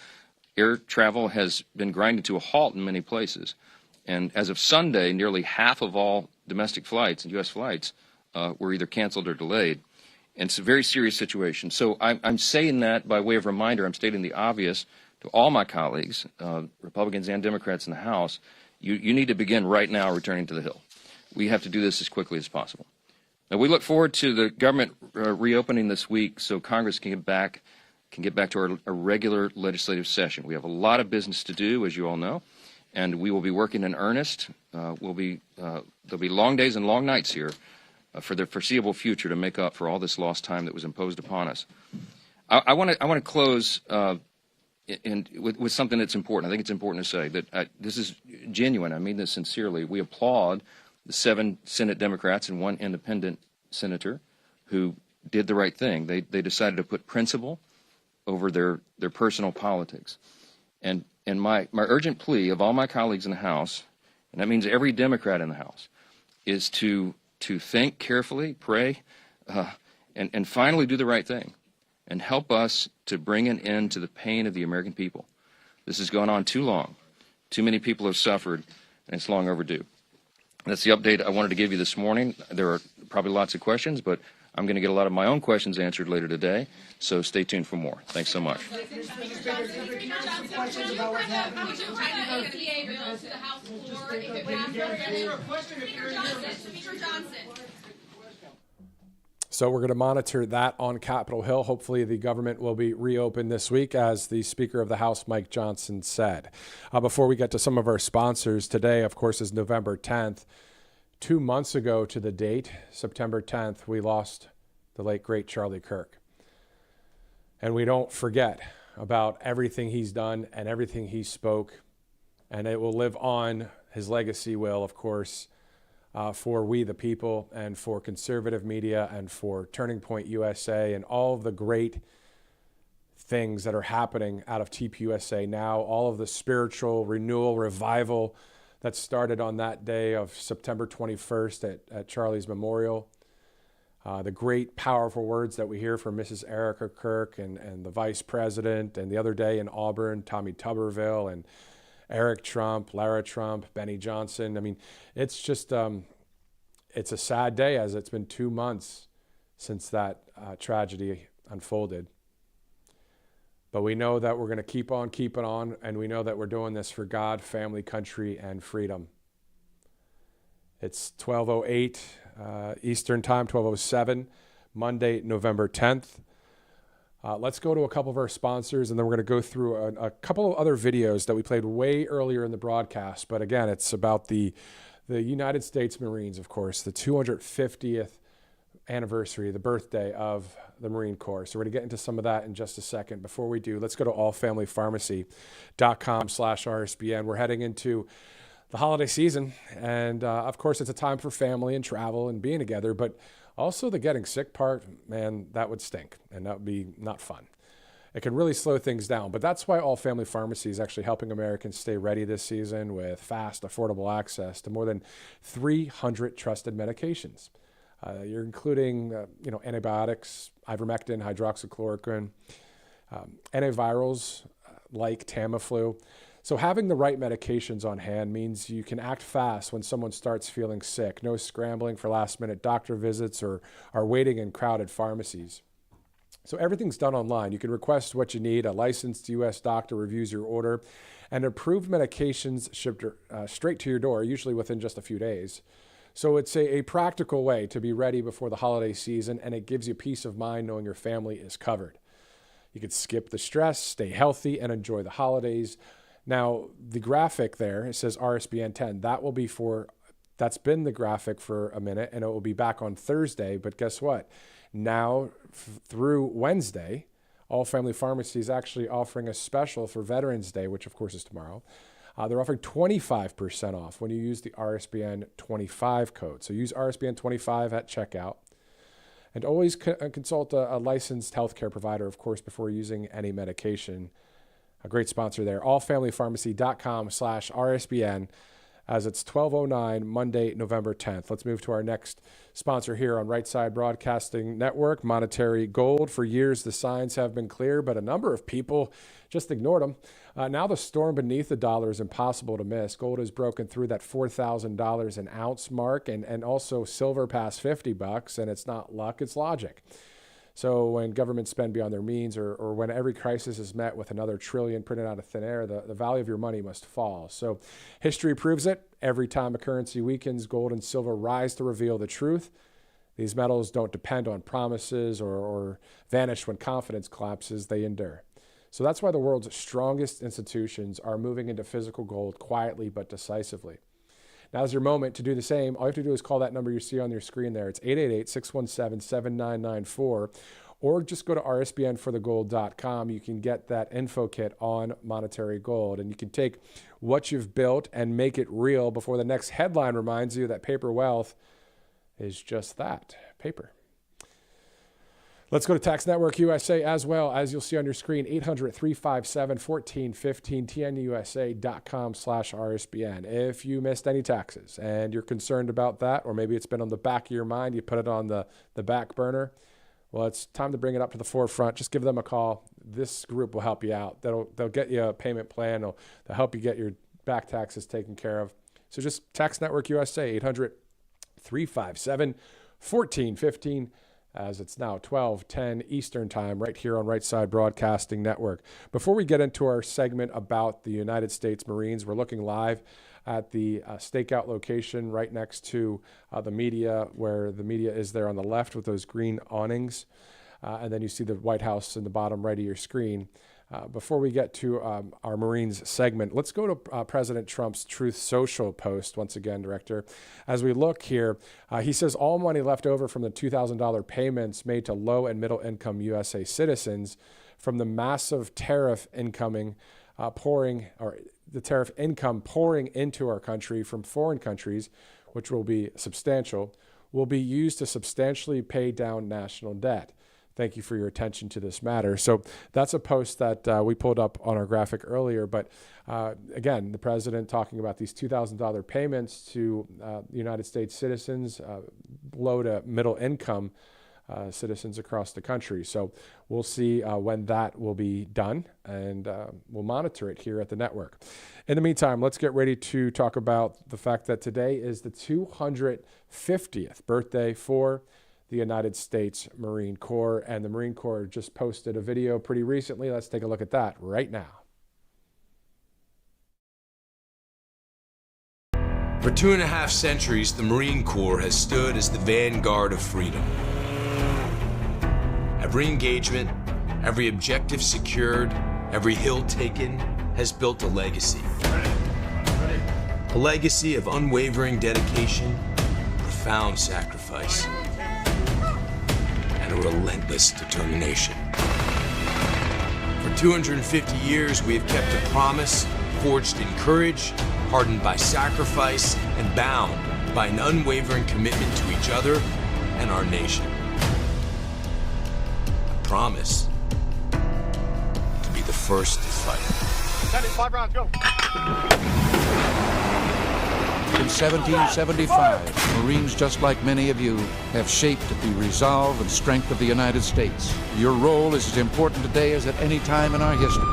air travel has been grinding to a halt in many places. And as of Sunday, nearly half of all domestic flights and U.S. flights were either canceled or delayed. And it's a very serious situation. So I'm saying that by way of reminder. I'm stating the obvious to all my colleagues, Republicans and Democrats in the House. You need to begin right now returning to the Hill. We have to do this as quickly as possible. Now, we look forward to the government reopening this week so Congress can get back to our regular legislative session. We have a lot of business to do, as you all know, and we will be working in earnest. There'll be long days and long nights here for the foreseeable future to make up for all this lost time that was imposed upon us. I want to close with something that's important. I think it's important to say that this is genuine. I mean this sincerely. We applaud the 7 Senate Democrats and 1 independent senator who did the right thing. They decided to put principle over their personal politics. And my urgent plea of all my colleagues in the House, and that means every Democrat in the House, is to think carefully, pray, and finally do the right thing and help us to bring an end to the pain of the American people. This has gone on too long. Too many people have suffered, and it's long overdue. That's the update I wanted to give you this morning. There are probably lots of questions, but I'm going to get a lot of my own questions answered later today, so stay tuned for more. Thanks so much. So we're going to monitor that on Capitol Hill. Hopefully the government will be reopened this week, as the Speaker of the House, Mike Johnson, said. Before we get to some of our sponsors, today, of course, is November 10th. 2 months ago to the date, September 10th, we lost the late, great Charlie Kirk. And we don't forget about everything he's done and everything he spoke. And it will live on. His legacy will, of course, for We the People and for conservative media and for Turning Point USA and all of the great things that are happening out of TPUSA now, all of the spiritual renewal, revival that started on that day of September 21st at Charlie's Memorial. The great, powerful words that we hear from Mrs. Erica Kirk and the Vice President, and the other day in Auburn, Tommy Tuberville and Eric Trump, Lara Trump, Benny Johnson. I mean, it's just, it's a sad day, as it's been 2 months since that tragedy unfolded. But we know that we're going to keep on keeping on, and we know that we're doing this for God, family, country, and freedom. It's 12:08 Eastern Time, 12:07, Monday, November 10th. Let's go to a couple of our sponsors, and then we're going to go through a couple of other videos that we played way earlier in the broadcast. But again, it's about the United States Marines, of course, the 250th anniversary, the birthday of the Marine Corps. So we're going to get into some of that in just a second. Before we do, let's go to allfamilypharmacy.com/RSBN. We're heading into the holiday season, and of course, it's a time for family and travel and being together, but also the getting sick part, man, that would stink, and that would be not fun. It can really slow things down, but that's why All Family Pharmacy is actually helping Americans stay ready this season with fast, affordable access to more than 300 trusted medications. You're including, antibiotics, ivermectin, hydroxychloroquine, antivirals like Tamiflu. So having the right medications on hand means you can act fast when someone starts feeling sick. No scrambling for last-minute doctor visits or waiting in crowded pharmacies. So everything's done online. You can request what you need. A licensed U.S. doctor reviews your order, and approved medications shipped straight to your door, usually within just a few days. So it's a practical way to be ready before the holiday season, and it gives you peace of mind knowing your family is covered. You can skip the stress, stay healthy, and enjoy the holidays. Now, the graphic there, it says RSBN 10. That's been the graphic for a minute, and it will be back on Thursday. But guess what? Now, through Wednesday, All Family Pharmacy is actually offering a special for Veterans Day, which of course is tomorrow. They're offering 25% off when you use the RSBN 25 code. So use RSBN 25 at checkout. And always consult a licensed healthcare provider, of course, before using any medication. A great sponsor there, allfamilypharmacy.com/RSBN, as it's 12:09 Monday, November 10th. Let's move to our next sponsor here on Right Side Broadcasting Network, Monetary Gold. For years, the signs have been clear, but a number of people just ignored them. Now the storm beneath the dollar is impossible to miss. Gold has broken through that $4,000 an ounce mark, and also silver past $50, and it's not luck, it's logic. So when governments spend beyond their means, or when every crisis is met with another trillion printed out of thin air, the value of your money must fall. So history proves it. Every time a currency weakens, gold and silver rise to reveal the truth. These metals don't depend on promises or vanish when confidence collapses. They endure. So that's why the world's strongest institutions are moving into physical gold quietly but decisively. Now's your moment to do the same. All you have to do is call that number you see on your screen there. It's 888-617-7994. Or just go to rsbnforthegold.com. You can get that info kit on monetary gold. And you can take what you've built and make it real before the next headline reminds you that paper wealth is just that, paper. Let's go to Tax Network USA as well. As you'll see on your screen, 800-357-1415, tnusa.com/RSBN. If you missed any taxes and you're concerned about that, or maybe it's been on the back of your mind, you put it on the back burner, well, it's time to bring it up to the forefront. Just give them a call. This group will help you out. They'll get you a payment plan. They'll help you get your back taxes taken care of. So just Tax Network USA, 800-357-1415. As it's now 12:10 Eastern Time right here on Right Side Broadcasting Network. Before we get into our segment about the United States Marines, we're looking live at the stakeout location right next to the media, where the media is there on the left with those green awnings. And then you see the White House in the bottom right of your screen. Before we get to our Marines segment, let's go to President Trump's Truth Social post once again, Director. As we look here, he says all money left over from the $2,000 payments made to low and middle income USA citizens from the massive tariff income pouring into our country from foreign countries, which will be substantial, will be used to substantially pay down national debt. Thank you for your attention to this matter. So that's a post that we pulled up on our graphic earlier. But again, the president talking about these $2,000 payments to United States citizens, low to middle income citizens across the country. So we'll see when that will be done, and we'll monitor it here at the network. In the meantime, let's get ready to talk about the fact that today is the 250th birthday for the United States Marine Corps, and the Marine Corps just posted a video pretty recently. Let's take a look at that right now. For 2.5 centuries, the Marine Corps has stood as the vanguard of freedom. Every engagement, every objective secured, every hill taken has built a legacy. A legacy of unwavering dedication, profound sacrifice, and a relentless determination. For 250 years, we have kept a promise, forged in courage, hardened by sacrifice, and bound by an unwavering commitment to each other and our nation. A promise to be the first to fight. 5 rounds, go. In 1775, Marines, just like many of you, have shaped the resolve and strength of the United States. Your role is as important today as at any time in our history.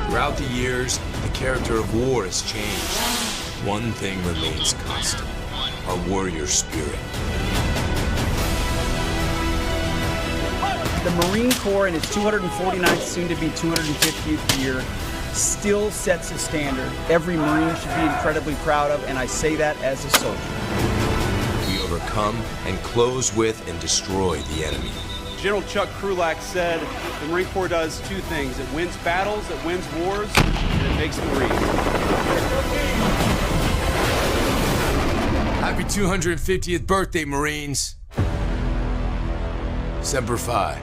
Throughout the years, the character of war has changed. One thing remains constant: our warrior spirit. The Marine Corps in its 249th, soon to be 250th year, still sets a standard every Marine should be incredibly proud of, and I say that as a soldier. We overcome and close with and destroy the enemy. General Chuck Krulak said the Marine Corps does two things. It wins battles, it wins wars, and it makes Marines. Happy 250th birthday, Marines. Semper Fi.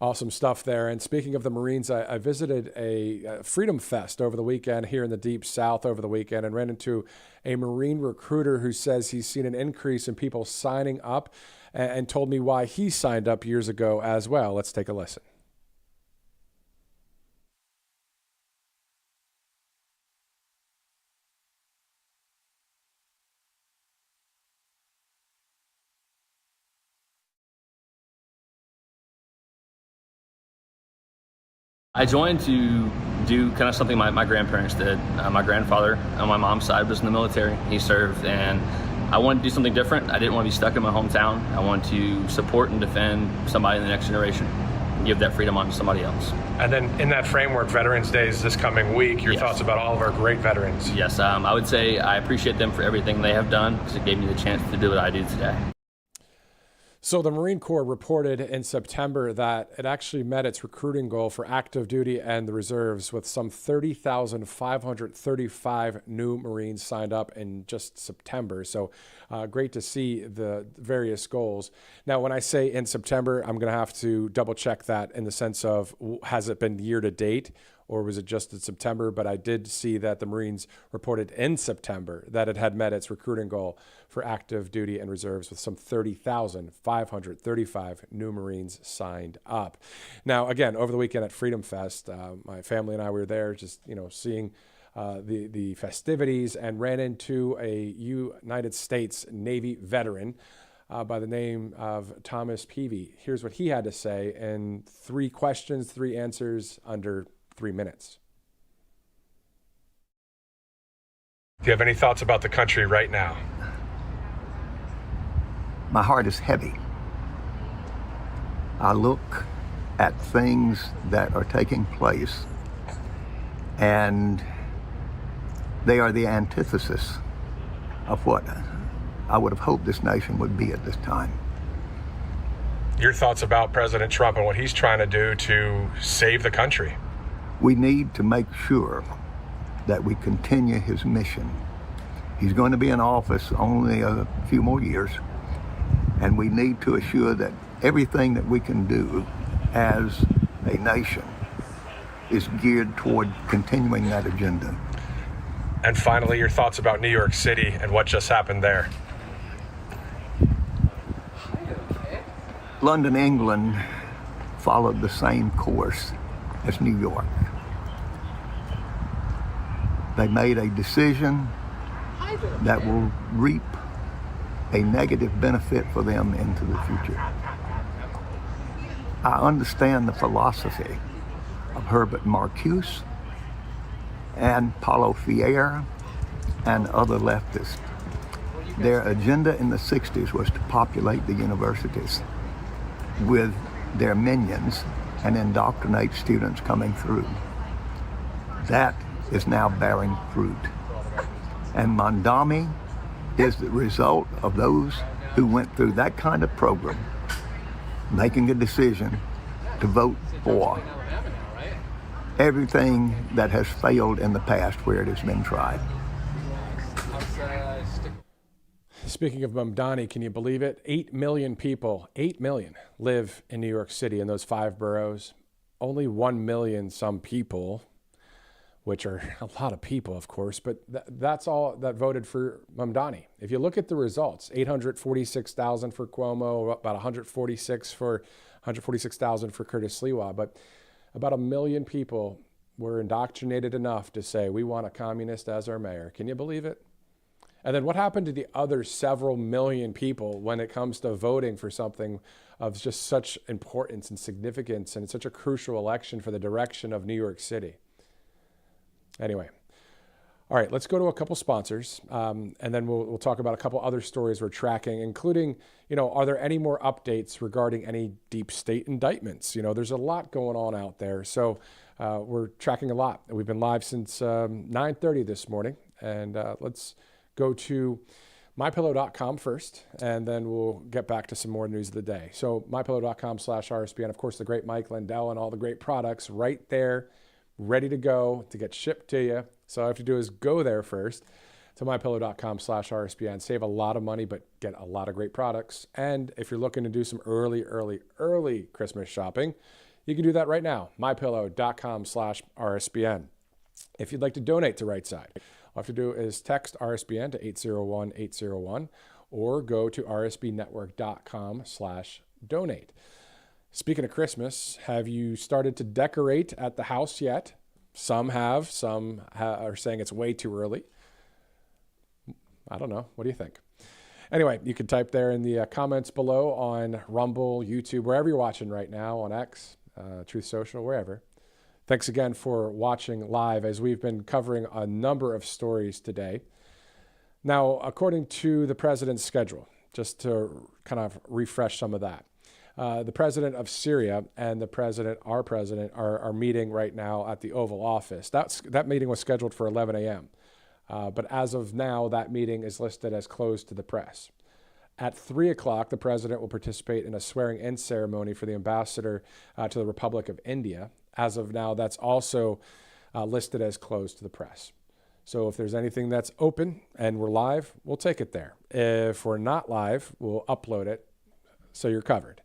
Awesome stuff there. And speaking of the Marines, I visited a Freedom Fest over the weekend here in the Deep South over the weekend and ran into a Marine recruiter who says he's seen an increase in people signing up and told me why he signed up years ago as well. Let's take a listen. I joined to do kind of something my grandparents did. My grandfather on my mom's side was in the military. He served, and I wanted to do something different. I didn't want to be stuck in my hometown. I wanted to support and defend somebody in the next generation and give that freedom on to somebody else. And then in that framework, Veterans Day is this coming week. Your thoughts about all of our great veterans? Yes, I would say I appreciate them for everything they have done because it gave me the chance to do what I do today. So the Marine Corps reported in September that it actually met its recruiting goal for active duty and the reserves with some 30,535 new Marines signed up in just September. So great to see the various goals. Now, when I say in September, I'm going to have to double check that in the sense of, has it been year to date? Or was it just in September? But I did see that the Marines reported in September that it had met its recruiting goal for active duty and reserves with some 30,535 new Marines signed up. Now, again, over the weekend at Freedom Fest, my family and I were there just, seeing the festivities and ran into a United States Navy veteran by the name of Thomas Peavy. Here's what he had to say in 3 questions, 3 answers under 3 minutes. Do you have any thoughts about the country right now? My heart is heavy. I look at things that are taking place, and they are the antithesis of what I would have hoped this nation would be at this time. Your thoughts about President Trump and what he's trying to do to save the country? We need to make sure that we continue his mission. He's going to be in office only a few more years, and we need to assure that everything that we can do as a nation is geared toward continuing that agenda. And finally, your thoughts about New York City and what just happened there. London, England followed the same course as New York. They made a decision that will reap a negative benefit for them into the future. I understand the philosophy of Herbert Marcuse and Paulo Freire and other leftists. Their agenda in the 60s was to populate the universities with their minions and indoctrinate students coming through. That is now bearing fruit. And Mondami is the result of those who went through that kind of program, making a decision to vote for everything that has failed in the past where it has been tried. Speaking of Mamdani, can you believe it? 8 million people, 8 million, live in New York City in those 5 boroughs. Only 1 million some people, which are a lot of people, of course, but that's all that voted for Mamdani. If you look at the results, 846,000 for Cuomo, about 146,000 for Curtis Sliwa, but about 1 million people were indoctrinated enough to say, we want a communist as our mayor. Can you believe it? And then what happened to the other several million people when it comes to voting for something of just such importance and significance and such a crucial election for the direction of New York City? Anyway, all right, let's go to a couple sponsors, and then we'll talk about a couple other stories we're tracking, including, are there any more updates regarding any deep state indictments? There's a lot going on out there, so we're tracking a lot. We've been live since 9:30 this morning, and let's go to MyPillow.com first, and then we'll get back to some more news of the day. So MyPillow.com/RSBN, of course, the great Mike Lindell and all the great products right there, ready to go to get shipped to you. So all you have to do is go there first to MyPillow.com/RSBN. Save a lot of money, but get a lot of great products. And if you're looking to do some early Christmas shopping, You can do that right now, mypillow.com/RSBN. If you'd like to donate to Right Side, all you have to do is text RSBN to 801-801 or go to rsbnetwork.com/donate. Speaking of Christmas, have you started to decorate at the house yet? Some have. Some are saying it's way too early. I don't know. What do you think? Anyway, you can type there in the comments below on Rumble, YouTube, wherever you're watching right now, on X, Truth Social, wherever. Thanks again for watching live as we've been covering a number of stories today. Now, according to the president's schedule, just to kind of refresh some of that, the president of Syria and our president, are meeting right now at the Oval Office. That meeting was scheduled for 11 a.m., but as of now, that meeting is listed as closed to the press. At 3 o'clock, the president will participate in a swearing-in ceremony for the ambassador to the Republic of India. As of now, that's also listed as closed to the press. So if there's anything that's open and we're live, we'll take it there. If we're not live, we'll upload it so you're covered.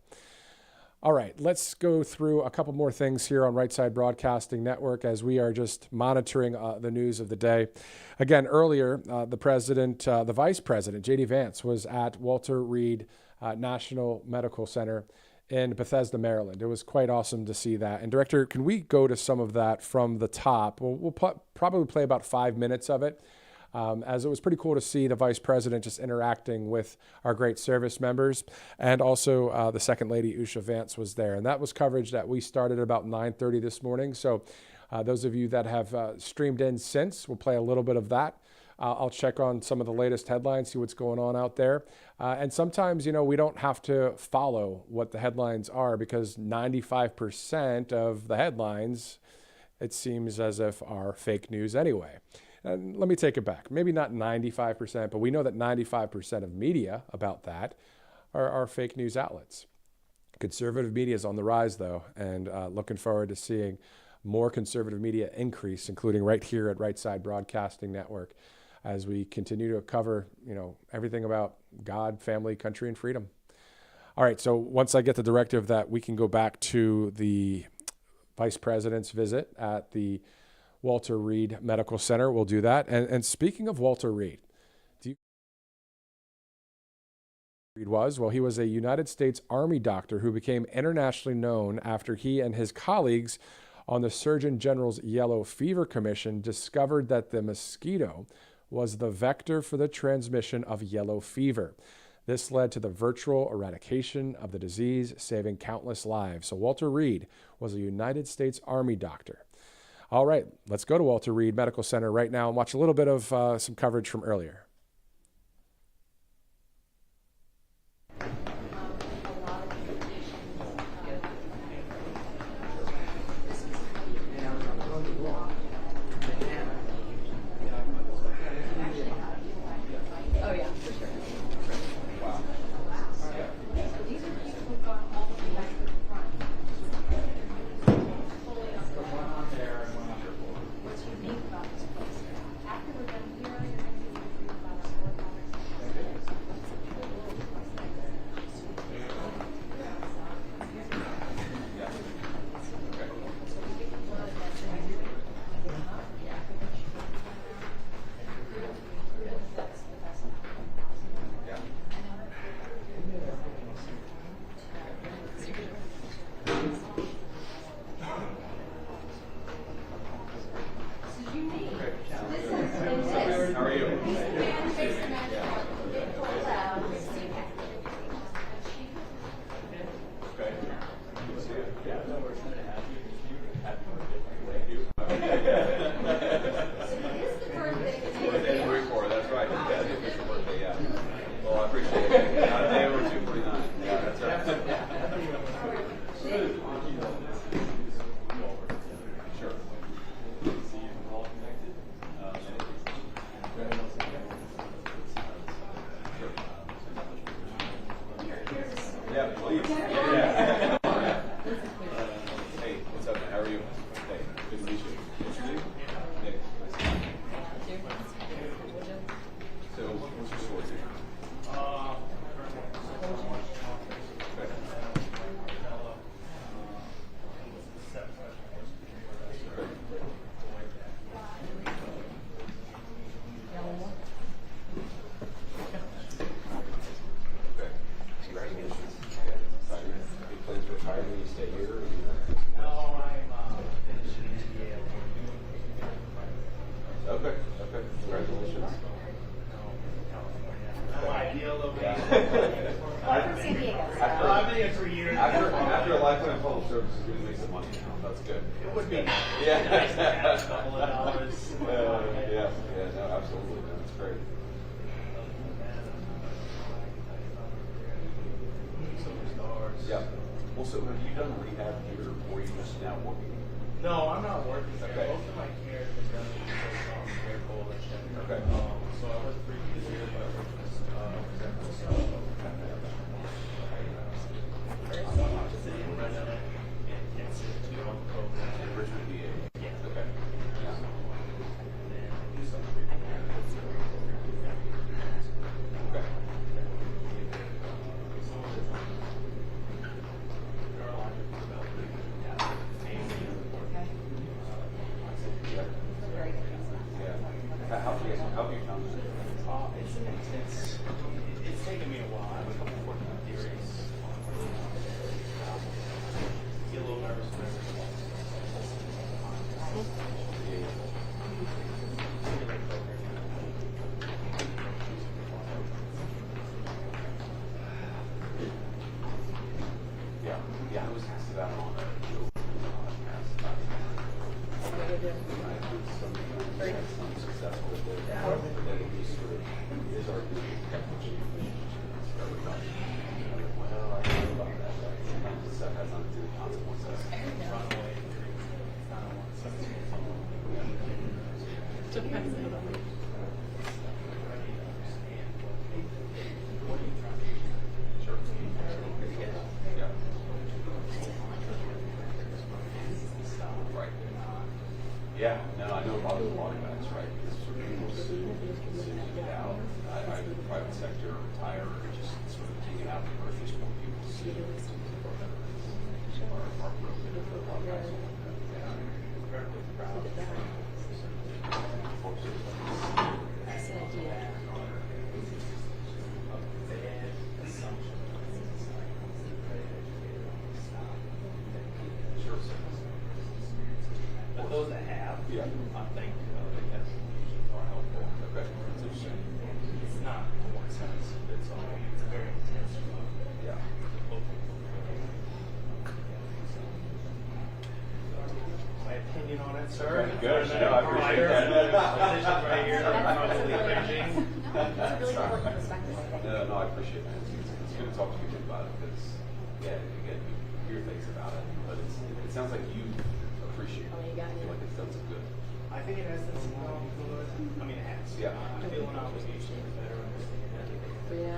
All right, let's go through a couple more things here on Right Side Broadcasting Network as we are just monitoring the news of the day. Again, earlier, the Vice President, J.D. Vance, was at Walter Reed National Medical Center in Bethesda, Maryland. It was quite awesome to see that. And Director, can we go to some of that from the top? We'll probably play about 5 minutes of it. As it was pretty cool to see the Vice President just interacting with our great service members. And also the Second Lady, Usha Vance, was there. And that was coverage that we started about 9:30 this morning. So those of you that have streamed in since, we'll play a little bit of that. I'll check on some of the latest headlines, see what's going on out there. And sometimes, we don't have to follow what the headlines are because 95% of the headlines, it seems as if, are fake news anyway. And let me take it back. Maybe not 95%, but we know that 95% of media about that are fake news outlets. Conservative media is on the rise, though, and looking forward to seeing more conservative media increase, including right here at Right Side Broadcasting Network, as we continue to cover, everything about God, family, country, and freedom. All right, so once I get the directive that we can go back to the Vice President's visit at the Walter Reed Medical Center, we'll do that. And speaking of Walter Reed, he was a United States Army doctor who became internationally known after he and his colleagues on the Surgeon General's Yellow Fever Commission discovered that the mosquito was the vector for the transmission of yellow fever. This led to the virtual eradication of the disease, saving countless lives. So Walter Reed was a United States Army doctor. All right, let's go to Walter Reed Medical Center right now and watch a little bit of some coverage from earlier. Okay. Congratulations. Ideal location. I'm from San Diego. I've been here for years. After a lifetime of public service, it's going to make some money now. That's good. It would be nice. Yeah. Nice to have a couple of dollars. Yeah, no, absolutely. Man. That's great. Yeah. Well, so have you done rehab here, or are you just now working? No, I'm not working there. Okay. Most of my care has been done with the Care Coalition. Okay. So I was previously here, but I worked with very much a city resident in Institute program. In Richmond, PA. Yeah. Okay. Yeah. Okay. How have you found it? It's an intense. It's taken me a while. I have a couple of working theories. Get a little nervous. Yeah, I was asked about it on some successful with it. That it was sort of his argument. Well, I don't know about that. Sometimes this stuff has nothing to do with consequences. Sure. Yeah. Right. Yeah, no, I know a lot of guys, right? Because sort of people soon get out. Either the private sector or retire or just sort of hanging out in the grocery store. People soon are heartbroken if a lot of guys don't like that. Yeah. Incredibly proud. Sure. But those that have, Yeah. I think because are helpful. Okay, that's interesting. It's not one size fits all. It's a very intense Yeah. My opinion on it, sir. Okay, good. No, I appreciate that. Positions right here are probably cringing. No, I appreciate that. It's good to talk to people about it because, yeah, again, you hear things about it, but it sounds like you appreciate it. I feel like it's done some good. I think it has done some good. I mean, it has. Yeah. I feel an obligation to better understand it. For you?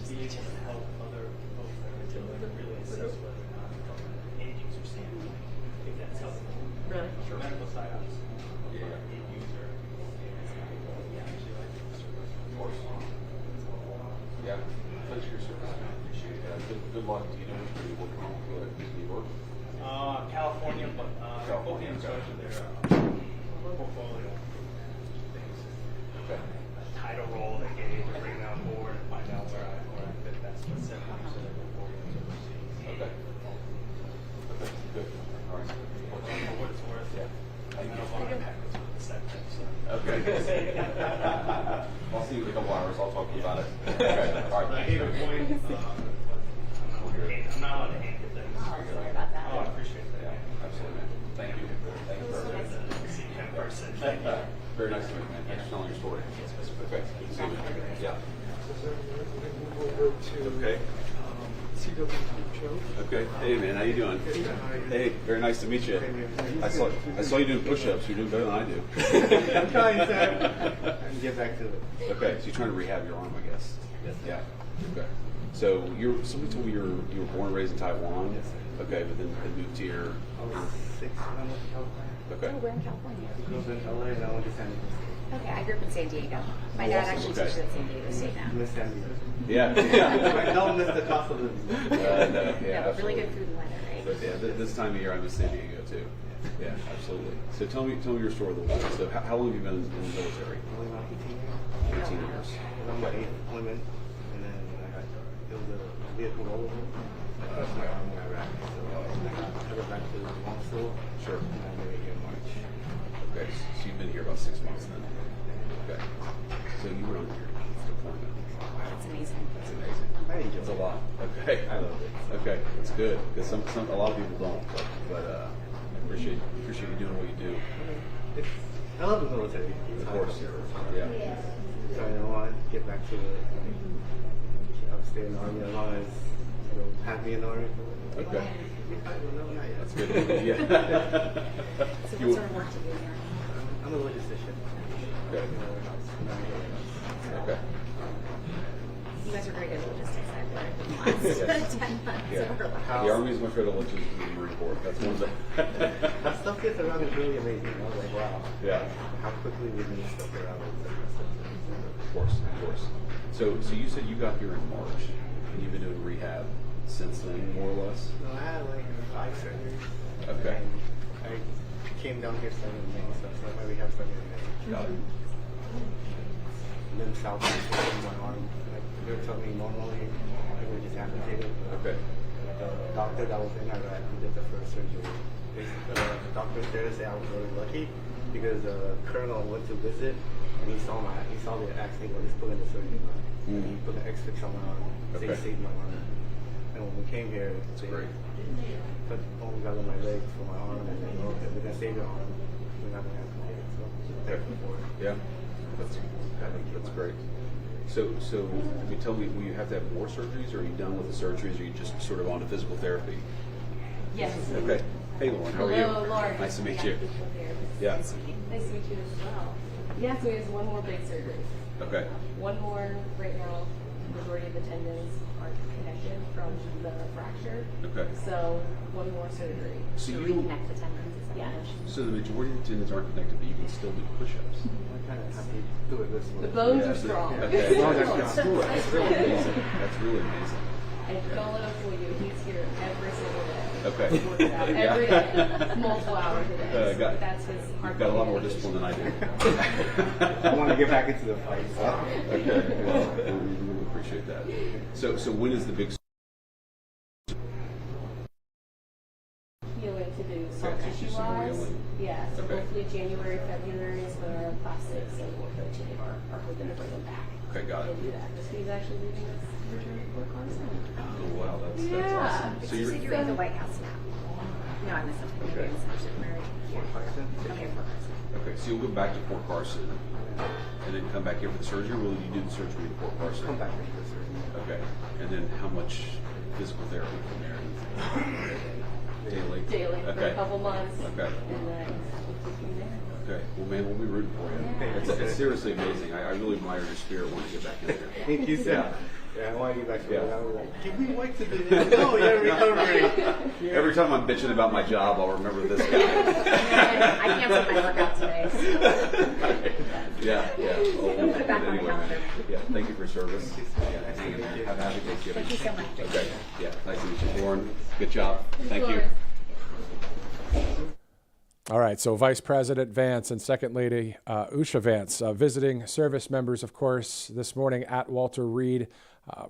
See and help other folks that are to really assess whether or not end user standpoint, if that's helpful. Really? Sure. Medical side, obviously. Yeah. End user. Yeah, actually, like the service. Of course. Yeah. Thanks for your service. I appreciate that. Good luck. Do you know which one you're working on with New York? California, but California, in charge of their portfolio things. Okay. A title role they gave to bring me on board and find out where I fit best with 70% of their portfolios overseas. Okay. Okay. Good. All right. For what it's worth, Yeah. I know a lot of packets with the sector, so. Okay. I'll see you in a couple hours. I'll talk to you about it. Okay. All right. I gave a point. I'm not allowed to hand you things. Sorry about that. Oh, I appreciate that. Yeah, absolutely, man. Thank you. Thank you for everything. See you in person. Very nice to meet you, man. Thanks for telling your story. Okay. Good to see you. Yeah. Okay. Okay. Hey, man. How you doing? Hey, very nice to meet you. I saw you doing push-ups. You're doing better than I do. I'm trying, sir. And get back to it. Okay. So you're trying to rehab your arm, I guess. Yes. Yeah. Okay. So somebody told me you were born and raised in Taiwan. Yes. Okay, but then moved here. I was 6 when I went to California. Okay. Oh, we're in California. I grew up in LA and I went to San Diego. Okay, I grew up in San Diego. My dad Awesome. actually Okay. teaches at San Diego State now. Miss San Diego. Yeah. I don't miss the cost of living. No, Yeah, yeah, but really absolutely. good food and weather, right? But yeah, this time of year I miss San Diego too. Yeah, absolutely. So tell me your story a little bit. So how long have you been in the military? Only about 18 years. 18 years. I'm my 8th deployment, and then I got killed a vehicle rollover. That's my arm in Iraq. So I got I go back to law school. Sure. And I'm going here in March. Okay, so you've been here about 6 months then. Okay. So you were on your deployment. That's amazing. That's amazing. I enjoy That's a it. lot. Okay. I love it. Okay, that's good. Because a lot of people don't. But I appreciate you doing what you do. I love the military. Of course. Yeah. So I don't want to get back to it. I'll stay in the Army as long as they'll have me in the Army. Okay. That's good. Yeah. So what sort of work do you do here? I'm a logistician. Okay. Okay. You guys are very good at logistics. I've learned in the last 10 months. Yeah. Over The Army is much better logistics than the Marine Corps. That's one thing. How stuff gets around is really amazing. I was like, wow. Yeah. How quickly we move stuff around. Of course, of course. So you said you got here in March, and you've been doing rehab since then, more or less? No, I had like 5 surgeries. Okay. And I came down here starting in May, so my rehab started in May. Got it. And then South East in my arm. Like they were telling me normally it would just amputated. Okay. The doctor that was in Iraq who did the first surgery. The doctor there said I was really lucky because the colonel went to visit and he saw the accident when he's pulling the surgery. And he put an X-fix on my arm. So he Okay. saved my arm. And when we came here, they put only got on my legs for my arm, and then okay, we're gonna save your arm. We're not gonna amputate it. So thankful for it. Yeah. That's great. So tell me, will you have to have more surgeries, or are you done with the surgeries, or are you just sort of on to physical therapy? Yes. Okay. Hey, Lauren, how are you? Hello, Lauren. Nice to meet you. Yeah. Yeah. Nice to meet you as well. Yeah, so he has one more big surgery. Okay. One more right now. Majority of the tendons aren't connected from the fracture. Okay. So one more surgery. So you reconnect the tendons. Yeah. So the majority of the tendons aren't connected, but you can still do push-ups. I kind of have to do it this way. The bones Yeah, are strong. Okay. Oh, that's That's good. cool. That's really amazing. That's really amazing. And don't let him fool you. He's here every single day. Okay. Working out every day, multiple hours a day. That's his You've got a lot more discipline than I do. I want to get back into the fight. So. Okay. Well, we really appreciate that. So when is the big healing to do soft Okay, tissue some more wise? healing. Yeah, so Okay. hopefully January, February is when our plastics and ortho team are hoping to bring them back. Okay, got it. And do that. So he's actually leaving us to return to work on Sunday. Oh wow, that's awesome. So you're in the White House now. No, I missed something. Okay. Okay, for Carson. Okay, so you'll go back to Fort Carson and then come back here for the surgery, or will you do the surgery in Fort Carson? Come back here for the surgery. Okay. And then how much physical therapy from there? Daily? Daily for Okay. a couple months. Okay. And then we'll keep from there. Okay. Well, man, we'll be rooting for you. It's seriously amazing. I really admire your spirit wanting to get back in there. Thank you, sir. Yeah. Yeah, I want to get back to Yeah. it. I was like, give me white to do this. No, you're recovering. Every time I'm bitching about my job, I'll remember this guy. I canceled my workout today. Yeah. Oh, Don't put it back on the anyway, calendar. man. Yeah, thank you for your service. Yeah, hang in there. Have a happy Thanksgiving. Thank you so much. Okay. Yeah, nice to meet you, Lauren. Good job. Thank you. All right, so Vice President Vance and Second Lady Usha Vance visiting service members, of course, this morning at Walter Reed.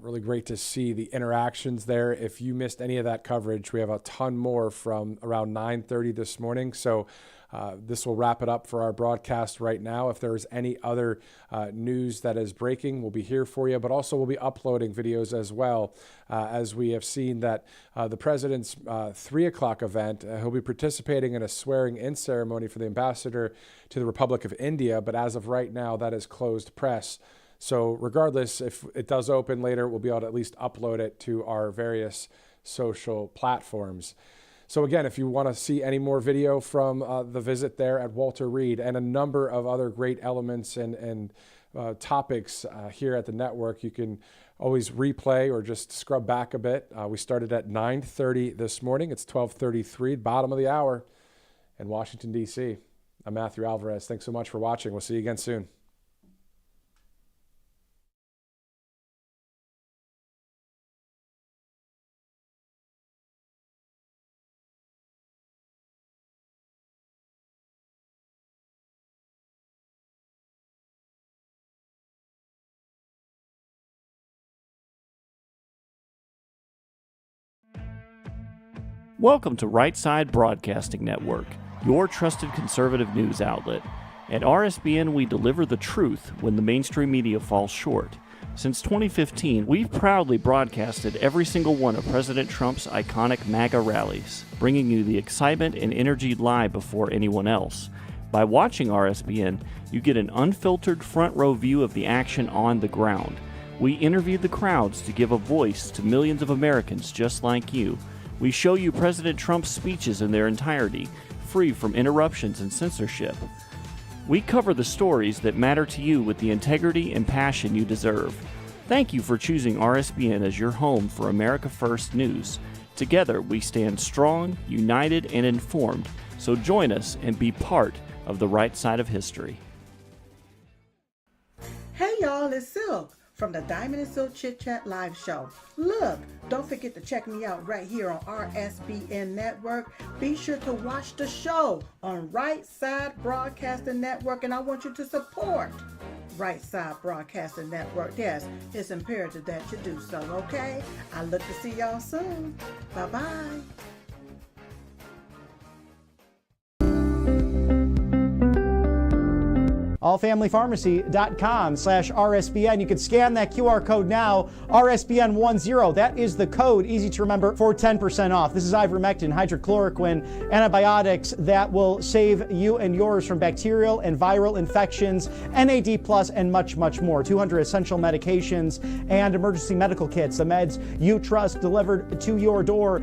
Really great to see the interactions there. If you missed any of that coverage, we have a ton more from around 9:30 this morning. So this will wrap it up for our broadcast right now. If there's any other news that is breaking, we'll be here for you, but also we'll be uploading videos as well, as we have seen that the president's 3 o'clock event, he'll be participating in a swearing-in ceremony for the ambassador to the Republic of India, but as of right now, that is closed press. So regardless, if it does open later, we'll be able to at least upload it to our various social platforms. So again, if you want to see any more video from the visit there at Walter Reed and a number of other great elements and topics here at the network, you can always replay or just scrub back a bit. We started at 9:30 this morning. It's 12:33, bottom of the hour in Washington, D.C. I'm Matthew Alvarez. Thanks so much for watching. We'll see you again soon. Welcome to Right Side Broadcasting Network, your trusted conservative news outlet. At RSBN, we deliver the truth when the mainstream media falls short. Since 2015, we've proudly broadcasted every single one of President Trump's iconic MAGA rallies, bringing you the excitement and energy live before anyone else. By watching RSBN, you get an unfiltered front row view of the action on the ground. We interview the crowds to give a voice to millions of Americans just like you. We show you President Trump's speeches in their entirety, free from interruptions and censorship. We cover the stories that matter to you with the integrity and passion you deserve. Thank you for choosing RSBN as your home for America First News. Together, we stand strong, united, and informed. So join us and be part of the right side of history. Hey y'all, it's Silk from the Diamond and Silk Chit Chat live show. Look, don't forget to check me out right here on RSBN Network. Be sure to watch the show on Right Side Broadcasting Network, and I want you to support Right Side Broadcasting Network. Yes, it's imperative that you do so, okay? I look to see y'all soon. Bye-bye. allfamilypharmacy.com/RSBN. You can scan that QR code now, RSBN10. That is the code, easy to remember, for 10% off. This is ivermectin, hydrochloroquine, antibiotics that will save you and yours from bacterial and viral infections, NAD+, and much, much more. 200 essential medications and emergency medical kits, the meds you trust delivered to your door.